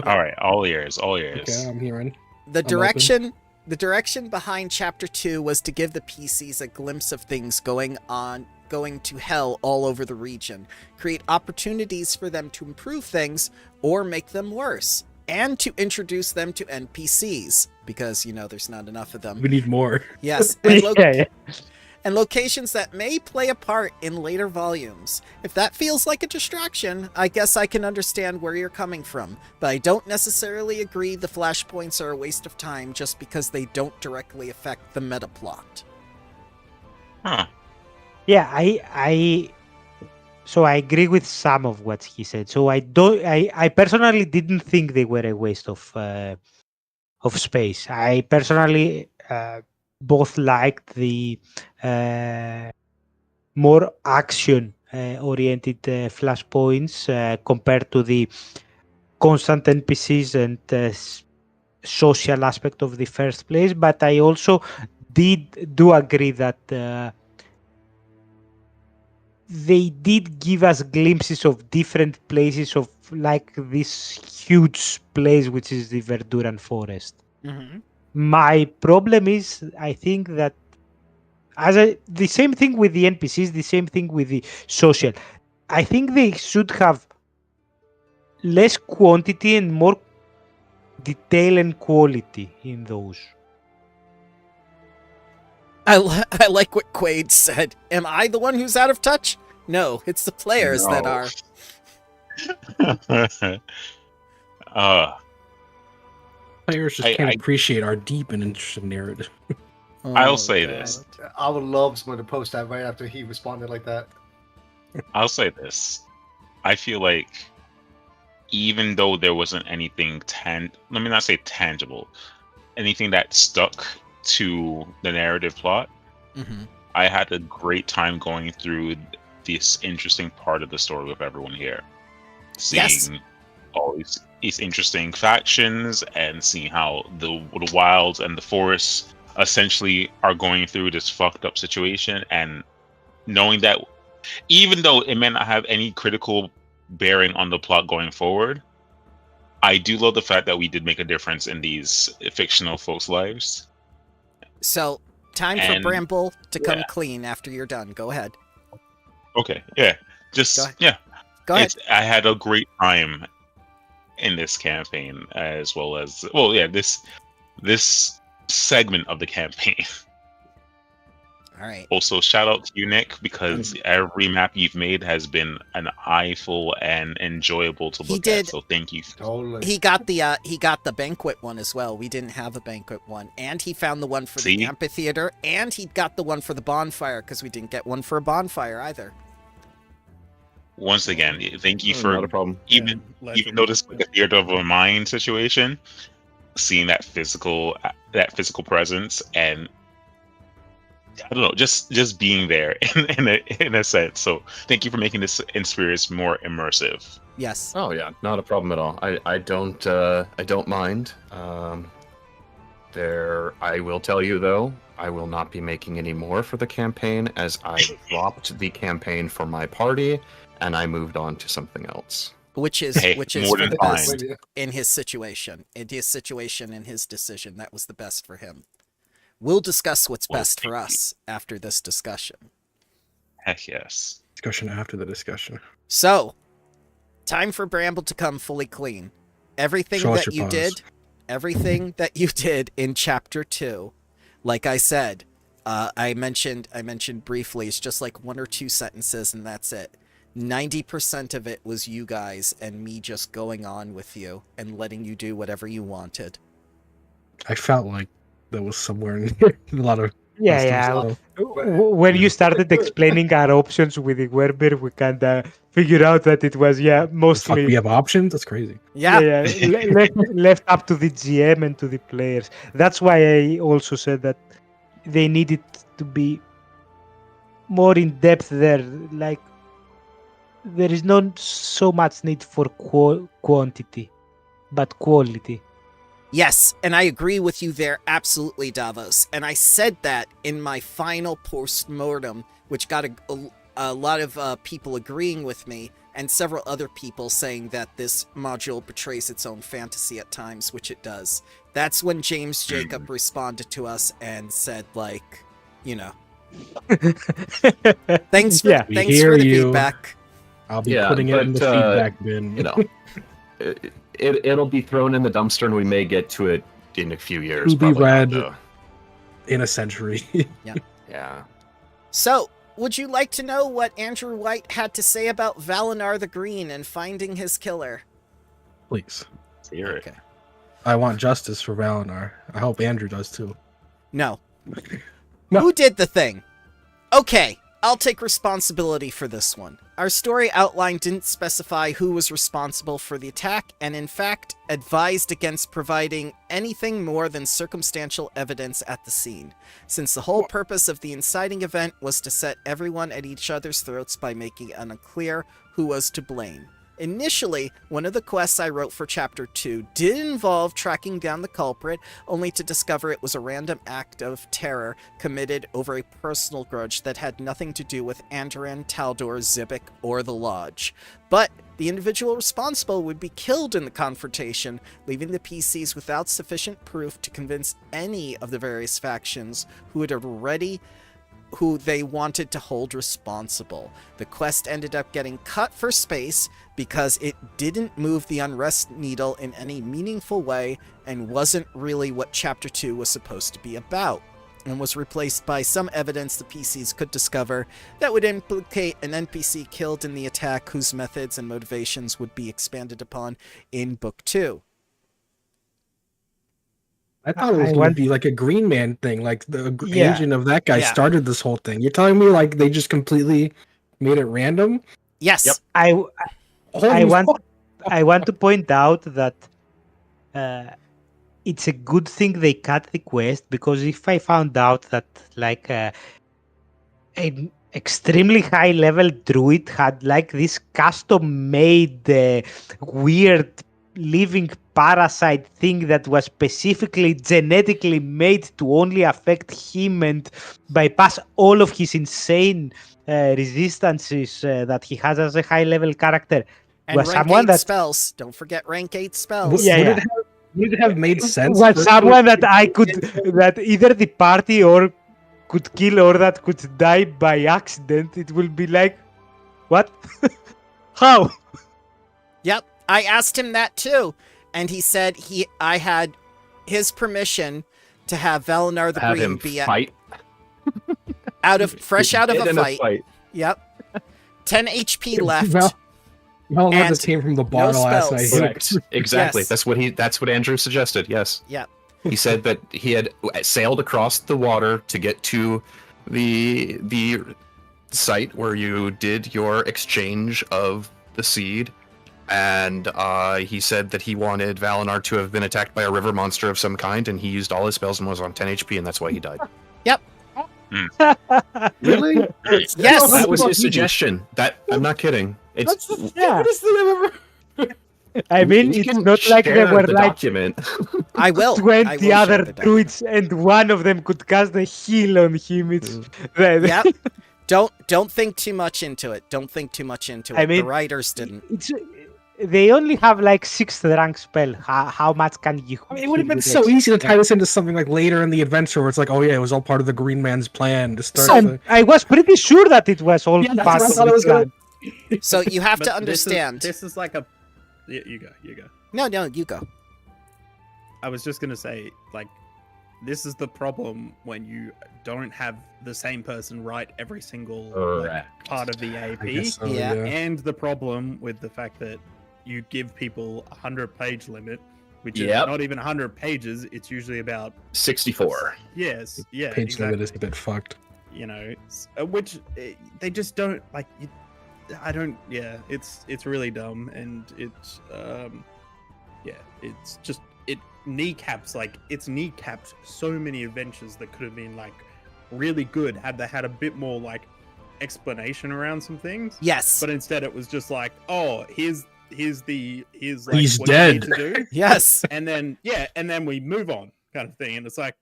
All right, all ears, all ears. Okay, I'm hearing. The direction behind Chapter 2 was to give the PCs a glimpse of things going to hell all over the region, create opportunities for them to improve things or make them worse, and to introduce them to NPCs, because, there's not enough of them. We need more. Yes, and locations that may play a part in later volumes. If that feels like a distraction, I guess I can understand where you're coming from, but I don't necessarily agree the flashpoints are a waste of time just because they don't directly affect the meta plot. Huh. Yeah, I agree with some of what he said. So I personally didn't think they were a waste of space. I personally both liked the more action oriented flashpoints compared to the constant NPCs and social aspect of the first place. But I also do agree that they did give us glimpses of different places of like this huge place, which is the Verduran forest. Mm-hmm. My problem is, I think that the same thing with the NPCs, the same thing with the social. I think they should have less quantity and more detail and quality in those. I like what Quaid said. Am I the one who's out of touch? No, it's the players that are. Players just can't appreciate our deep and interesting narrative. I'll say this. I would love someone to post that right after he responded like that. I'll say this. I feel like even though there wasn't anything let me not say tangible, anything that stuck to the narrative plot, Mm-hmm. I had a great time going through this interesting part of the story with everyone here. Seeing all these interesting factions and seeing how the wilds and the forests essentially are going through this fucked up situation, and knowing that even though it may not have any critical bearing on the plot going forward, I do love the fact that we did make a difference in these fictional folks' lives. So, time for Bramble to come clean after you're done. Go ahead. Okay, yeah. Go ahead. I had a great time in this campaign, as well as this segment of the campaign. All right. Also, shout out to you, Nick, because every map you've made has been an eyeful and enjoyable to look at. So thank you. Totally. He got the banquet one as well. We didn't have a banquet one, and he found the one for the amphitheater, and he got the one for the bonfire because we didn't get one for a bonfire either. Once again, thank you for not a problem. Even though this is like a theater of a mind situation, seeing that physical presence, and I don't know, just being there in a sense. So thank you for making this experience more immersive. Yes. Oh yeah, not a problem at all. I don't mind. I will tell you though, I will not be making any more for the campaign, as I dropped the campaign for my party and I moved on to something else. Which is more than for the fine. best in his situation. In his situation and his decision, that was the best for him. We'll discuss what's best for us after this discussion. Heck yes. Discussion after the discussion. So, time for Bramble to come fully clean. Everything that you did in Chapter 2, like I said, I mentioned briefly, it's just like 1 or 2 sentences and that's it. 90% of it was you guys and me just going on with you and letting you do whatever you wanted. I felt like that was somewhere in a lot of Yeah, custom yeah. stuff. When you started explaining our options with the Werber, we kind of figured out that it was Fuck, we mostly have options. That's crazy. Yeah. left up to the GM and to the players. That's why I also said that they needed to be more in depth there. Like there is not so much need for quantity, but quality. Yes, and I agree with you there, absolutely, Davos. And I said that in my final post-mortem, which got a lot of people agreeing with me, and several other people saying that this module betrays its own fantasy at times, which it does. That's when James Jacob responded to us and said, like, you know, thanks for the feedback. I'll be putting it in the feedback bin. You know, it'll be thrown in the dumpster, and we may get to it in a few years. It'll be probably read not, in a century. Yeah. So, would you like to know what Andrew White had to say about Valinar the Green and finding his killer? Please. Hear it. Okay. I want justice for Valinar. I hope Andrew does too. No. No. Who did the thing? Okay, I'll take responsibility for this one. Our story outline didn't specify who was responsible for the attack, and in fact, advised against providing anything more than circumstantial evidence at the scene, since the whole purpose of the inciting event was to set everyone at each other's throats by making it unclear who was to blame. Initially, one of the quests I wrote for Chapter 2 did involve tracking down the culprit, only to discover it was a random act of terror committed over a personal grudge that had nothing to do with Andoran, Taldor, Zibik, or the Lodge. But the individual responsible would be killed in the confrontation, leaving the PCs without sufficient proof to convince any of the various factions who they wanted to hold responsible. The quest ended up getting cut for space because it didn't move the unrest needle in any meaningful way and wasn't really what Chapter 2 was supposed to be about, and was replaced by some evidence the PCs could discover that would implicate an NPC killed in the attack whose methods and motivations would be expanded upon in Book 2. I thought it was I going want- to be like a Green Man thing, like the Yeah. agent of that guy Yeah. started this whole thing. You're telling me like they just completely made it random? Yes. Yep. Holy want- fuck. I want to point out that it's a good thing they cut the quest, because if I found out that like an extremely high level druid had like this custom made weird living parasite thing that was specifically genetically made to only affect him and bypass all of his insane resistances that he has as a high level character, And was rank someone 8 that spells. Don't forget rank 8 Would, spells. Yeah. would it have made sense? was for- someone that I could that either the party or could kill or that could die by accident. It will be like, what? How? Yep, I asked him that too, and he said I had his permission to have Valinar the Have Green him be fight. fresh out of Get a in fight. Yep. 10 HP left. Well, had And this came from the bottle last spells. night. Correct. Exactly. Yes. That's what Andrew suggested. Yes. Yep. He said that he had sailed across the water to get to the site where you did your exchange of the seed, and he said that he wanted Valinar to have been attacked by a river monster of some kind, and he used all his spells and was on 10 HP, and that's why he died. Really? Yes. That was his suggestion. That I'm not kidding. It's Yeah. thing I've ever. I mean, you it's can not like there share were the like document. I will. I 20 will share other the document. druids and one of them could cast a heal on him. It's Yep. Don't think too much into it. Don't think too much into it. I mean, the writers didn't. they only have like 6th rank spell. How much can you? I mean, it would have heal been with so X? easy to tie this into something like later in the adventure where it's like, oh yeah, it was all part of the Green Man's plan to start. And I was pretty sure that it was all Yeah, that's part what I of thought the it was gonna- plan. So you have to But understand. This is like a. Yeah, you go. No, you go. I was just gonna say, like, this is the problem when you don't have the same person write every single like, Correct. part of the I AP, guess so, Yeah. and the problem with the fact that you give people a 100-page limit which is Yep. not even 100 pages. It's usually about 64. yes, yeah, Page limit exactly. is a bit fucked. You know, which they just don't like. I don't. Yeah, it's really dumb, and it's yeah, it's just it kneecaps kneecapped so many adventures that could have been like really good had they had a bit more like explanation around some things. Yes. But instead it was just like, oh, here's like He's what you dead. need to do, Yes. and then we move on, kind of thing, and it's like,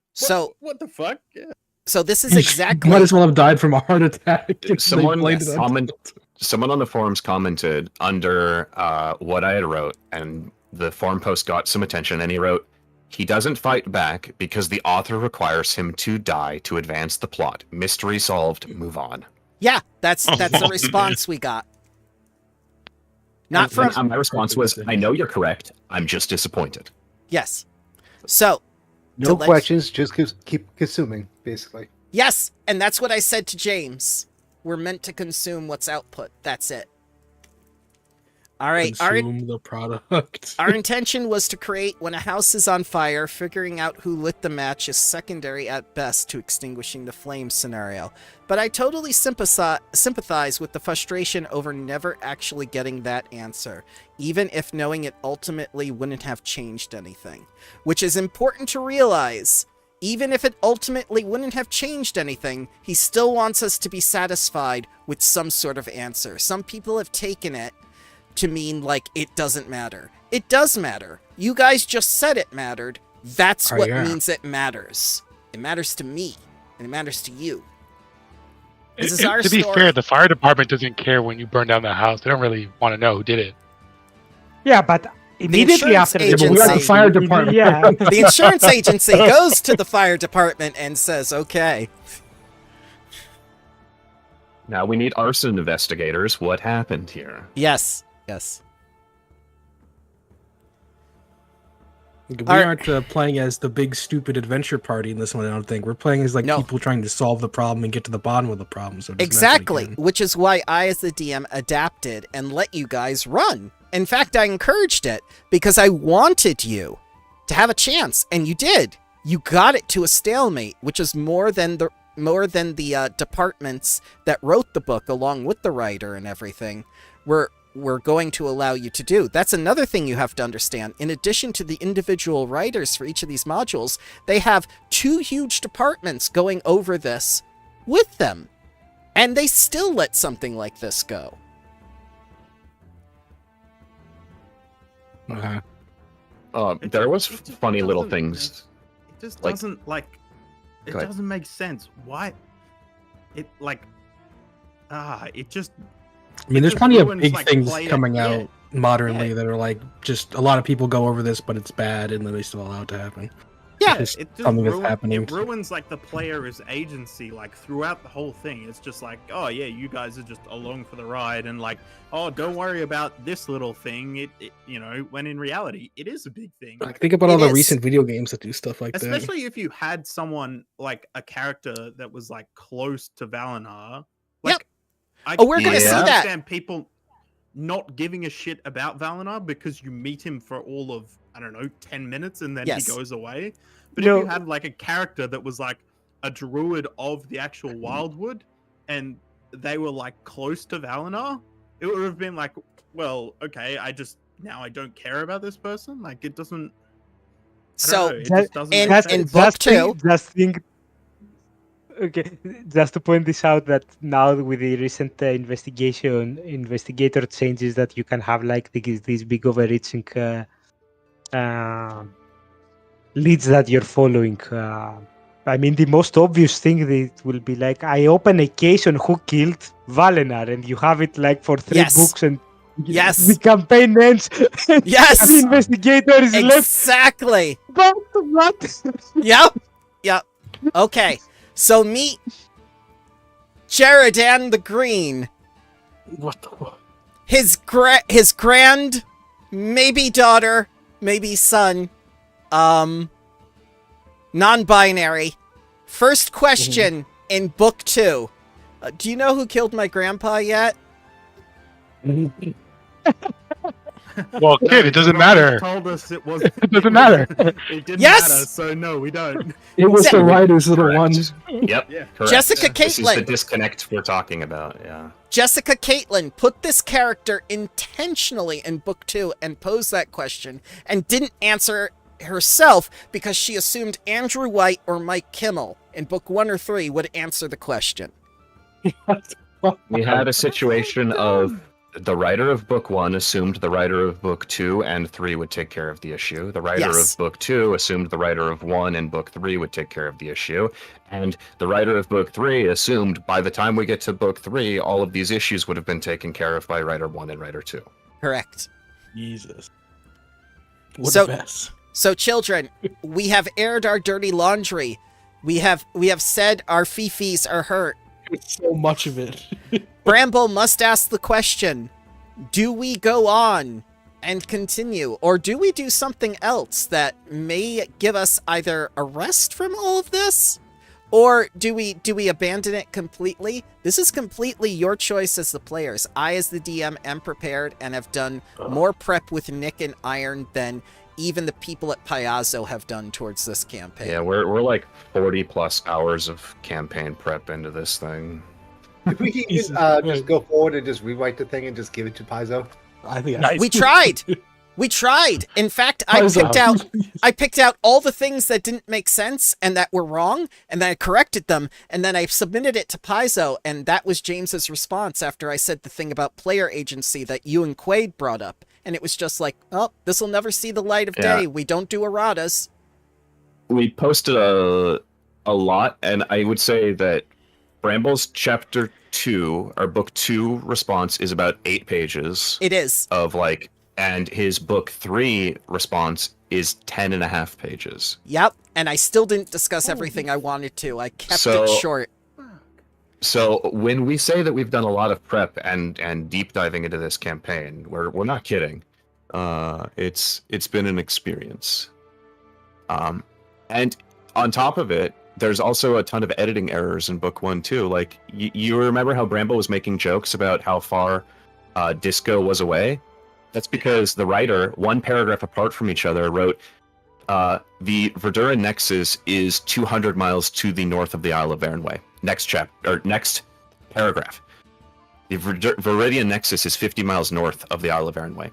what the fuck? Yeah. So this is He exactly. might as well have died from a heart attack. if they Someone blamed it on- Someone on the forums commented under what I had wrote, and the forum post got some attention, and he wrote, "He doesn't fight back because the author requires him to die to advance the plot. Mystery solved, move on." Yeah, that's the response we got. Not from. And my response was, "I know you're correct. I'm just disappointed." Yes. So. No questions, just keep consuming, basically. Yes, and that's what I said to James. We're meant to consume what's output. That's it. All right. Consume the product. Our intention was to create when a house is on fire, figuring out who lit the match is secondary at best to extinguishing the flame scenario. But I totally sympathize with the frustration over never actually getting that answer, even if knowing it ultimately wouldn't have changed anything. Which is important to realize. Even if it ultimately wouldn't have changed anything, he still wants us to be satisfied with some sort of answer. Some people have taken it to mean like it doesn't matter. It does matter. You guys just said it mattered. That's what means it matters. It matters to me, and it matters to you. This is our to be story. fair, the fire department doesn't care when you burn down the house. They don't really want to know who did it. Yeah, but immediately insurance after agency- We got the fire department. Yeah. The insurance agency goes to the fire department and says, okay. Now we need arson investigators. What happened here? Yes. Yes. We Alright. aren't playing as the big stupid adventure party in this one. I don't think we're playing as like No. people trying to solve the problem and get to the bottom of the problem. So it doesn't Exactly. actually Which is why I, as the DM, adapted and let you guys run. In fact, I encouraged it because I wanted you to have a chance, and you did. You got it to a stalemate, which is more than the departments that wrote the book along with the writer and everything we're going to allow you to do. That's another thing you have to understand. In addition to the individual writers for each of these modules, they have 2 huge departments going over this with them. And they still let something like this go. There was It just funny little doesn't things. It just Like- doesn't like. It Go ahead. doesn't make sense. Why? It like. It just. I mean, there's just plenty of ruins, big like, things play- coming yeah. out modernly Yeah. that are like just a lot of people go over this, but it's bad, and then they still allow it to happen. Yeah, Just It just something that's happening. It ruins like the player's agency, like throughout the whole thing. It's just like, oh yeah, you guys are just along for the ride, and like, oh, don't worry about this little thing. It you know, when in reality, it is a big thing. Like, think about all It the is. recent video games that do stuff like that. Especially if you had someone like a character that was like close to Valinar. Like, Yep. Oh, we're gonna see that. understand people not giving a shit about Valinar because you meet him for all of, I don't know, 10 minutes and then Yes. he goes away. But No. if you had like a character that was like a druid of the actual Wildwood and they were like close to Valinar, it would have been like, well, okay, I don't care about this person. Like, it doesn't. I don't know, it just doesn't and- make and sense. book just two- think. Okay, just to point this out that now with the recent investigator changes that you can have like these big overreaching leads that you're following. I mean, the most obvious thing that will be like, I open a case on who killed Valenar, and you have it like for 3 Yes. books, and Yes. the campaign ends. Yes. The investigator is left. Exactly. But what? Yep. Yep. Okay. So meet Jeradan the Green. What the? His grand, maybe daughter, maybe son, non-binary. First question in book 2. Do you know who killed my grandpa yet? Well, kid, it doesn't Ron matter. Told us it wasn't. It doesn't matter. It didn't Yes! matter. So no, we don't. It was Exactly. the writers of the Correct. ones. Yep. Yeah. Correct. Jessica This is the Caitlin. disconnect we're talking about. Yeah. Jessica Caitlin put this character intentionally in book 2 and posed that question and didn't answer herself because she assumed Andrew White or Mike Kimmel in book 1 or 3 would answer the question. We had a situation of the writer of book 1 assumed the writer of book 2 and 3 would take care of the issue. The writer Yes. of book 2 assumed the writer of 1 and book 3 would take care of the issue. And the writer of book 3 assumed by the time we get to book 3, all of these issues would have been taken care of by writer 1 and writer 2. Correct. Jesus. What So- a mess. So children, we have aired our dirty laundry. We have said our fifis are hurt. It's so much of it. Bramble must ask the question, do we go on and continue, or do we do something else that may give us either a rest from all of this, or do we abandon it completely? This is completely your choice as the players. I, as the DM, am prepared and have done more prep with Nick and Iron than even the people at Piazzo have done towards this campaign. Yeah, we're like 40 plus hours of campaign prep into this thing. If we can Jesus just Christ. go forward and just rewrite the thing and just give it to Paizo. I think We tried. We tried. In fact, I picked out all the things that didn't make sense and that were wrong, and then I corrected them, and then I submitted it to Paizo, and that was James's response after I said the thing about player agency that you and Quaid brought up. And it was just like, oh, this will never see the light of day. We don't do erratas. We posted a lot, and I would say that Bramble's chapter 2, or book 2 response is about 8 pages It is. of like, and his book 3 response is 10.5 pages. Yep. And I still didn't discuss everything I wanted to. I kept So- it short. So when we say that we've done a lot of prep and deep diving into this campaign, we're not kidding. It's been an experience. And on top of it, there's also a ton of editing errors in book 1 too. Like you remember how Bramble was making jokes about how far Disco was away? That's because the writer, one paragraph apart from each other, wrote the Verdura Nexus is 200 miles to the north of the Isle of Vernway. Next paragraph. The Viridian Nexus is 50 miles north of the Isle of Vernway.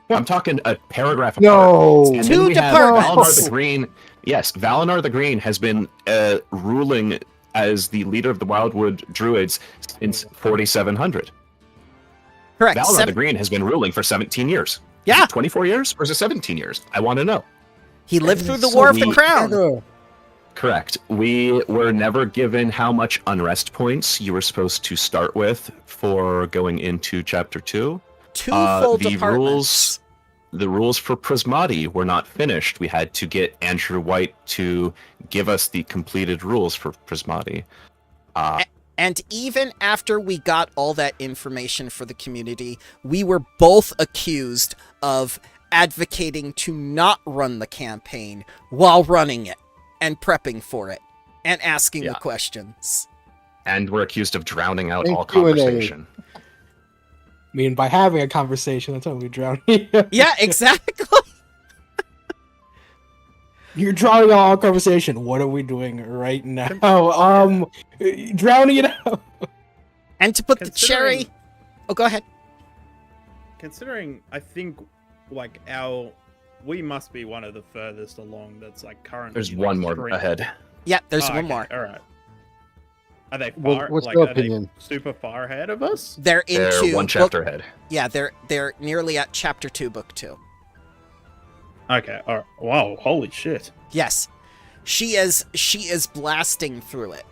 I'm talking a paragraph apart. No. And then Two we have departments. Valinar the Green. Yes, Valinar the Green has been ruling as the leader of the Wildwood Druids since 4700. Correct. Valinar the Green has been ruling for 17 years. Is Yeah. it 24 years or is it 17 years? I want to know. He lived through the So War of the we- Crown. Correct. We were never given how much unrest points you were supposed to start with for going into chapter 2. Two full the departments. The rules for Prismati were not finished. We had to get Andrew White to give us the completed rules for Prismati. And even after we got all that information for the community, we were both accused of advocating to not run the campaign while running it and prepping for it and asking the Yeah. questions. And we're accused of drowning out Thank all you, Renee. conversation. I mean, by having a conversation, that's how we drown. Yeah, exactly. You're drowning out all conversation. What are we doing right now? Drowning it out. And to put the Considering- cherry... Oh, go ahead. Considering, I think, like we must be one of the furthest along. That's like currently. There's like, one more stream- ahead. Yeah, there's Oh, one okay, more. All right. Are they Well, far? what's like, your are they opinion? super far ahead of us? They're into... They're one chapter ahead. Yeah, they're nearly at chapter 2, book 2. Okay. All right. Wow. Holy shit. Yes. She is blasting through it.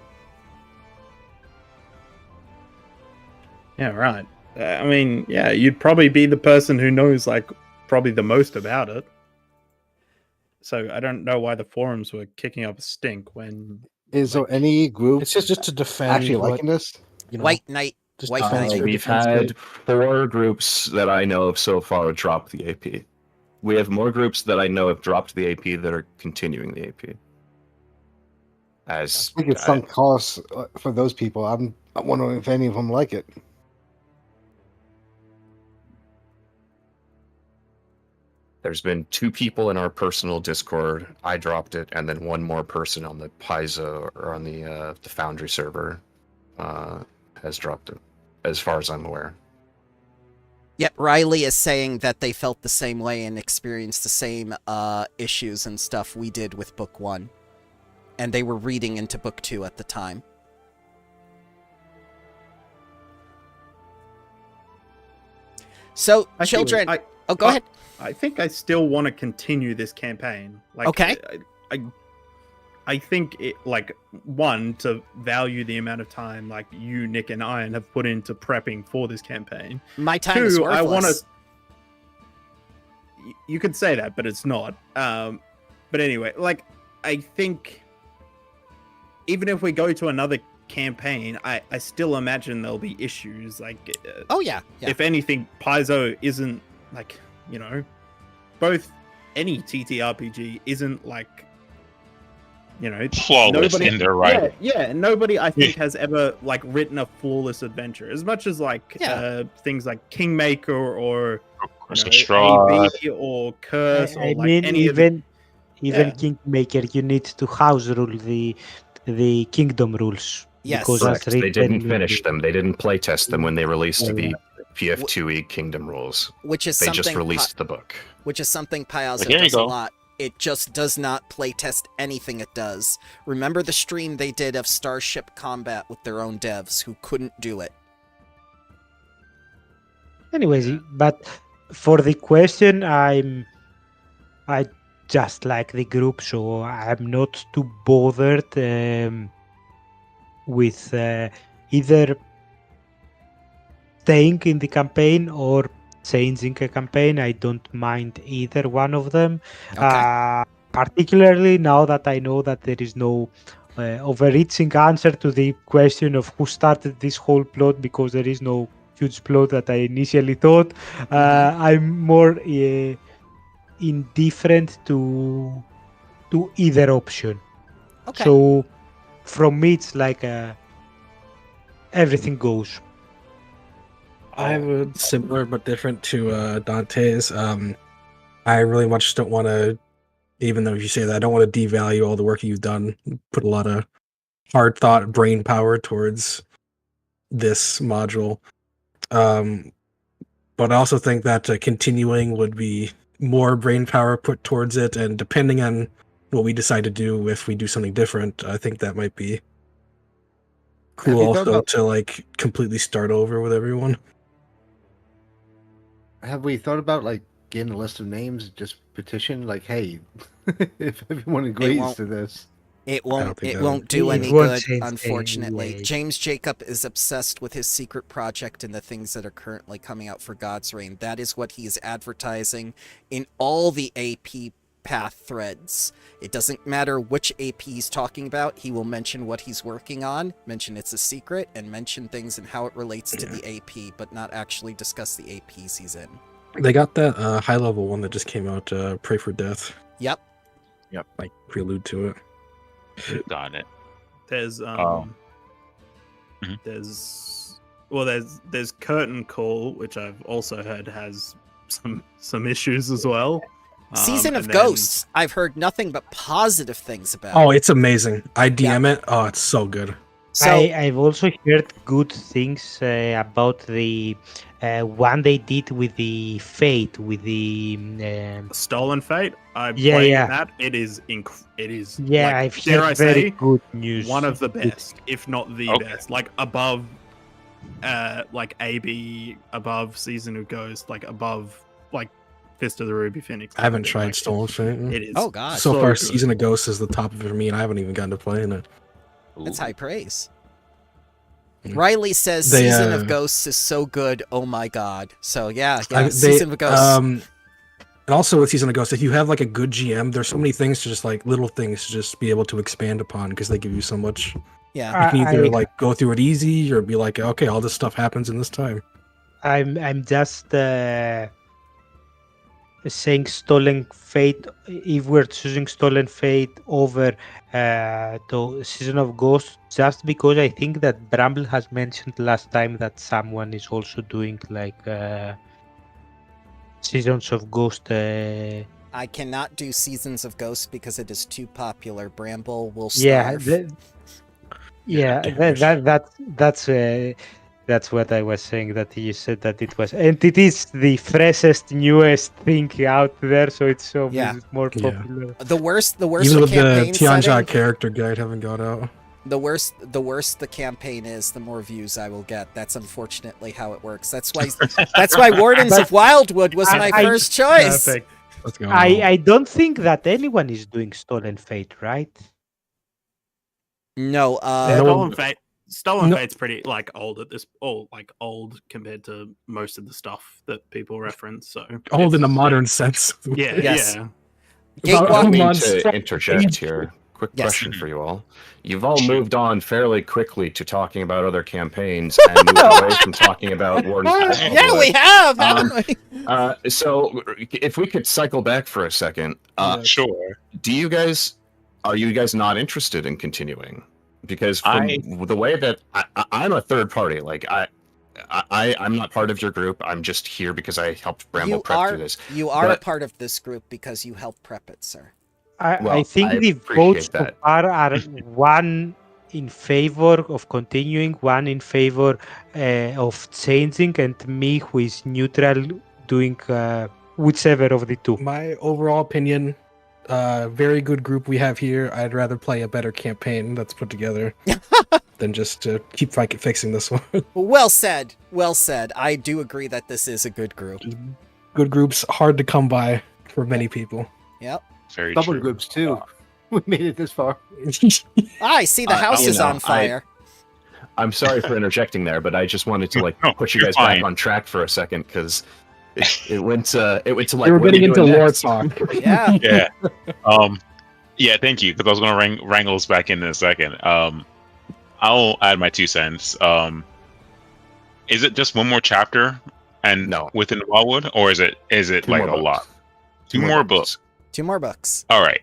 Yeah. Right. I mean, yeah, you'd probably be the person who knows like probably the most about it. So I don't know why the forums were kicking up a stink when. Is there any group It's just to defend actually what, liking this? you know, White Knight. just White defend Knight. your We've defense had good. 4 groups that I know of so far drop the AP. We have more groups that I know have dropped the AP that are continuing the AP. As I think it's sunk costs for those people. I'm wondering if any of them like it. There's been 2 people in our personal Discord. I dropped it, and then 1 more person on the Paizo or on the Foundry server has dropped it, as far as I'm aware. Yep, Riley is saying that they felt the same way and experienced the same issues and stuff we did with Book 1. And they were reading into Book 2 at the time. So, children... go ahead. I think I still want to continue this campaign. Like, okay. I think it, like, one, to value the amount of time like you, Nick, and Ian have put into prepping for this campaign. My time is worthless. I want to. You could say that, but it's not. But anyway, like, I think even if we go to another campaign, I still imagine there'll be issues. Like, oh yeah. If anything, Paizo isn't like, you know, both any TTRPG isn't like, you know, flawless in their writing. Yeah, nobody I think has ever like written a flawless adventure. As much as like things like Kingmaker or AB or Curse, I mean, even Kingmaker, you need to house rule the kingdom rules. Yes, because they didn't finish them. They didn't play test them when they released the PF2E Kingdom rules. Which is they just released the book. Which is something Paizo does a lot. It just does not playtest anything it does. Remember the stream they did of Starship Combat with their own devs who couldn't do it. Anyways, but for the question, I just like the group, so I'm not too bothered with either staying in the campaign or changing a campaign. I don't mind either one of them. Okay. Particularly now that I know that there is no overreaching answer to the question of who started this whole plot, because there is no huge plot that I initially thought. I'm more indifferent to either option. Okay. So from me, it's like everything goes. I have a similar but different to Dante's. I really much don't want to, even though you say that, I don't want to devalue all the work you've done. Put a lot of hard thought, brain power towards this module. But I also think that continuing would be more brain power put towards it, and depending on what we decide to do, if we do something different, I think that might be cool also to like completely start over with everyone. Have we thought about like getting a list of names, just petition like, hey, if everyone agrees to this? It won't do any good, unfortunately. James Jacob is obsessed with his secret project and the things that are currently coming out for God's Reign. That is what he is advertising in all the AP path threads. It doesn't matter which AP he's talking about. He will mention what he's working on, mention it's a secret, and mention things and how it relates to the AP, but not actually discuss the APs he's in. They got that high-level one that just came out, Pray for Death. Yep. Like, prelude to it. Got it. There's there's Curtain Call, which I've also heard has some issues as well. Season of Ghosts, I've heard nothing but positive things about. Oh, it's amazing. I DM it. Oh, it's so good. So I've also heard good things about the one they did with the Fate, with the Stolen Fate. I'm playing that. It is like, I've heard very good news. One of the best, if not the best. Like above, like AB, above Season of Ghosts, like above, like Fist of the Ruby Phoenix. I haven't tried Stolen Fate. It is. Oh god. So far, good. Season of Ghosts is the top of it for me, and I haven't even gotten to play in it. That's high praise. Riley says Season of Ghosts is so good. Oh my god. So Season of Ghosts. And also with Season of Ghosts, if you have like a good GM, there's so many things to just like little things to just be able to expand upon because they give you so much. Yeah. You can either like go through it easy or be like, okay, all this stuff happens in this time. I'm just saying Stolen Fate. If we're choosing Stolen Fate over the Season of Ghosts, just because I think that Bramble has mentioned last time that someone is also doing like Seasons of Ghost. I cannot do Seasons of Ghost because it is too popular. Bramble will Yeah, starve. that's what I was saying. That you said that it was, and it is the freshest, newest thing out there, so it's so Yeah. more Yeah. popular. The worst Even the with the campaign Tianjia setting, character guide haven't got out. the worse the campaign is, the more views I will get. That's unfortunately how it works. That's why Wardens of Wildwood was my first choice. Perfect. Let's go. I don't think that anyone is doing Stolen Fate, right? No, Stolen No. Fate's pretty like old at this, old compared to most of the stuff that people reference. So Old in a it's- modern sense. Yeah, Yes. yeah. About I Gatewalk- mean months. to interject here. Quick Yes. question for you all. You've all moved on fairly quickly to talking about other campaigns and moved away from talking about Wardens. of yeah, we Wildwood. have, haven't we? So if we could cycle back for a second, Sure. are you guys not interested in continuing? Because from the way that I'm a third party, like I'm not part of your group. I'm just here because I helped Bramble prep through this. You are a But- part of this group because you helped prep it, sir. I Well, think I the appreciate votes so that. far are one in favor of continuing, one in favor of changing, and me who is neutral, doing whichever of the two. My overall opinion, very good group we have here. I'd rather play a better campaign that's put together than just to keep fixing this one. Well said. Well said. I do agree that this is a good group. Good groups, hard to come by for many people. Yep. Very Double true. groups too. We made it this far. I see the house you is know, on fire. I'm sorry for interjecting there, but I just wanted to No, put you you're guys back fine. on track for a second because it went to like We were what are getting you into doing lore next? talk. Yeah. Yeah. Yeah, thank you, because I was going to wrangle us back in a second. I'll add my 2 cents. Is it just one more chapter and No. within Wildwood, or is it Two like more a books. lot? Two more books. 2 more books. All right.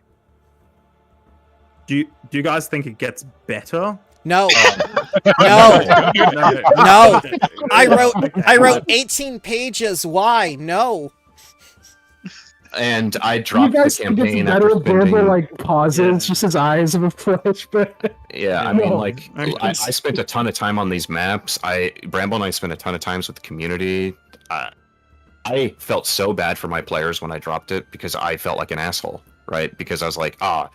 Do you guys think it gets better? No. No. No. I wrote 18 pages. Why? No. And I dropped the campaign after spending. pauses, just his eyes of a flash. But Yeah, I No. mean, like, I spent a ton of time on these maps. Bramble and I spent a ton of times with the community. I felt so bad for my players when I dropped it because I felt like an asshole, right? Because I was like, I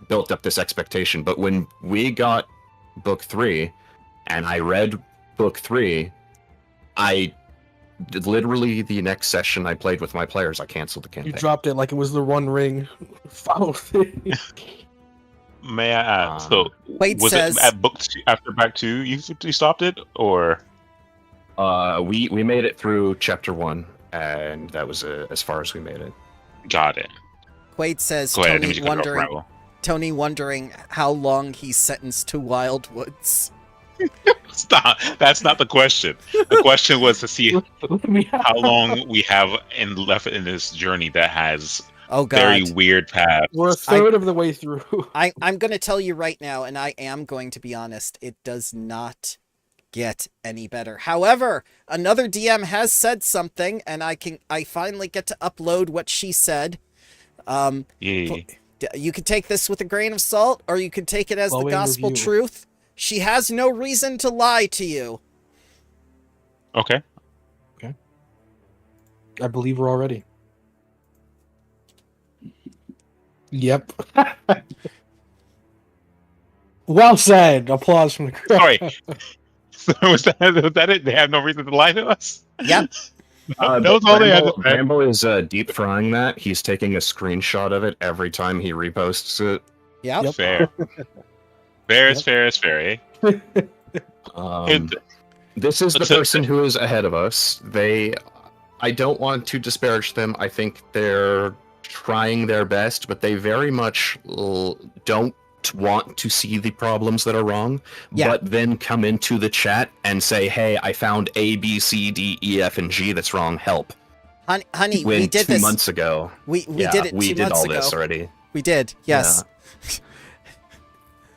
built up this expectation. But when we got book 3 and I read book 3, literally the next session I played with my players, I canceled the you campaign. dropped it like it was the One Ring follow thing. May I ask? So, Wade was says, it at book 2, after back 2 you stopped it, or? We made it through chapter 1, and that was as far as we made it. Got it. Quaid says, Go ahead. I didn't mean to cut you off, Bramble. Tony wondering how long he's sentenced to Wildwoods. Stop. That's not the question. The question was to see how long we have left in this journey that has Oh God. very weird path. We're a third of the way through. I'm going to tell you right now, and I am going to be honest, it does not get any better. However, another DM has said something, and I finally get to upload what she said. Yay. You could take this with a grain of salt, or you could take it as the Glowing gospel review. truth. She has no reason to lie to you. Okay. I believe we're all ready. Yep. Well said. Applause from the crowd. Sorry. So was that it? They have no reason to lie to us? Yep. That was all they had to say. Bramble is deep frying that. He's taking a screenshot of it every time he reposts it. Yep. Yep. Fair. Fair is fair is fair, eh? This is the So- person who is ahead of us. I don't want to disparage them. I think they're trying their best, but they very much don't want to see the problems that are wrong, Yeah. but then come into the chat and say, hey, I found A, B, C, D, E, F, and G that's wrong, help. Honey, When we did 2 this. months ago. We did it 2 we did months all ago. this already. We did, yes.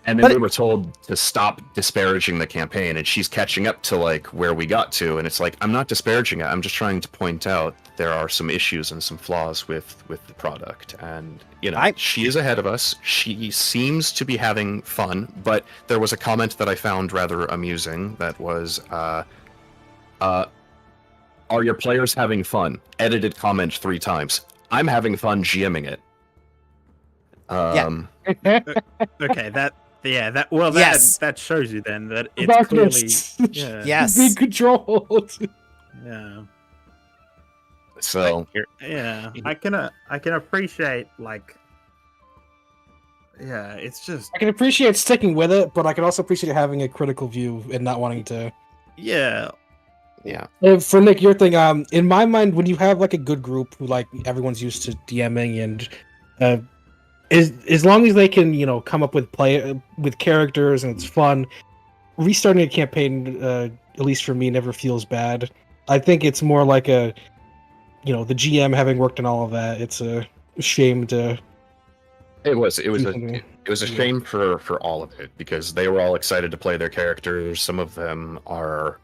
And then But we were told to stop disparaging the campaign, and she's catching up to like where we got to, and it's like I'm not disparaging it. I'm just trying to point out there are some issues and some flaws with the product, and she is ahead of us. She seems to be having fun, but there was a comment that I found rather amusing. That was, "Are your players having fun?" Edited comment 3 times. I'm having fun GMing it. Okay, that shows you then that it's Darkness. clearly Yes. Being controlled. yeah. So Yeah, I can appreciate it's just I can appreciate sticking with it, but I can also appreciate having a critical view and not wanting to. yeah. For Nick, your thing, in my mind, when you have like a good group who like everyone's used to DMing and as long as they can come up with with characters and it's fun, restarting a campaign, at least for me, never feels bad. I think it's more like the GM having worked on all of that. It's a shame to. It was a shame for all of it, because they were all excited to play their characters. Some of them are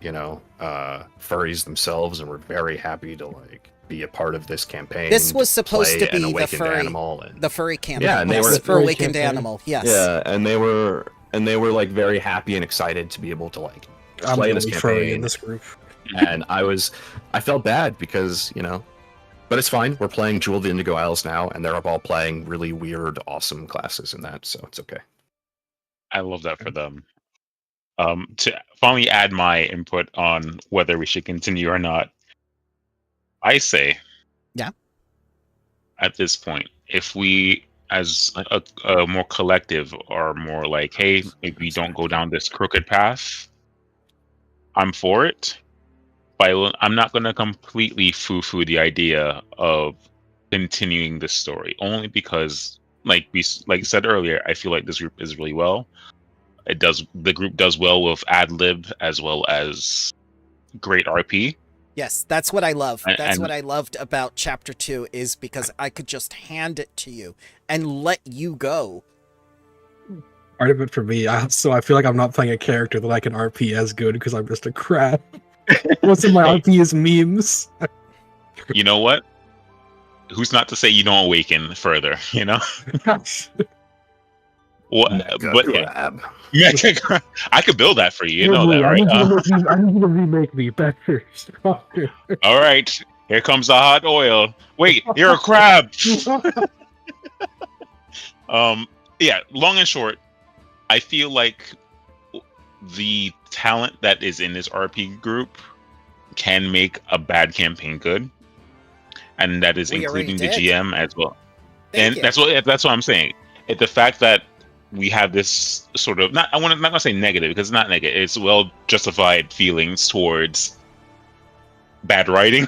furries themselves and were very happy to be a part of this campaign. This was supposed to be the furry campaign. Yeah, and they were for Awakened Animal. Yes. Yeah, and they were very happy and excited to be able to play this campaign in this group. And I felt bad because but it's fine. We're playing Jewel of the Indigo Isles now, and they're all playing really weird, awesome classes in that, so it's okay. I love that for them. To finally add my input on whether we should continue or not, I say, at this point, if we, as a more collective, are more like, hey, maybe we don't go down this crooked path, I'm for it. But I'm not going to completely foo-foo the idea of continuing this story, only because, like I said earlier, I feel like this group is really well. The group does well with ad lib as well as great RP. Yes, that's what I love. That's what I loved about Chapter 2, is because I could just hand it to you and let you go. Part of it for me, I feel like I'm not playing a character that I can RP as good because I'm just a crap. Most of my RP is memes. You know what? Who's not to say you don't awaken further, But I could build that for you. You know that, right? I need you to remake me better. All right, here comes the hot oil. Wait, you're a crab. Yeah. Long and short, I feel like the talent that is in this RP group can make a bad campaign good, and that is including the GM as well. That's what I'm saying. The fact that we have this sort of I'm not gonna say negative, because it's not negative. It's well justified feelings towards bad writing,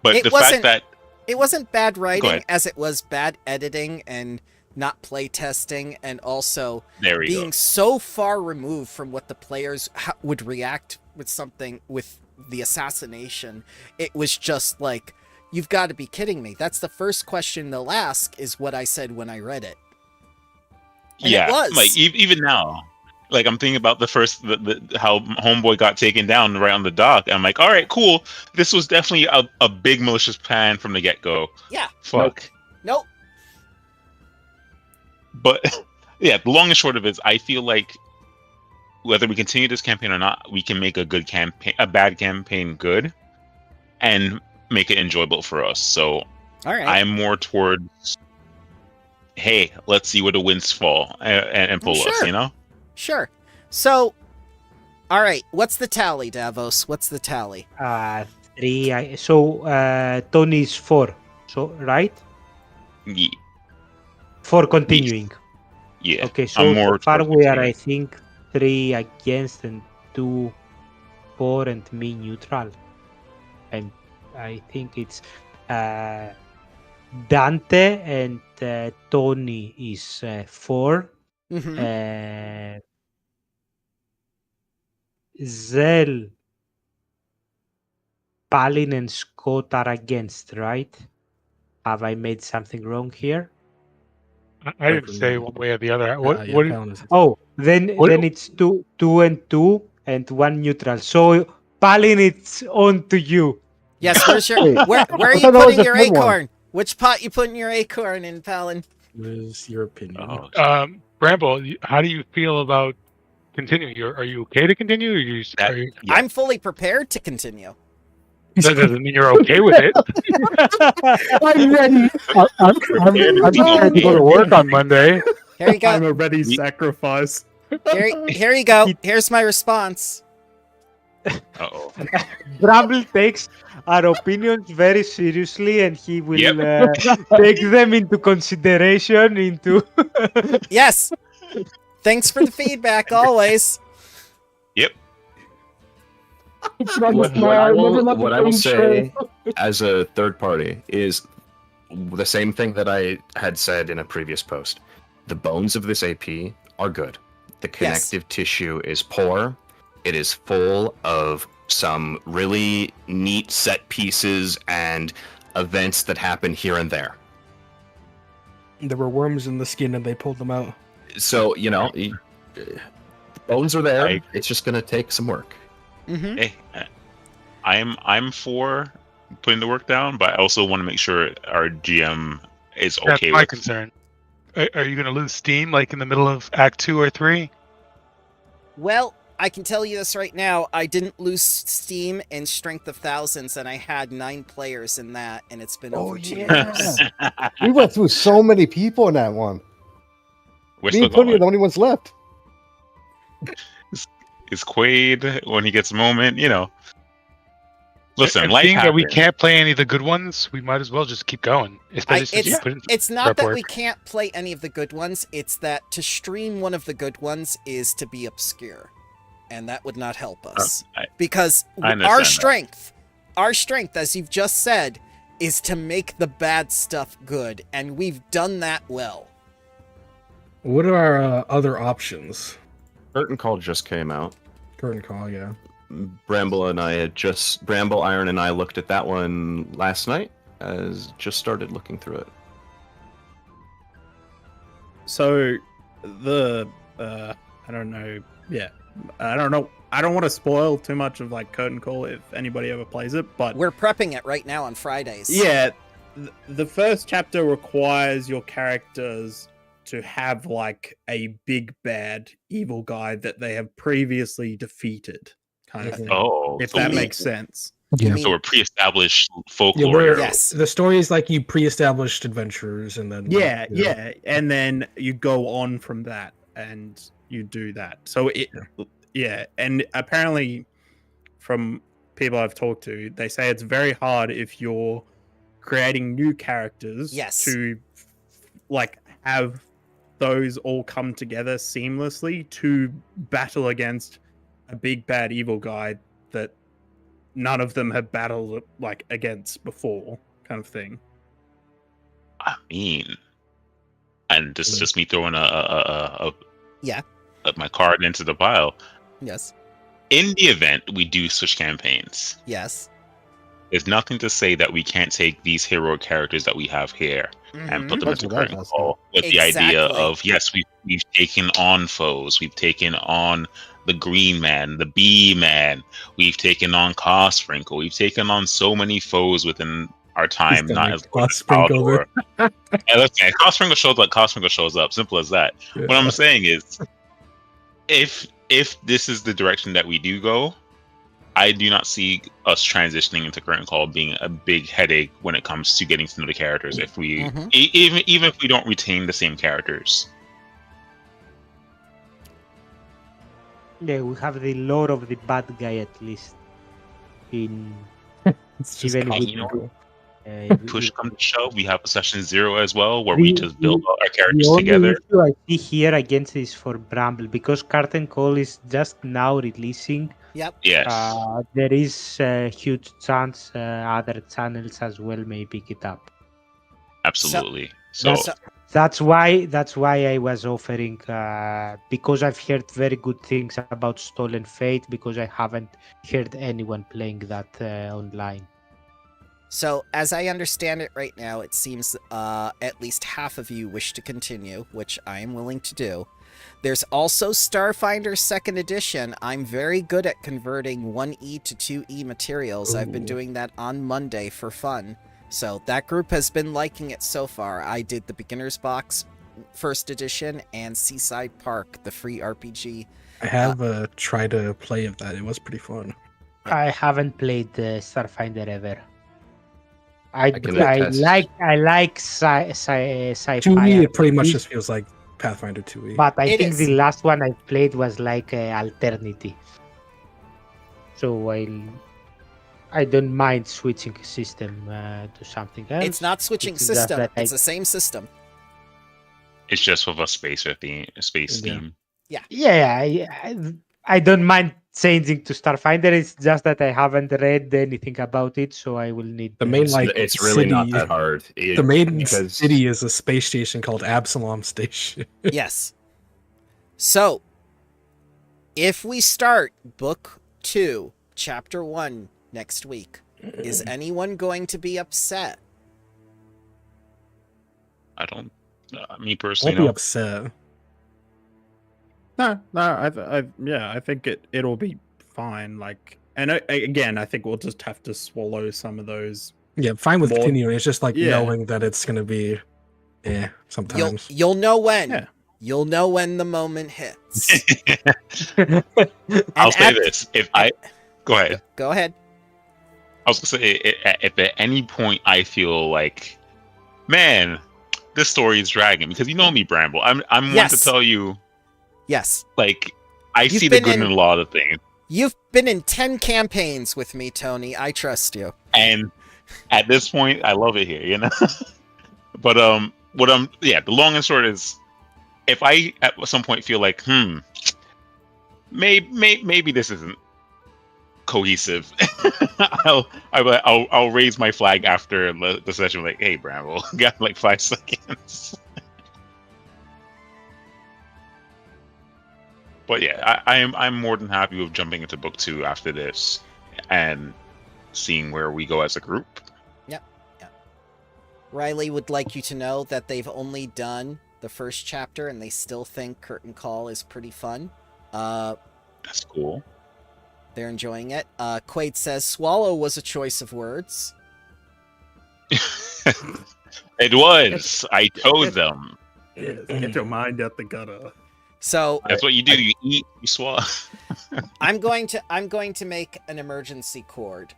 but the fact that it wasn't bad writing as it was bad editing and not play testing, and also being so far removed from what the players would react with something with the assassination. It was just like, you've got to be kidding me. That's the first question they'll ask, is what I said when I read it. And it was. Even now, I'm thinking about the first how Homeboy got taken down right on the dock. I'm like, all right, cool. This was definitely a big malicious plan from the get-go. Yeah. Fuck. Nope. But yeah, the long and short of it is, I feel like whether we continue this campaign or not, we can make a bad campaign good, and make it enjoyable for us. So, all right, I'm more towards, hey, let's see where the winds fall and pull us. Sure. So, all right, what's the tally, Davos? What's the tally? 3. So Tony's 4. So right? Yeah. 4 continuing. Yeah. Okay, so far we are, I think, 3 against and 2 for, and me neutral. And I think it's Dante and Tony is 4. Mm-hmm. Zell, Palin, and Scott are against, right? Have I made something wrong here? I didn't say one way or the other. What? Yeah, What? Palin is- Oh, then What- it's two and two and one neutral. So Palin, it's on to you. Yes, where's your Wait, where are I you thought that was putting a your third one. acorn? Which pot you putting your acorn in, Palin? What is your opinion? Oh, Bramble, how do you feel about continuing? Are you okay to continue? Or that- are you, yeah. I'm fully prepared to continue. that doesn't mean you're okay with it. I'm ready. I'm prepared to go to work on Monday. Here you I'm go. a ready Ye- sacrifice. Here you go. Here's my response. Uh-oh. Bramble takes our opinions very seriously, and he will Yep. take them into consideration. Into Yes. Thanks for the feedback always. What I will say as a third party is the same thing that I had said in a previous post. The bones of this AP are good. The connective tissue is poor. It is full of some really neat set pieces and events that happen here and there. There were worms in the skin and they pulled them out. So, the bones are there. I- It's just going to take some work. Mm-hmm. Hey, I'm for putting the work down, but I also want to make sure our GM is That's okay my with. concern. Are you going to lose steam like in the middle of Act 2 or 3? Well, I can tell you this right now. I didn't lose steam in Strength of Thousands, and I had 9 players in that, and it's been over 2 years. We went through so many people in that one. We're Me still and Tony are going. the only ones left. Is Quaid when he gets a moment? Listen, And life seeing that we happens. can't play any of the good ones, we might as well just keep going. Especially since you put in It's not prep that work. we can't play any of the good ones. It's that to stream one of the good ones is to be obscure, and that would not help us because I understand our strength, as you've just said, is to make the bad stuff good, and we've done that well. What are our other options? Curtain Call just came out. Curtain call, yeah. Bramble, Iron, and I looked at that one last night. Just started looking through it. So I don't know. Yeah, I don't know. I don't want to spoil too much of like Curtain Call if anybody ever plays it, but We're prepping it right now on Fridays. yeah, the first chapter requires your characters to have like a big bad evil guy that they have previously defeated, kind of thing. Oh, If so that we- makes sense. Yeah. So we're pre-established folklore. Yeah, we're, heroes. Yes. The story is like you pre-established adventurers, and then Yeah, you know, yeah, and then you go on from that, and you do that. So and apparently, from people I've talked to, they say it's very hard if you're creating new characters. Yes. To like have those all come together seamlessly to battle against a big bad evil guy that none of them have battled like against before, kind of thing. I mean, and this is just me throwing Yeah. my card into the pile. Yes. In the event we do switch campaigns, Yes. there's nothing to say that we can't take these hero characters that we have here and put them That's into what I Curtain was Call with the idea Exactly. of yes, we've taken on foes, we've taken on the Green Man, the Bee Man, we've taken on Cosprinkle, we've taken on so many foes within our time, He's not gonna as Cosprinkle Outdoor. Hey, listen, Cosprinkle shows up, Cosprinkle shows up. Simple as that. yeah. What I'm saying is, if this is the direction that we do go, I do not see us transitioning into Curtain Call being a big headache when it comes to getting to know the characters. If we Mhm. even if we don't retain the same characters, Yeah, we have the lore of the bad guy at least. In It's just even with- Cosprinkle. push come to shove, we have a session 0 as well, where we The- just build the- our the characters only together. issue I see here against is for Bramble because Curtain Call is just now releasing. Yes, There is a huge chance other channels as well may pick it up. absolutely. So, That's why I was offering because I've heard very good things about Stolen Fate because I haven't heard anyone playing that online. So, as I understand it right now, it seems at least half of you wish to continue, which I am willing to do. There's also Starfinder 2nd Edition. I'm very good at converting 1E to 2E materials. I've been doing that on Monday for fun. So that group has been liking it so far. I did the Beginner's Box 1st Edition and Seaside Park, the free RPG. I have tried to play of that. It was pretty fun. I haven't played Starfinder ever. I can attest. like sci-fi. To me, it pretty much RPGs, just feels like Pathfinder 2e. But I It think is. the last one I played was like alternative. So I don't mind switching system to something else. It's not switching It's just system. that It's the same system. It's just with a space Yeah. theme. Yeah, I don't mind changing to Starfinder. It's just that I haven't read anything about it, so I will need The main, like, it's really not city- that hard. The main because city is a space station called Absalom Station. Yes. So, if we start Book 2, Chapter 1 next week, is anyone going to be upset? I don't. Me I'll personally, be no. upset. No, I think it'll be fine. Like, and again, I think we'll just have to swallow some of those. Yeah, fine with More- continuing. It's just like Yeah. knowing that it's gonna be, sometimes. You'll know when. Yeah. You'll know when the moment hits. I'll say at- this: if I go ahead, Go ahead. I was gonna say if at any point I feel like, man, this story is dragging, because you know me, Bramble. I'm one Yes. to tell you, Yes. like, I You've see the been good in- in a lot of things, You've been in 10 campaigns with me, Tony. I trust you. and at this point, I love it here, you know. But the long and short is, if I at some point feel like, maybe this isn't cohesive, I'll raise my flag after the session, like, hey, Bramble, got like 5 seconds. But yeah, I'm more than happy with jumping into book 2 after this and seeing where we go as a group. Riley would like you to know that they've only done the first chapter and they still think Curtain Call is pretty fun. That's cool. They're enjoying it. Quaid says swallow was a choice of words. It was. I told them. Get your mind out the gutter. So That's what you do. You eat, you swallow. I'm going to make an emergency chord.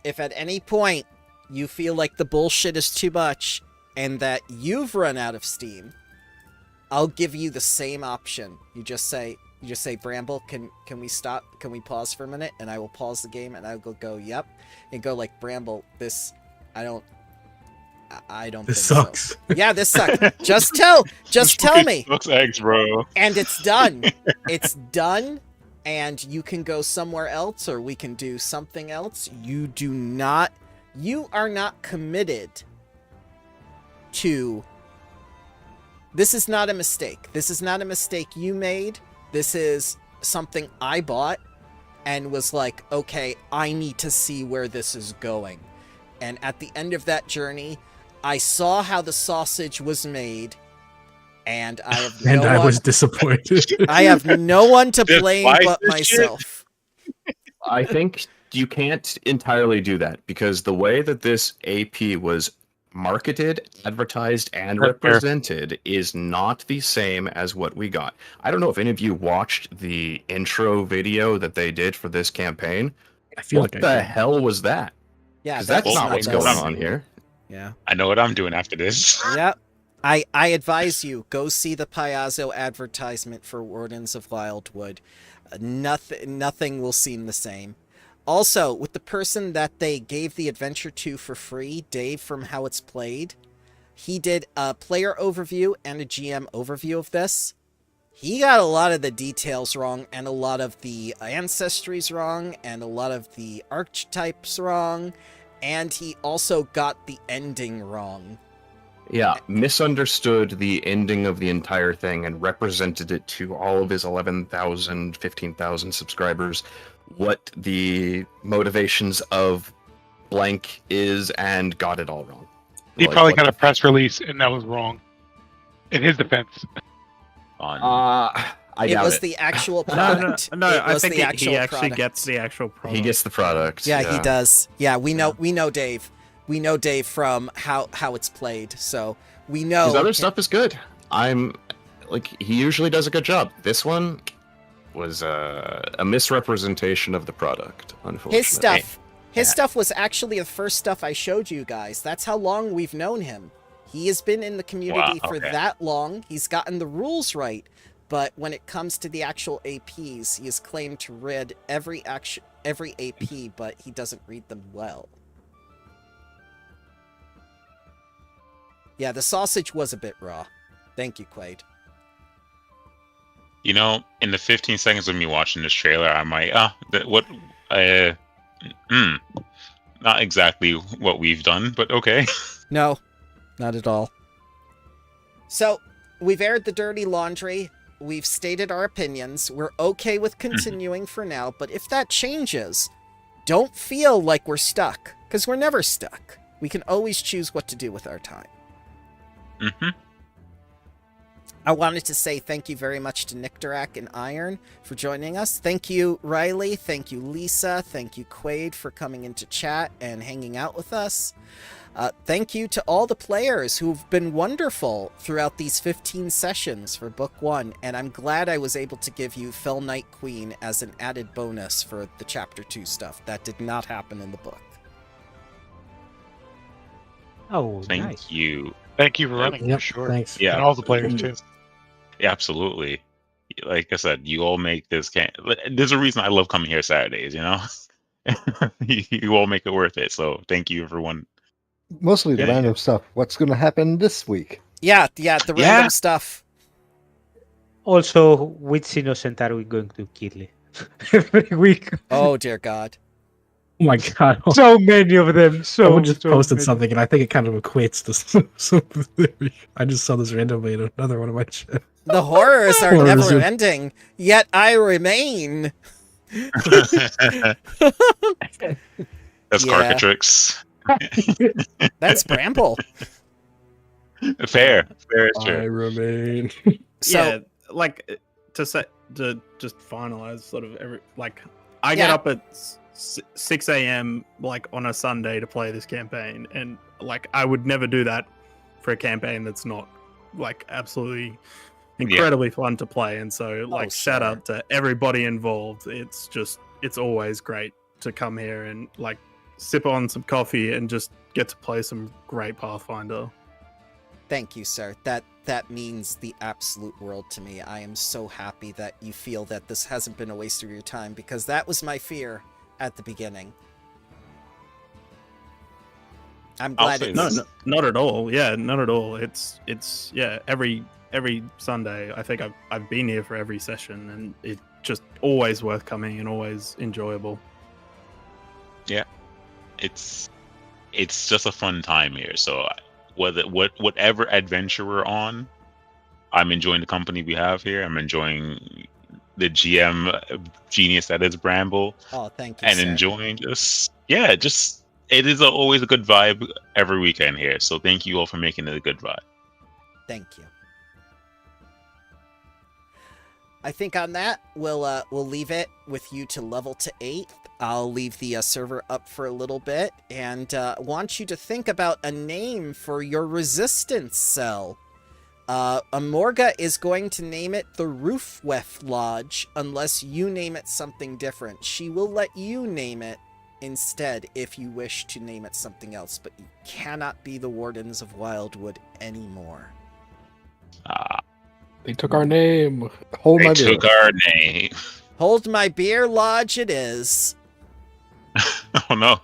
If at any point you feel like the bullshit is too much and that you've run out of steam, I'll give you the same option. You just say, Bramble, can we stop? Can we pause for a minute? And I will pause the game and I will go, yep. And go like, Bramble, I don't This think sucks. So. Yeah, this sucks. Just tell me. Sucks eggs, bro. And it's done. It's done. And you can go somewhere else or we can do something else. You are not committed to... This is not a mistake. This is not a mistake you made. This is something I bought and was like, okay, I need to see where this is going. And at the end of that journey, I saw how the sausage was made, and I have no I one, was disappointed. I have no one to Just blame buy but this shit. myself. I think you can't entirely do that, because the way that this AP was marketed, advertised, and Fair. represented is not the same as what we got. I don't know if any of you watched the intro video that they did for this campaign. I feel What like the I hell was that? Yeah, Because that's not what's going us. on here. Yeah. I know what I'm doing after this. Yep. I advise you, go see the Piazzo advertisement for Wardens of Wildwood. Nothing will seem the same. Also, with the person that they gave the adventure to for free, Dave from How It's Played, he did a player overview and a GM overview of this. He got a lot of the details wrong, and a lot of the ancestries wrong, and a lot of the archetypes wrong, and he also got the ending wrong. Yeah, misunderstood the ending of the entire thing and represented it to all of his 11,000, 15,000 subscribers, what the motivations of blank is and got it all wrong. He Like, probably what got a the- press release and that was wrong. In his defense. I It doubt was it. the actual No, product. no, It I was think the he actual actually product. gets the actual product. He gets the product. Yeah, he does. Yeah, we know Dave. We know Dave from how it's played. So we know His other stuff is good. He usually does a good job. This one was a misrepresentation of the product, unfortunately. His stuff was actually the first stuff I showed you guys. That's how long we've known him. He has been in the community for that long. He's gotten the rules right. But when it comes to the actual APs, he has claimed to read every AP, but he doesn't read them well. Yeah, the sausage was a bit raw. Thank you, Quaid. You know, in the 15 seconds of me watching this trailer, I'm like, not exactly what we've done, but okay. No, not at all. So, we've aired the dirty laundry. We've stated our opinions. We're okay with continuing for now, but if that changes, don't feel like we're stuck, because we're never stuck. We can always choose what to do with our time. Mm-hmm. I wanted to say thank you very much to Nictorak and Iron for joining us. Thank you, Riley. Thank you, Lisa. Thank you, Quaid, for coming into chat and hanging out with us. Thank you to all the players who've been wonderful throughout these 15 sessions for Book 1, and I'm glad I was able to give you Fell Night Queen as an added bonus for the Chapter 2 stuff. That did not happen in the book. Oh, Thank nice. you. Thank you for running, Yep, for sure. thanks. Yeah. And all the players, too. Yeah, absolutely. Like I said, you all make this. There's a reason I love coming here Saturdays, you know? You all make it worth it. So thank you, everyone. Mostly the Yeah, random stuff. What's going to happen this week? Yeah, the random stuff. Also, which innocent are we going to kill every week? Oh, dear God. Oh my god. So many of them. Someone just posted many. something, and I think it kind of equates to something. I just saw this randomly in another one of my chats. The horrors are Horrors never are- ending, yet I remain. That's Yeah. Carcatrix. That's Bramble. Fair is I true. remain. So, Yeah, like to just finalize sort of I get Yeah. up at 6 a.m. like on a Sunday to play this campaign, and like I would never do that for a campaign that's not like absolutely incredibly fun to play. And so like shout out to everybody involved. It's always great to come here and like sip on some coffee and just get to play some great Pathfinder. thank you, sir. That means the absolute world to me. I am so happy that you feel that this hasn't been a waste of your time, because that was my fear at the beginning. I'm I'll glad say it's... No, not at all. Yeah, not at all. It's yeah, every Sunday I think I've been here for every session, and it's just always worth coming and always enjoyable. It's just a fun time here. So whatever adventure we're on, I'm enjoying the company we have here. I'm enjoying the GM genius that is Bramble, Oh, thank you, and sir. enjoying it is always a good vibe every weekend here. So thank you all for making it a good vibe. Thank you. I think on that, we'll leave it with you to level to 8. I'll leave the server up for a little bit, and want you to think about a name for your resistance cell. Amorga is going to name it the Roofwef Lodge, unless you name it something different. She will let you name it instead if you wish to name it something else, but you cannot be the Wardens of Wildwood anymore. They took our name. Hold They my beer. took our name. Hold my beer lodge it is. Oh no.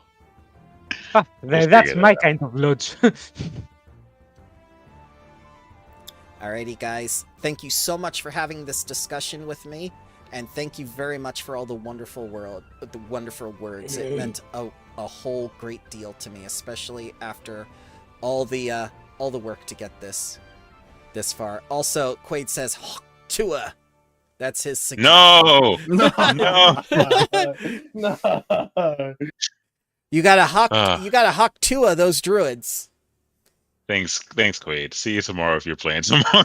That's my kind of lodge. Alrighty, guys. Thank you so much for having this discussion with me, and thank you very much for all the wonderful words. It meant a whole great deal to me, especially after all the work to get this far. Also, Quaid says Tua. That's his suggestion. No. No, No. no. You gotta huck 2 of those druids. Thanks, Quaid. See you tomorrow if you're playing tomorrow.